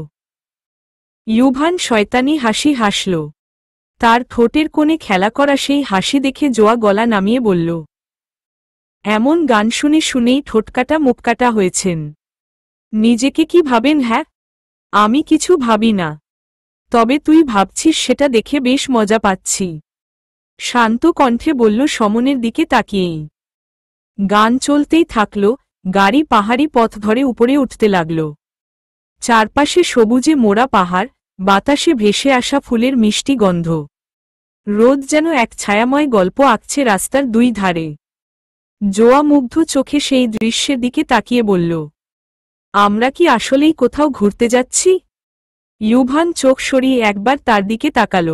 ইউভান শয়তানি হাসি হাসল। তার ঠোঁটের কোণে খেলা করা সেই হাসি দেখে জোয়া গলা নামিয়ে বলল, এমন গান শুনে শুনেই ঠোঁটকাটা মুখকাটা হয়েছেন। নিজেকে কি ভাবেন? হ্যাঁ, আমি কিছু ভাবি না। তবে তুই ভাবছিস সেটা দেখে বেশ মজা পাচ্ছি। শান্ত কণ্ঠে বলল সমনের দিকে তাকিয়েই। গান চলতেই থাকল, গাড়ি পাহাড়ি পথ ধরে উপরে উঠতে লাগল। চারপাশে সবুজে মোড়া পাহাড়, বাতাসে ভেসে আসা ফুলের মিষ্টি গন্ধ। রোদ যেন এক ছায়াময় গল্প আঁকছে রাস্তার দুই ধারে। জোয়া মুগ্ধ চোখে সেই দৃশ্যের দিকে তাকিয়ে বলল, আমরা কি আসলেই কোথাও ঘুরতে যাচ্ছি? ইউভান চোখ সরিয়ে একবার তার দিকে তাকাল।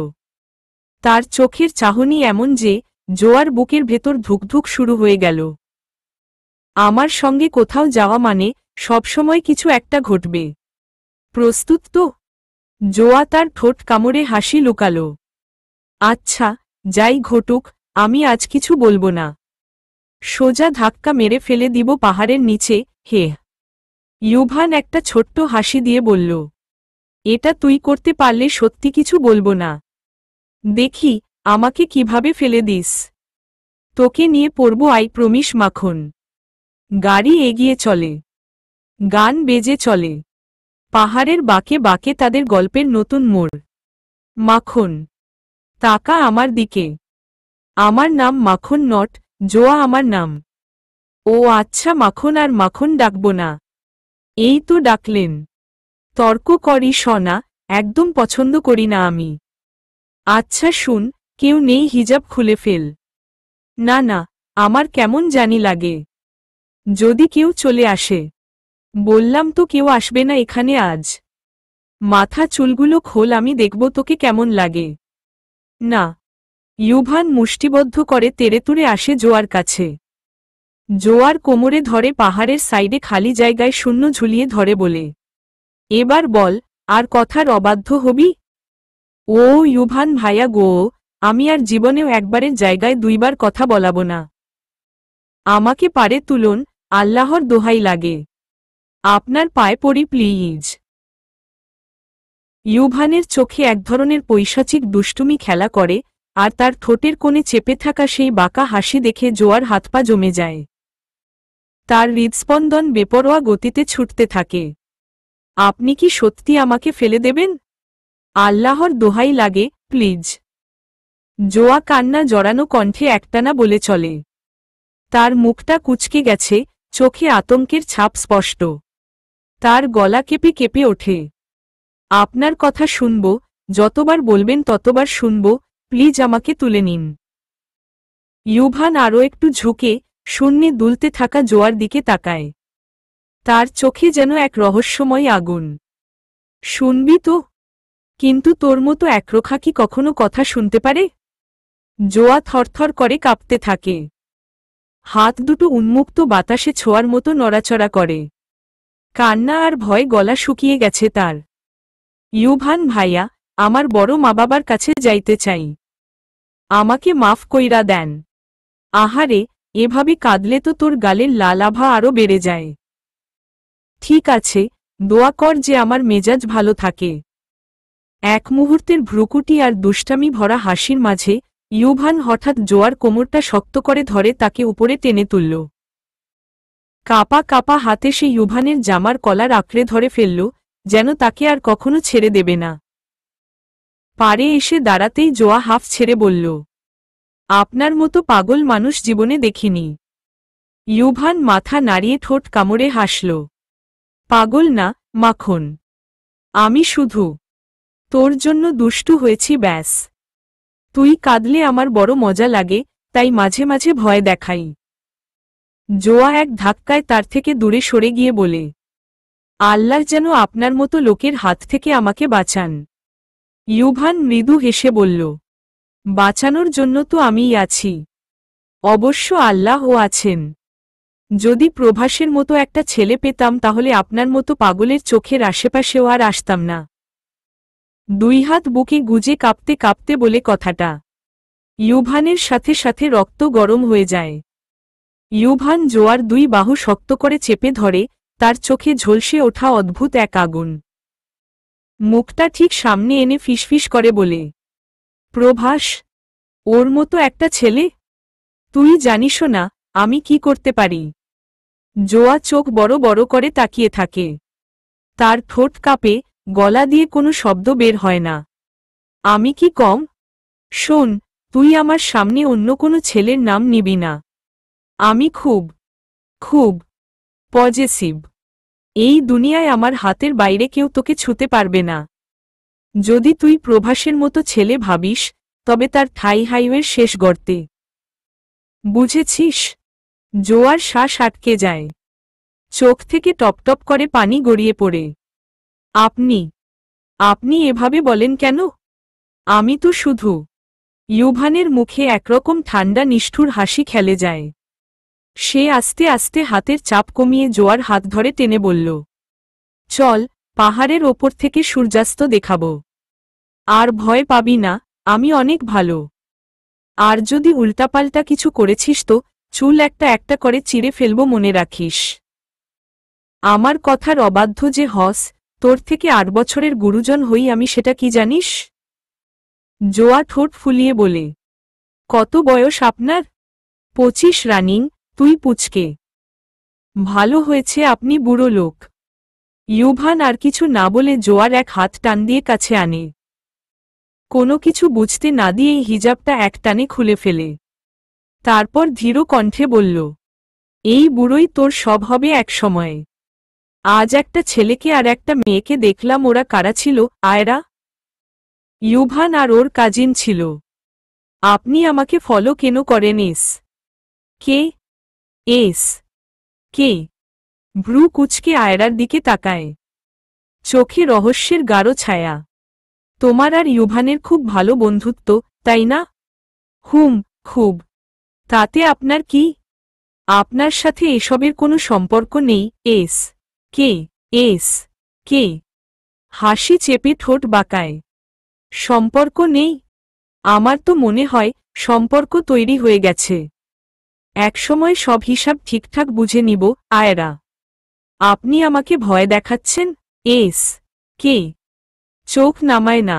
তার চোখের চাহনি এমন যে জোয়ার বুকের ভেতর ধুকধুক শুরু হয়ে গেল। আমার সঙ্গে কোথাও যাওয়া মানে সবসময় কিছু একটা ঘটবে। প্রস্তুত তো? জোয়া তার ঠোঁট কামড়ে হাসি লুকাল। আচ্ছা, যাই ঘটুক, আমি আজ কিছু বলবো না। সোজা ধাক্কা মেরে ফেলে দিব পাহাড়ের নিচে। হে। ইউভান একটা ছোট্ট হাসি দিয়ে বলল, এটা তুই করতে পারলে সত্যি কিছু বলবো না। দেখি আমাকে কিভাবে ফেলে দিস। তোকে নিয়ে পড়ব, আই প্রমিস মাখন। গাড়ি এগিয়ে চলে। গান বেজে চলে। পাহাড়ের বাঁকে বাঁকে তাদের গল্পের নতুন মোড়। মাখন, তাকা আমার দিকে। আমার নাম মাখন নট, জোয়া আমার নাম। ও আচ্ছা, মাখন আর মাখন ডাকব না। এই তো ডাকলেন। তর্ক করি শোনা, একদম পছন্দ করি না আমি। আচ্ছা শুন, কেউ নেই, হিজাব খুলে ফেল। না না, আমার কেমন জানি লাগে যদি কেউ চলে আসে। বললাম তো কেউ আসবে না এখানে আজ। মাথা চুলগুলো খোল, আমি দেখব তোকে কেমন লাগে। না। ইউভান মুষ্টিবদ্ধ করে তেড়েতুড়ে আসে জোয়ার কাছে। জোয়ার কোমরে ধরে পাহাড়ের সাইডে খালি জায়গায় শূন্য ঝুলিয়ে ধরে বলে, এবার বল, আর কথার অবাধ্য হবি? ও ইউভান ভাইয়া গো, আমি আর জীবনেও একবারের জায়গায় দুইবার কথা বলাবো না। আমাকে পারে তুলুন, আল্লাহর দোহাই লাগে। আপনার পায়ে পড়ি প্লিজ। ইউভানের চোখে এক ধরনের পৈশাচিক দুষ্টুমি খেলা করে, আর তার ঠোঁটের কোণে চেপে থাকা সেই বাঁকা হাসি দেখে জোয়ার হাতপা জমে যায়। তার হৃদস্পন্দন বেপরোয়া গতিতে ছুটতে থাকে। আপনি কি সত্যি আমাকে ফেলে দেবেন? আল্লাহর দোহাই লাগে, প্লিজ। জোয়া কান্না জড়ানো কণ্ঠে একটানা বলে চলে। তার মুখটা কুঁচকে গেছে, চোখে আতঙ্কের ছাপ স্পষ্ট। তার গলা কেঁপে কেঁপে ওঠে। আপনার কথা শুনব, যতবার বলবেন ততবার শুনব, প্লিজ আমাকে তুলে নিন। ইউভান আরও একটু ঝুঁকে শূন্যে দুলতে থাকা জোয়ার দিকে তাকায়। তার চোখে যেন এক রহস্যময় আগুন। শুনবি তো? কিন্তু তোর মতো একরোখা কি কখনো কথা শুনতে পারে? জোয়া থরথর করে কাঁপতে থাকে। হাত দুটো উন্মুক্ত বাতাসে ছোঁয়ার মতো নড়াচড়া করে। কান্না আর ভয় গলা শুকিয়ে গেছে তার। ইউভান ভাইয়া, আমার বড় মা বাবার কাছে যাইতে চাই। আমাকে মাফ কইরা দেন। আহারে, এভাবে কাঁদলে তো তোর গালের লাল আভা আরও বেড়ে যায়। ঠিক আছে, দোয়া কর যে আমার মেজাজ ভালো থাকে। এক মুহূর্তের ভ্রুকুটি আর দুষ্টামি ভরা হাসির মাঝে ইউভান হঠাৎ জোয়ার কোমরটা শক্ত করে ধরে তাকে উপরে টেনে তুলল। কাপা কাপা হাতে সে ইউভানের জামার কলার আঁকড়ে ধরে ফেলল, যেন তাকে আর কখনো ছেড়ে দেবে না। পারে এসে দাঁড়াতেই জোয়া হাফ ছেড়ে বলল, আপনার মতো পাগল মানুষ জীবনে দেখিনি। ইউভান মাথা নাড়িয়ে ঠোঁট কামড়ে হাসল। পাগল না, মাখন। আমি শুধু তোর জন্য দুষ্টু হয়েছি ব্যাস। তুই কাঁদলে আমার বড় মজা লাগে, তাই মাঝে মাঝে ভয় দেখাই। জোয়া এক ধাক্কায় তার থেকে দূরে সরে গিয়ে বলে, আল্লাহ যেন আপনার মতো লোকের হাত থেকে আমাকে বাঁচান। ইউভান মৃদু হেসে বলল, বাঁচানোর জন্য তো আমিই আছি। অবশ্য আল্লাহও আছেন। যদি প্রভাসের মতো একটা ছেলে পেতাম তাহলে আপনার মতো পাগলের চোখের আশেপাশেও আর আসতাম না। দুই হাত বুকে গুজে কাঁপতে কাঁপতে বলে কথাটা। ইউভানের সাথে সাথে রক্ত গরম হয়ে যায়। ইউভান জোয়ার দুই বাহু শক্ত করে চেপে ধরে, তার চোখে ঝলসে ওঠা অদ্ভুত এক আগুন। মুখটা ঠিক সামনে এনে ফিসফিস করে বলে, প্রভাস, ওর মতো একটা ছেলে? তুই জানিসও না আমি কি করতে পারি। জোয়া চোখ বড় বড় করে তাকিয়ে থাকে। তার ঠোঁট কাঁপে, গলা দিয়ে কোনো শব্দ বের হয় না। আমি কি কম? শোন, তুই আমার সামনে অন্য কোনো ছেলের নাম নিবি না। আমি খুব খুব পজেসিভ। এই দুনিয়ায় আমার হাতের বাইরে কেউ তোকে ছুতে পারবে না। যদি তুই প্রভাসের মতো ছেলে ভাবিস, তবে তার ঠাই হাইওয়ের শেষ গর্তে। বুঝেছিস? জোয়ার শ্বাস আটকে যায়। চোখ থেকে টপটপ করে পানি গড়িয়ে পড়ে। আপনি আপনি এভাবে বলেন কেন? আমি তো শুধু। ইউভানের মুখে একরকম ঠান্ডা নিষ্ঠুর হাসি খেলে যায়। সে আস্তে আস্তে হাতের চাপ কমিয়ে জোয়ার হাত ধরে টেনে বলল, চল, পাহাড়ের ওপর থেকে সূর্যাস্ত দেখাব। আর ভয় পাবি না, আমি অনেক ভালো। আর যদি উল্টাপাল্টা কিছু করেছিস তো চুল একটা একটা করে চিড়ে ফেলব মনে রাখিস। আমার কথার অবাধ্য যে হস, তোর থেকে 8 বছরের গুরুজন হই আমি, সেটা কি জানিস? জোয়া ঠোঁট ফুলিয়ে বলে, কত বয়স আপনার? 25 রানিং। তুই পুচকে। ভালো হয়েছে আপনি বুড়ো লোক। ইউভান আর কিছু না বলে জোয়ার এক হাত টান দিয়ে কাছে আনে। কোনো কিছু বুঝতে না দিয়েই হিজাবটা এক টানে খুলে ফেলে। তারপর ধীর কণ্ঠে বলল, এই বুড়োই তোর সব হবে এক সময়ে। আজ একটা ছেলেকে আর একটা মেয়েকে দেখলাম, ওরা কারা ছিল? আয়রা, ইউভান আর ওর কাজিন ছিল। আপনি আমাকে ফলো কেন করেন? কে? এস কে? ভ্রু কুচকে আয়রার দিকে তাকায়। চোখে রহস্যের গাঢ় ছায়া। তোমার আর ইউভানের খুব ভালো বন্ধুত্ব, তাই না? খুব। তাতে আপনার কি? আপনার সাথে এসবের কোনো সম্পর্ক নেই। S K? হাসি চেপে ঠোঁট বাঁকায়। সম্পর্ক নেই? আমার তো মনে হয় সম্পর্ক তৈরি হয়ে গেছে। একসময় সব হিসাব ঠিকঠাক বুঝে নিব। আয়রা, আপনি আমাকে ভয় দেখাচ্ছেন? কে চোখ নামায় না।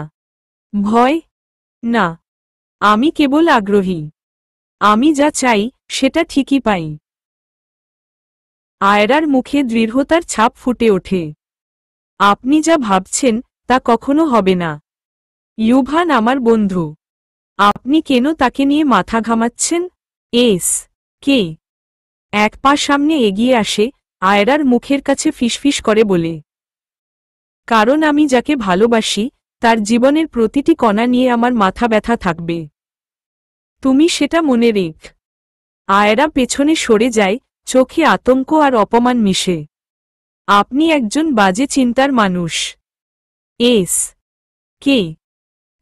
ভয় না, আমি কেবল আগ্রহী। আমি যা চাই সেটা ঠিকই পাই। আয়রার মুখে দৃঢ়তার ছাপ ফুটে ওঠে। আপনি যা ভাবছেন তা কখনো হবে না। ইউভান আমার বন্ধু। আপনি কেন তাকে নিয়ে মাথা ঘামাচ্ছেন? কে এক পা সামনে এগিয়ে আসে, আয়রার মুখের কাছে ফিসফিস করে বলে, কারণ আমি যাকে ভালোবাসি তার জীবনের প্রতিটি কণা নিয়ে আমার মাথা ব্যথা থাকবে। তুমি সেটা মনে রেখ। আয়রা পেছনে সরে যায়, চোখে আতঙ্ক আর অপমান মিশে। আপনি একজন বাজে চিন্তার মানুষ। কে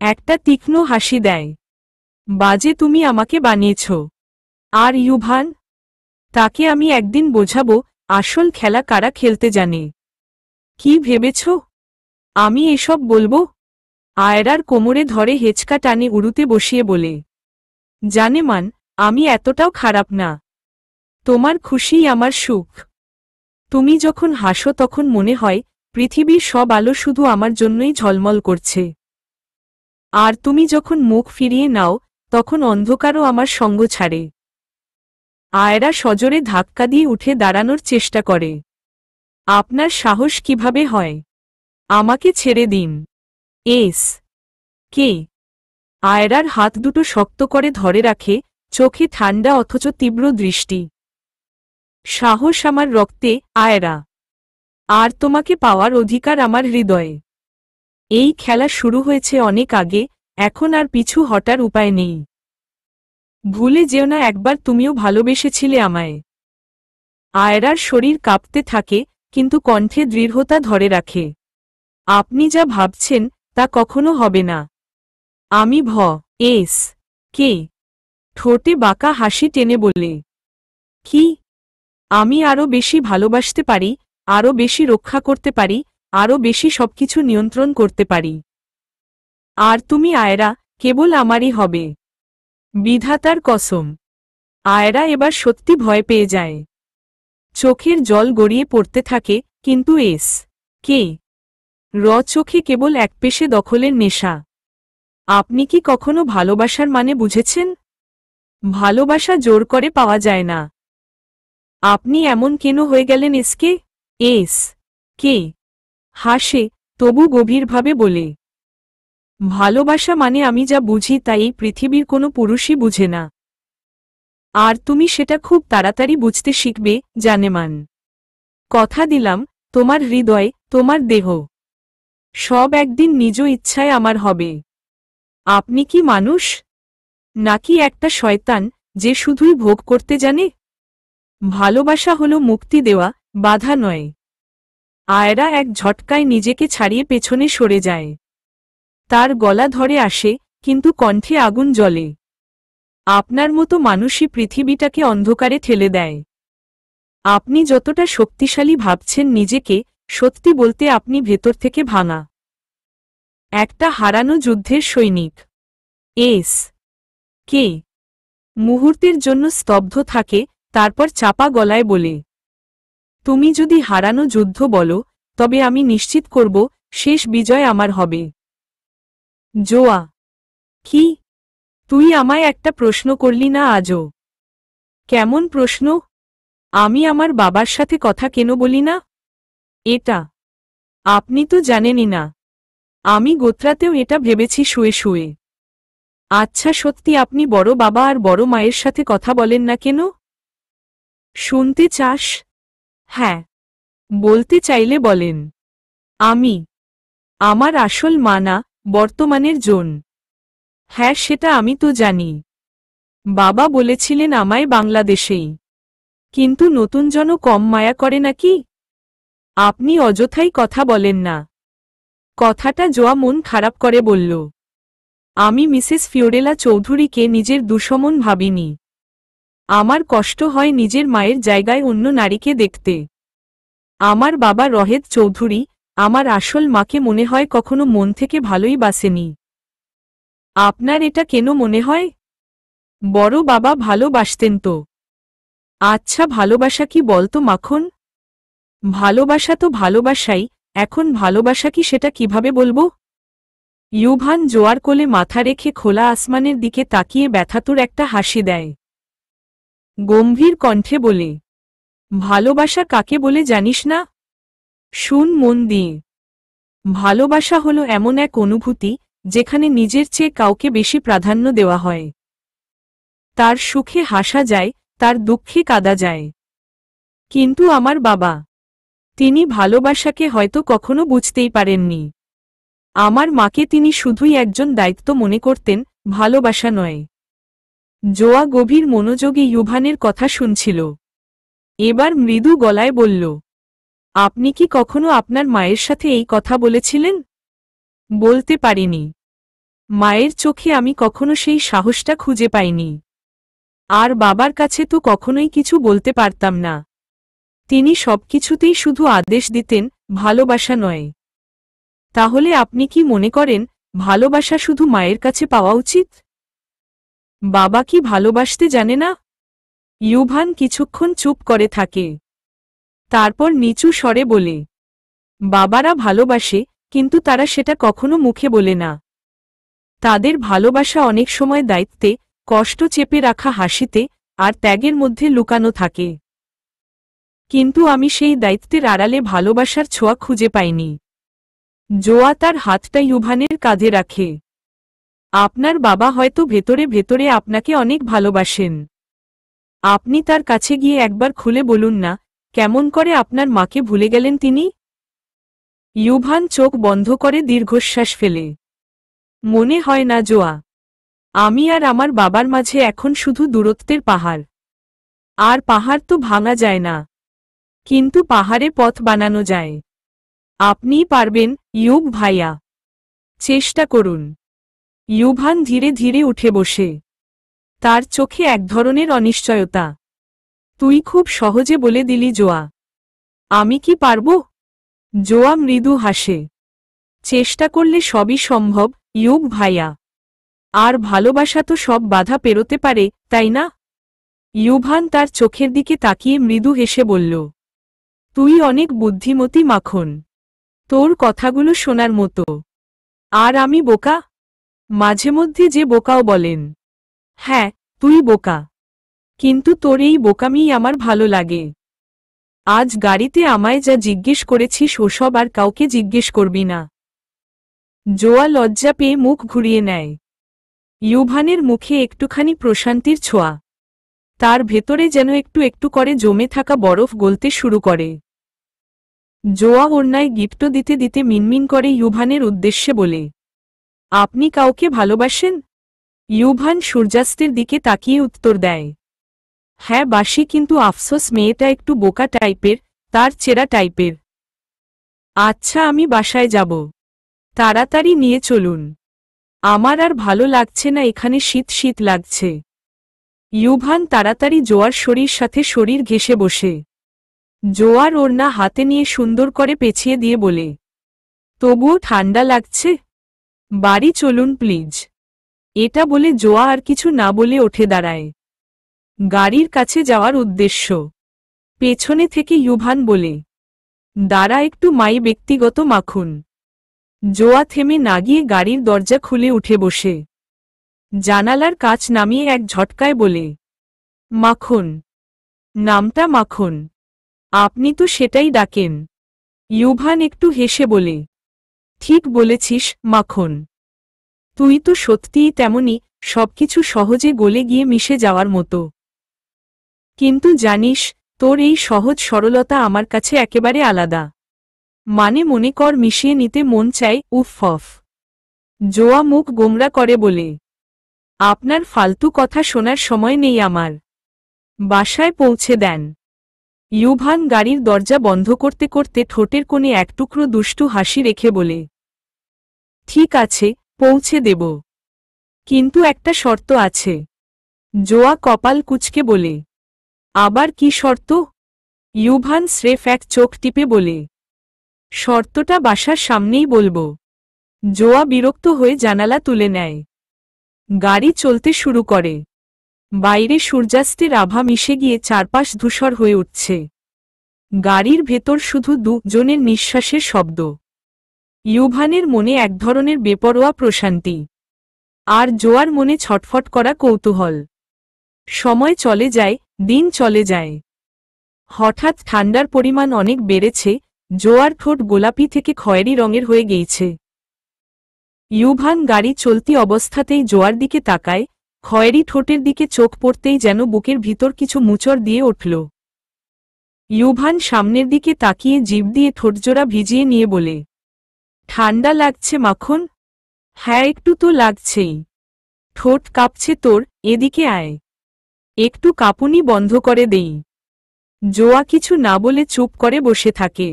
একটা তীক্ষ্ণ হাসি দেয়। বাজে তুমি আমাকে বানিয়েছ। আর ইউভান? তাকে আমি একদিন বোঝাবো আসল খেলা কারা খেলতে জানে। কি ভেবেছ আমি এসব বলবো? আয়রার কোমরে ধরে হেঁচকা টানে উড়ুতে বসিয়ে বলে, জানেমান, আমি এতটাও খারাপ না। তোমার খুশিই আমার সুখ। তুমি যখন হাসো তখন মনে হয় পৃথিবীর সব আলো শুধু আমার জন্যই ঝলমল করছে। আর তুমি যখন মুখ ফিরিয়ে নাও তখন অন্ধকারও আমার সঙ্গ ছাড়ে। আয়রা সজোরে ধাক্কা দিয়ে উঠে দাঁড়ানোর চেষ্টা করে। আপনার সাহস কিভাবে হয়? আমাকে ছেড়ে দিন। S K? আয়রার হাত দুটো শক্ত করে ধরে রাখে, চোখে ঠান্ডা অথচ তীব্র দৃষ্টি। সাহস আমার রক্তে, আয়রা। আর তোমাকে পাওয়ার অধিকার আমার হৃদয়ে। এই খেলা শুরু হয়েছে অনেক আগে, এখন আর পিছু হটার উপায় নেই। ভুলে যেও না একবার তুমিও ভালোবেসেছিলে আমায়। আয়রার শরীর কাঁপতে থাকে, কিন্তু কণ্ঠে দৃঢ়তা ধরে রাখে। আপনি যা ভাবছেন তা কখনো হবে না। আমি এস কে ঠোঁটে বাঁকা হাসি টেনে বলে, কি? আমি আরও বেশি ভালোবাসতে পারি, আরও বেশি রক্ষা করতে পারি, আরও বেশি সবকিছু নিয়ন্ত্রণ করতে পারি। আর তুমি আয়রা, কেবল আমারই হবে। বিধাতার কসম। আয়রা এবার সত্যি ভয় পেয়ে যায়। চোখের জল গড়িয়ে পড়তে থাকে, কিন্তু এস কে চোখে কেবল একপেশে দখলের নেশা। আপনি কি কখনো ভালোবাসার মানে বুঝেছেন? ভালোবাসা জোর করে পাওয়া যায় না। আপনি এমন কেন হয়ে গেলেন এসকে? এস কে হাসে, তবু গভীরভাবে বলে, ভালোবাসা মানে আমি যা বুঝি তাই এই পৃথিবীর কোনো পুরুষই বুঝে না। আর তুমি সেটা খুব তাড়াতাড়ি বুঝতে শিখবে, জানেমান। কথা দিলাম, তোমার হৃদয়, তোমার দেহ, সব একদিন নিজ ইচ্ছায় আমার হবে। আপনি কি মানুষ, নাকি একটা শয়তান যে শুধুই ভোগ করতে জানে? ভালোবাসা হলো মুক্তি দেওয়া, বাধা নয়। আয়রা এক ঝটকায় নিজেকে ছাড়িয়ে পেছনে সরে যায়। তার গলা ধরে আসে, কিন্তু কণ্ঠে আগুন জ্বলে। আপনার মতো মানুষই পৃথিবীটাকে অন্ধকারে ঠেলে দেয়। আপনি যতটা শক্তিশালী ভাবছেন নিজেকে, সত্যি বলতে আপনি ভেতর থেকে ভাঙা একটা হারানো যুদ্ধের সৈনিক। এস কে মুহূর্তের জন্য স্তব্ধ থাকে, তারপর চাপা গলায় বলে, তুমি যদি হারানো যুদ্ধ বলো, তবে আমি নিশ্চিত করব শেষ বিজয় আমার হবে। জোয়া। কি? তুই আমায় একটা প্রশ্ন করলি না আজও? কেমন প্রশ্ন? আমি আমার বাবার সাথে কথা কেন বলি না? এটা আপনি তো জানেনই না। আমি গোত্রাতেও এটা ভেবেছি শুয়ে শুয়ে। আচ্ছা সত্যি আপনি বড় বাবা আর বড় মায়ের সাথে কথা বলেন না কেন? শুনতে চাস? হ্যাঁ, বলতে চাইলে বলেন। আমি আমার আসল মা না, বর্তমানের জন। হ্যাঁ সেটা আমি তো জানি। বাবা বলেছিলেন আমায় বাংলাদেশেই। কিন্তু নতুন জন কম মায়া করে নাকি? আপনি অযথাই কথা বলেন না। কথাটা জোয়া মন খারাপ করে বলল। আমি মিসেস ফিওরেলা চৌধুরীকে নিজের দুশমন ভাবিনি। আমার কষ্ট হয় নিজের মায়ের জায়গায় অন্য নারীকে দেখতে। আমার বাবা রহেদ চৌধুরী, আমার আসল মাকে মনে হয় কখনো মন থেকে ভালোই বাসেনি। আপনার এটা কেন মনে হয়? বড় বাবা ভালোবাসতেন তো। আচ্ছা ভালোবাসা কি বলতো মাখন? ভালোবাসা তো ভালোবাসাই, এখন ভালোবাসা কি সেটা কিভাবে বলবো? ইউভান জোয়ার কোলে মাথা রেখে খোলা আসমানের দিকে তাকিয়ে ব্যথাতুর একটা হাসি দেয়। গম্ভীর কণ্ঠে বলে, ভালোবাসা কাকে বলে জানিস না? শুন মন দিয়ে। ভালোবাসা হলো এমন এক অনুভূতি যেখানে নিজের চেয়ে কাউকে বেশি প্রাধান্য দেওয়া হয়। তার সুখে হাসা যায়, তার দুঃখে কাঁদা যায়। কিন্তু আমার বাবা, তিনি ভালোবাসাকে হয়তো কখনো বুঝতেই পারেননি। আমার মাকে তিনি শুধুই একজন দায়িত্ব মনে করতেন, ভালোবাসা নয়। জোয়া গভীর মনোযোগে ইউভানের কথা শুনছিল। এবার মৃদু গলায় বলল, আপনি কি কখনো আপনার মায়ের সাথে এই কথা বলেছিলেন? বলতে পারিনি। মায়ের চোখে আমি কখনো সেই সাহসটা খুঁজে পাইনি। আর বাবার কাছে তো কখনোই কিছু বলতে পারতাম না। তিনি সবকিছুতেই শুধু আদেশ দিতেন, ভালোবাসা নয়। তাহলে আপনি কি মনে করেন ভালোবাসা শুধু মায়ের কাছে পাওয়া উচিত? বাবা কি ভালোবাসতে জানে না? ইউভান কিছুক্ষণ চুপ করে থাকে। তারপর নিচু স্বরে বলে, বাবারা ভালোবাসে, কিন্তু তারা সেটা কখনো মুখে বলে না। তাদের ভালোবাসা অনেক সময় দায়িত্বে, কষ্ট চেপে রাখা হাসিতে, আর ত্যাগের মধ্যে লুকানো থাকে। কিন্তু আমি সেই দায়িত্বের আড়ালে ভালোবাসার ছোঁয়া খুঁজে পাইনি। জোয়া তার হাতটা ইউভানের কাঁধে রাখে। আপনার বাবা হয়তো ভেতরে ভেতরে আপনাকে অনেক ভালোবাসেন। আপনি তার কাছে গিয়ে একবার খুলে বলুন না, কেমন করে আপনার মাকে ভুলে গেলেন তিনি? ইউভান চোখ বন্ধ করে দীর্ঘশ্বাস ফেলে। মনে হয় না জোয়া, আমি আর আমার বাবার মাঝে এখন শুধু দূরত্বের পাহাড়। আর পাহাড় তো ভাঙা যায় না, কিন্তু পাহাড়ে পথ বানানো যায়। আপনিই পারবেন, ইউব ভাইয়া। চেষ্টা করুন। ইউভান ধীরে ধীরে উঠে বসে। তার চোখে এক ধরনের অনিশ্চয়তা। তুই খুব সহজে বলে দিলি জোয়া। আমি কি পারব? জোয়া মৃদু হাসে। চেষ্টা করলে সবই সম্ভব, ইউব ভাইয়া। আর ভালোবাসা তো সব বাধা পেরোতে পারে, তাই না? ইউভান তার চোখের দিকে তাকিয়ে মৃদু হেসে বলল, তুই অনেক বুদ্ধিমতী মাখন। তোর কথাগুলো শোনার মতো। আর আমি বোকা? মাঝে মধ্যে যে বোকাও বলেন। হ্যাঁ, তুই বোকা। কিন্তু তোর এই বোকামিই আমার ভালো লাগে। আজ গাড়িতে আমায় যা জিজ্ঞেস করেছিস ওসব আর কাউকে জিজ্ঞেস করবি না। জোয়া লজ্জা পেয়ে মুখ ঘুরিয়ে নেয়। ইউভানের মুখে একটুখানি প্রশান্তির ছোঁয়া। তার ভেতরে যেন একটু একটু করে জমে থাকা বরফ গলতে শুরু করে। জোয়া ওড়নায় গিফট দিতে দিতে মিনমিন করে ইউভানের উদ্দেশ্যে বলে, আপনি কাউকে ভালোবাসেন? ইউভান সূর্যাস্তের দিকে তাকিয়ে উত্তর দেয়, হ্যাঁ বাসি, কিন্তু আফসোস মেয়েটা একটু বোকা টাইপের, তার চেরা টাইপের। আচ্ছা, আমি বাসায় যাব। তাড়াতাড়ি নিয়ে চলুন। আমার আর ভালো লাগছে না, এখানে শীত শীত লাগছে। ইউভান তাড়াতাড়ি জোয়ার শরীর সাথে শরীর ঘেঁষে বসে। জোয়ার ওড়না হাতে নিয়ে সুন্দর করে পেঁচিয়ে দিয়ে বলে, তবুও ঠান্ডা লাগছে। বাড়ি চলুন প্লিজ। এটা বলে জোয়া আর কিছু না বলে উঠে দাঁড়ায়। গাড়ির কাছে যাওয়ার উদ্দেশ্য। পেছনে থেকে ইউভান বলে, দাঁড়া একটু, মাই ব্যক্তিগত মাখুন। জোয়া থেমে না গিয়ে গাড়ির দরজা খুলে উঠে বসে। জানালার কাচ নামিয়ে এক ঝটকায় বলে, মাখন। নামটা মাখন। আপনি তো সেটাই ডাকেন। ইউভান একটু হেসে বলে, ঠিক বলেছিস, মাখন। তুই তো সত্যিই তেমনি, সবকিছু সহজে গলে গিয়ে মিশে যাওয়ার মতো। কিন্তু জানিস, তোর এই সহজ সরলতা আমার কাছে একেবারে আলাদা। মানে মনে কর মিশিয়ে নিতে মন চায়, উফ। জোয়া মুখ গোমরা করে বলে, আপনার ফালতু কথা শোনার সময় নেই আমার। বাসায় পৌঁছে দেন। ইউভান গাড়ির দরজা বন্ধ করতে করতে ঠোঁটের কোণে এক টুকরো দুষ্টু হাসি রেখে বলে, ঠিক আছে, পৌঁছে দেব। কিন্তু একটা শর্ত আছে। জোয়া কপাল কুঁচকে বলে, আবার কি শর্ত? ইউভান স্রেফ এক চোখ টিপে বলে, শর্তটা বাসার সামনেই বলবো। জোয়া বিরক্ত হয়ে জানালা তুলে নেয়। গাড়ি চলতে শুরু করে। বাইরে সূর্যাস্তের আভা মিশে গিয়ে চারপাশ ধূসর হয়ে উঠছে। গাড়ির ভেতর শুধু দুজনের নিঃশ্বাসের শব্দ। ইউভানের মনে এক ধরনের বেপরোয়া প্রশান্তি। আর জোয়ার মনে ছটফট করা কৌতূহল। সময় চলে যায়, দিন চলে যায়। হঠাৎ ঠান্ডার পরিমাণ অনেক বেড়েছে, জোয়ার ঠোঁট গোলাপি থেকে খয়েরি রঙের হয়ে গেছে। ইউভান গাড়ি চলতি অবস্থাতেই জোয়ার দিকে তাকায়, খয়েরি ঠোঁটের দিকে চোখ পড়তেই যেন বুকের ভিতর কিছু মুচড় দিয়ে উঠল। ইউভান সামনের দিকে তাকিয়ে জিভ দিয়ে ঠোঁটজোড়া ভিজিয়ে নিয়ে বলে, ঠান্ডা লাগছে মাখন? হ্যাঁ একটু তো লাগছেই। ঠোঁট কাঁপছে তোর, এদিকে আয়। একটু কাঁপুনি বন্ধ করে দেই। জোয়া কিছু না বলে চুপ করে বসে থাকে।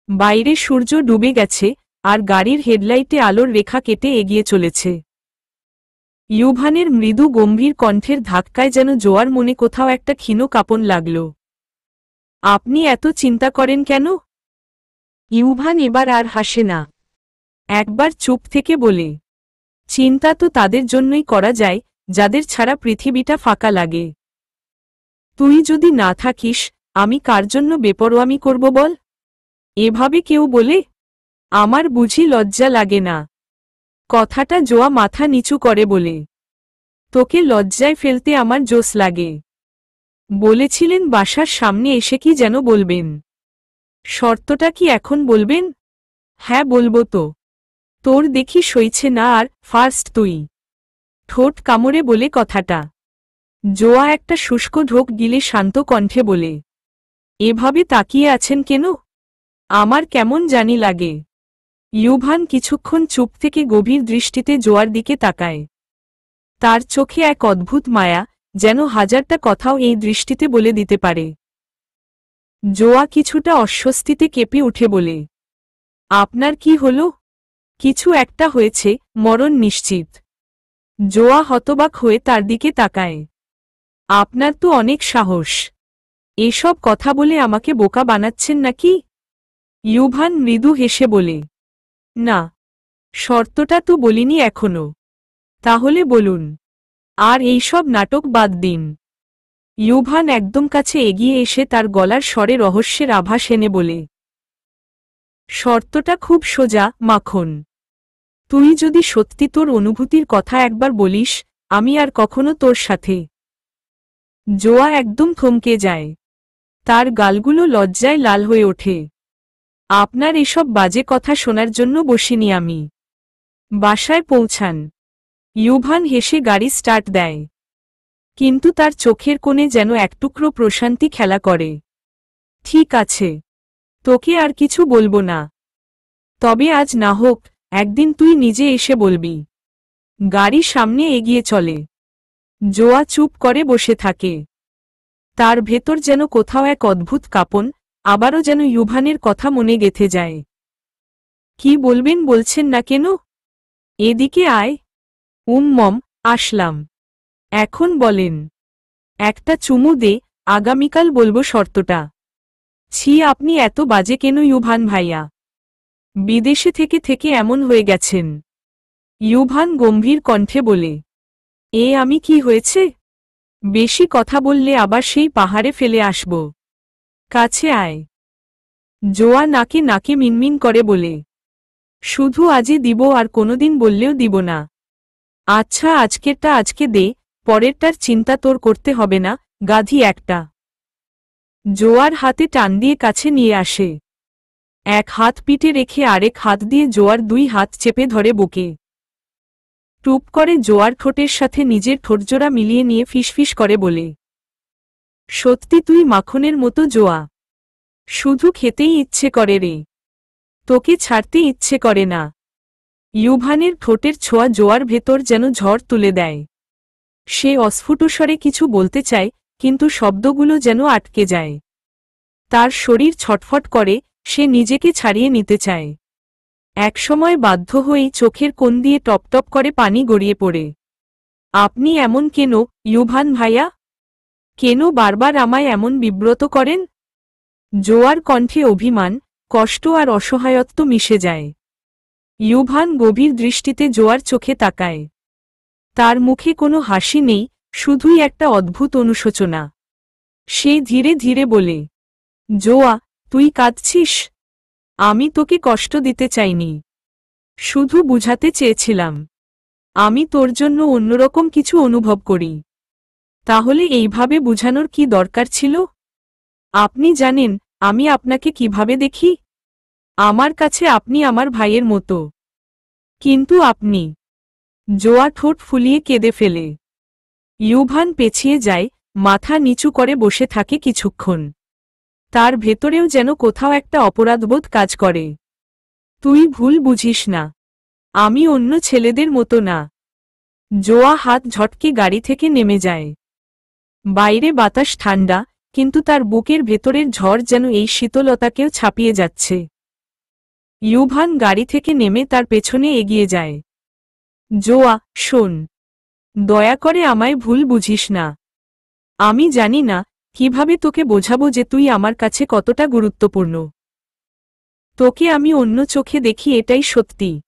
বাইরে সূর্য ডুবে গেছে, আর গাড়ির হেডলাইটে আলোর রেখা কেটে এগিয়ে চলেছে। ইউভানের মৃদু গম্ভীর কণ্ঠের ধাক্কায় যেন জোয়ার মনে কোথাও একটা ক্ষীণ কাঁপন লাগল। আপনি এত চিন্তা করেন কেন? ইউভান এবার আর হাসে না। একবার চুপ থেকে বলে, চিন্তা তো তাদের জন্যই করা যায় যাদের ছাড়া পৃথিবীটা ফাঁকা লাগে। তুই যদি না থাকিস আমি কার জন্য বেপরোয়ামি করব বল? এভাবে কেউ বলে? আমার বুঝি লজ্জা লাগে না? কথাটা জোয়া মাথা নিচু করে বলে, তোকে লজ্জায় ফেলতে আমার জোশ লাগে। বলেছিলেন বাসার সামনে এসে কি যেন বলবেন। শর্তটা কি এখন বলবেন? হ্যাঁ বলবো তো। তোর দেখি সইছে না আর ফার্স্ট তুই। ঠোঁট কামড়ে বলে কথাটা। জোয়া একটা শুষ্ক ঢোক গিলে শান্ত কণ্ঠে বলে, এভাবে তাকিয়ে আছেন কেন? আমার কেমন জানি লাগে। ইউভান কিছুক্ষণ চুপ থেকে গভীর দৃষ্টিতে জোয়ার দিকে তাকায়। তার চোখে এক অদ্ভুত মায়া, যেন হাজারটা কথাও এই দৃষ্টিতে বলে দিতে পারে। জোয়া কিছুটা অস্বস্তিতে কেঁপে উঠে বলে, আপনার কি হলো? কিছু একটা হয়েছে, মরণ নিশ্চিত। জোয়া হতবাক হয়ে তার দিকে তাকায়। আপনার তো অনেক সাহস। এসব কথা বলে আমাকে বোকা বানাচ্ছেন নাকি? ইউভান মৃদু হেসে বলে, না, শর্তটা তো বলিনি এখনো। তাহলে বলুন। আর এইসব নাটক বাদ দিন। ইউভান একদম কাছে এগিয়ে এসে তার গলার স্বরে রহস্যের আভাস এনে বলে, শর্তটা খুব সোজা, মাখন। তুই যদি সত্যি তোর অনুভূতির কথা একবার বলিস, আমি আর কখনো তোর সাথে। জোয়া একদম থমকে যায়। তার গালগুলো লজ্জায় লাল হয়ে ওঠে। আপনার এসব বাজে কথা শোনার জন্য বসিনি আমি। বাসায় পৌঁছান। ইউভান হেসে গাড়ি স্টার্ট দেয়। কিন্তু তার চোখের কোণে যেন এক টুকরো প্রশান্তি খেলা করে। ঠিক আছে, তোকে আর কিছু বলবো না। তবে আজ না হোক, একদিন তুই নিজে এসে বলবি। গাড়ি সামনে এগিয়ে চলে। জোয়া চুপ করে বসে থাকে। তার ভেতর যেন কোথাও এক অদ্ভুত কাঁপন, আবারও যেন ইউভানের কথা মনে গেঁথে যায়। কি বলবেন বলছেন না কেন? এদিকে আয়। মম, আসলাম। এখন বলেন। একটা চুমু দে, আগামীকাল বলবো শর্তটা। ছি, আপনি এত বাজে কেন ইউভান ভাইয়া? বিদেশে থেকে থেকে এমন হয়ে গেছেন। ইউভান গম্ভীর কণ্ঠে বলে, আমি কি হয়েছে? বেশি কথা বললে আবার সেই পাহাড়ে ফেলে আসব। কাছে আয়। জোয়া নাকে নাকে মিনমিন করে বলে, শুধু আজই দিব আর কোনোদিন বললেও দিব না। আচ্ছা, আজকেরটা আজকে দে, পরেরটার চিন্তা তোর করতে হবে না, গাধি একটা। জোয়ার হাতে টান দিয়ে কাছে নিয়ে আসে। এক হাত পিঠে রেখে আরেক হাত দিয়ে জোয়ার দুই হাত চেপে ধরে বুকে। টুপ করে জোয়ার ঠোঁটের সাথে নিজের ঠোঁটজোড়া মিলিয়ে নিয়ে ফিসফিস করে বলে, সত্যি তুই মাখনের মতো জোয়া। শুধু খেতেই ইচ্ছে করে রে, তোকে ছাড়তে ইচ্ছে করে না। ইউভানের ঠোঁটের ছোঁয়া জোয়ার ভেতর যেন ঝড় তুলে দেয়। সে অস্ফুটস্বরে কিছু বলতে চায়, কিন্তু শব্দগুলো যেন আটকে যায়। তার শরীর ছটফট করে, সে নিজেকে ছাড়িয়ে নিতে চায়। একসময় বাধ্য হয়েই চোখের কোণ দিয়ে টপটপ করে পানি গড়িয়ে পড়ে। আপনি এমন কেন, ইউভান ভাইয়া? কেন বারবার আমায় এমন বিব্রত করেন? জোয়ার কণ্ঠে অভিমান, কষ্ট আর অসহায়ত্ব মিশে যায়। ইউভান গভীর দৃষ্টিতে জোয়ার চোখে তাকায়। তার মুখে কোনো হাসি নেই, শুধুই একটা অদ্ভুত অনুশোচনা। সে ধীরে ধীরে বলে, জোয়া, তুই কাঁদছিস? আমি তোকে কষ্ট দিতে চাইনি। শুধু বুঝাতে চেয়েছিলাম, আমি তোর জন্য অন্যরকম কিছু অনুভব করি। তাহলে এইভাবে বুঝানোর কি দরকার ছিল? আপনি জানেন আমি আপনাকে কিভাবে দেখি? আমার কাছে আপনি আমার ভাইয়ের মতো। কিন্তু আপনি। জোয়া ঠোঁট ফুলিয়ে কেঁদে ফেলে। ইউভান পেছিয়ে যায়, মাথা নিচু করে বসে থাকে কিছুক্ষণ। তার ভেতরেও যেন কোথাও একটা অপরাধবোধ কাজ করে। তুই ভুল বুঝিস না। আমি অন্য ছেলেদের মতো না। জোয়া হাত ঝটকে গাড়ি থেকে নেমে যায়। বাইরে বাতাস ঠান্ডা, কিন্তু তার বুকের ভেতরের ঝড় যেন এই শীতলতাকেও ছাপিয়ে যাচ্ছে। ইউভান গাড়ি থেকে নেমে তার পেছনে এগিয়ে যায়। জোয়া, শোন। দয়া করে আমায় ভুল বুঝিস না। আমি জানি না কিভাবে তোকে বোঝাবো যে তুই আমার কাছে কতটা গুরুত্বপূর্ণ। তোকে আমি অন্য চোখে দেখি, এটাই সত্যি।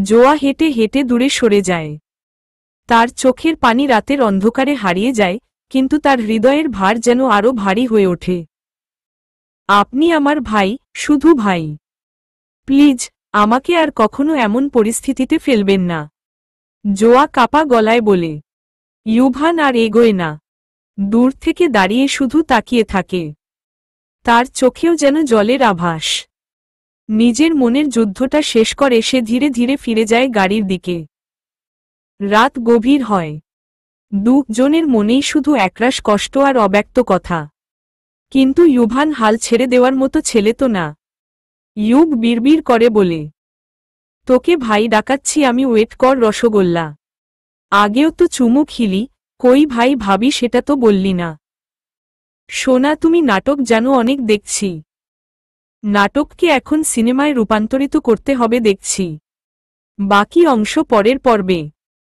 জোয়া হেঁটে হেঁটে দূরে সরে যায়। তার চোখের পানি রাতের অন্ধকারে হারিয়ে যায়, কিন্তু তার হৃদয়ের ভার যেন আরো ভারী হয়ে ওঠে। আপনি আমার ভাই, শুধু ভাই। প্লিজ, আমাকে আর কখনো এমন পরিস্থিতিতে ফেলবেন না। জোয়া কাপা গলায় বলে। ইউভান আর এগোয় না। দূর থেকে দাঁড়িয়ে শুধু তাকিয়ে থাকে। তার চোখেও যেন জলের আভাস। নিজের মনের যুদ্ধটা শেষ করে সে ধীরে ধীরে ফিরে যায় গাড়ির দিকে। রাত গভীর হয়। দুজনের মনেই শুধু একরাশ কষ্ট আর অব্যক্ত কথা। কিন্তু ইউভান হাল ছেড়ে দেওয়ার মতো ছেলে তো না। ইউব বিড়বিড় করে বলে, তোকে ভাই ডাকাচ্ছি আমি, ওয়েট কর রসগোল্লা। আগেও তো চুমু খিলি, কই ভাই ভাবি সেটা তো বললি না। সোনা তুমি নাটক জানো অনেক দেখছি। নাটককে এখন সিনেমায় রূপান্তরিত করতে হবে দেখছি। বাকি অংশ পরের পর্বে।